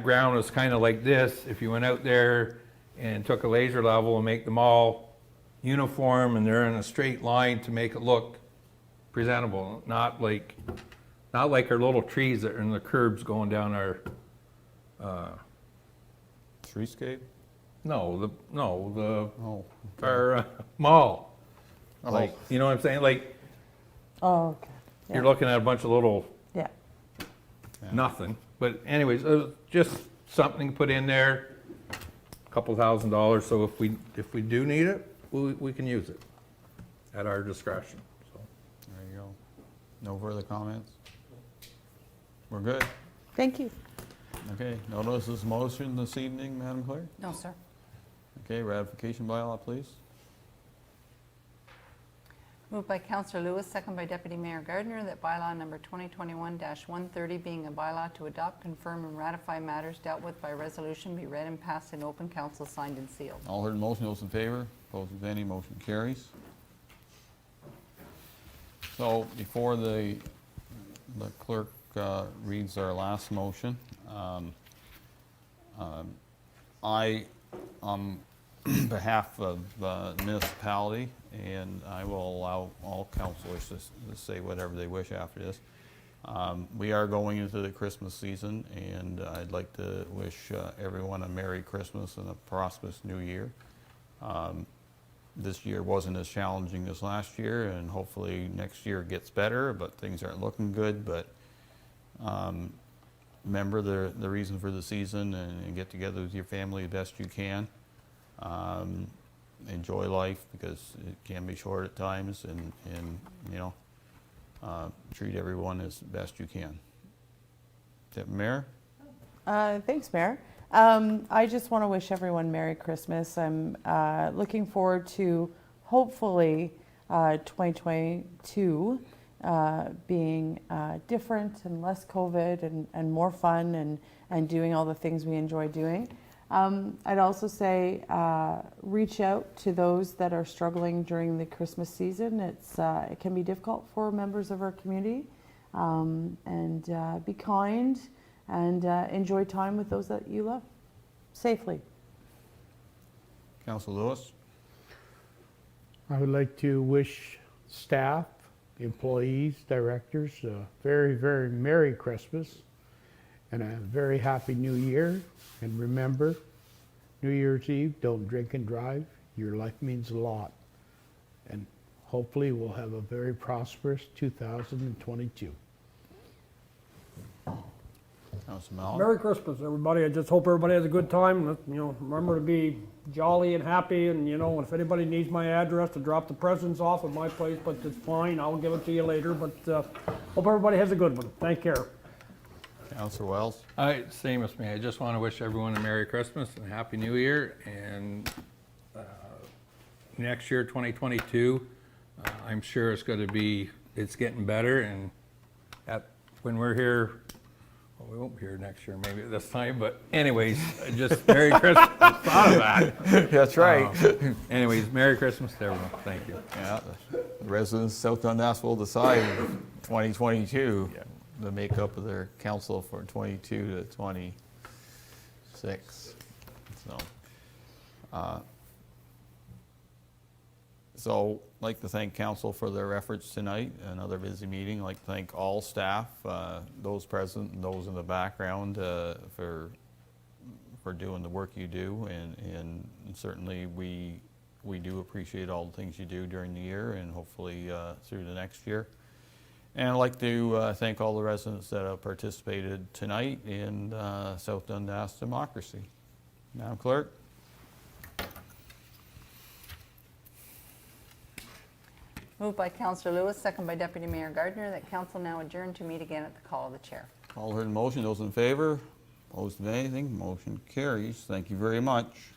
ground is kind of like this, if you went out there and took a laser level and make them all uniform and they're in a straight line to make it look presentable, not like our little trees that are in the curbs going down our, Treescape? no, Oh. our mall. Oh. Like, you know what I'm saying? Like, Oh, okay. you're looking at a bunch of little Yeah. nothing. But anyways, just something to put in there, a couple $1,000, so if we do need it, we can use it at our discretion, so. There you go. No further comments? We're good. Thank you. Okay, notice motion this evening, Madam Clerk? No, sir. Okay, ratification bylaw, please. Moved by Councillor Lewis, second by Deputy Mayor Gardner, that bylaw number 2021-130, being a bylaw to adopt, confirm, and ratify matters dealt with by resolution, be read and passed in open council, signed and sealed. All heard the motion, those in favor? Opposed, if any, motion carries. So before the clerk reads our last motion, I, on behalf of the municipality, and I will allow all councilors to say whatever they wish after this. We are going into the Christmas season, and I'd like to wish everyone a Merry Christmas and a prosperous New Year. This year wasn't as challenging as last year, and hopefully next year gets better, but things aren't looking good. But remember the reason for the season, and get together with your family the best you can. Enjoy life, because it can be short at times, and you know, treat everyone as best you can. Deputy Mayor? Thanks, Mayor. I just want to wish everyone Merry Christmas. I'm looking forward to hopefully 2022 being different and less COVID and more fun and doing all the things we enjoy doing. I'd also say reach out to those that are struggling during the Christmas season. It can be difficult for members of our community, and be kind and enjoy time with those that you love safely. Councilor Lewis? I would like to wish staff, employees, directors a very, very Merry Christmas and a very Happy New Year. And remember, New Year's Eve, don't drink and drive. Your life means a lot. And hopefully we'll have a very prosperous 2022. Councilor Mallon? Merry Christmas, everybody. I just hope everybody has a good time. You know, remember to be jolly and happy, and you know, if anybody needs my address to drop the presents off at my place, but it's fine, I'll give it to you later. But hope everybody has a good one. Take care. Councilor Wells? Same as me. I just want to wish everyone a Merry Christmas and a Happy New Year. And next year, 2022, I'm sure it's getting better. And when we're here, well, we won't be here next year, maybe at this time. But anyways, just Merry Christmas. Thought of that. That's right. Anyways, Merry Christmas to everyone. Thank you. Yeah, the residents of South Dundas will decide in 2022 the makeup of their council for 22 to 26. So I'd like to thank council for their efforts tonight. Another busy meeting. I'd like to thank all staff, those present and those in the background, for for doing the work you do, and certainly we do appreciate all the things you do during the year and hopefully through the next year. And I'd like to thank all the residents that have participated tonight in South Dundas democracy. Madam Clerk? Moved by Councillor Lewis, second by Deputy Mayor Gardner, that council now adjourn to meet again at the call of the chair. All heard the motion. Those in favor? Opposed to anything? Motion carries. Thank you very much.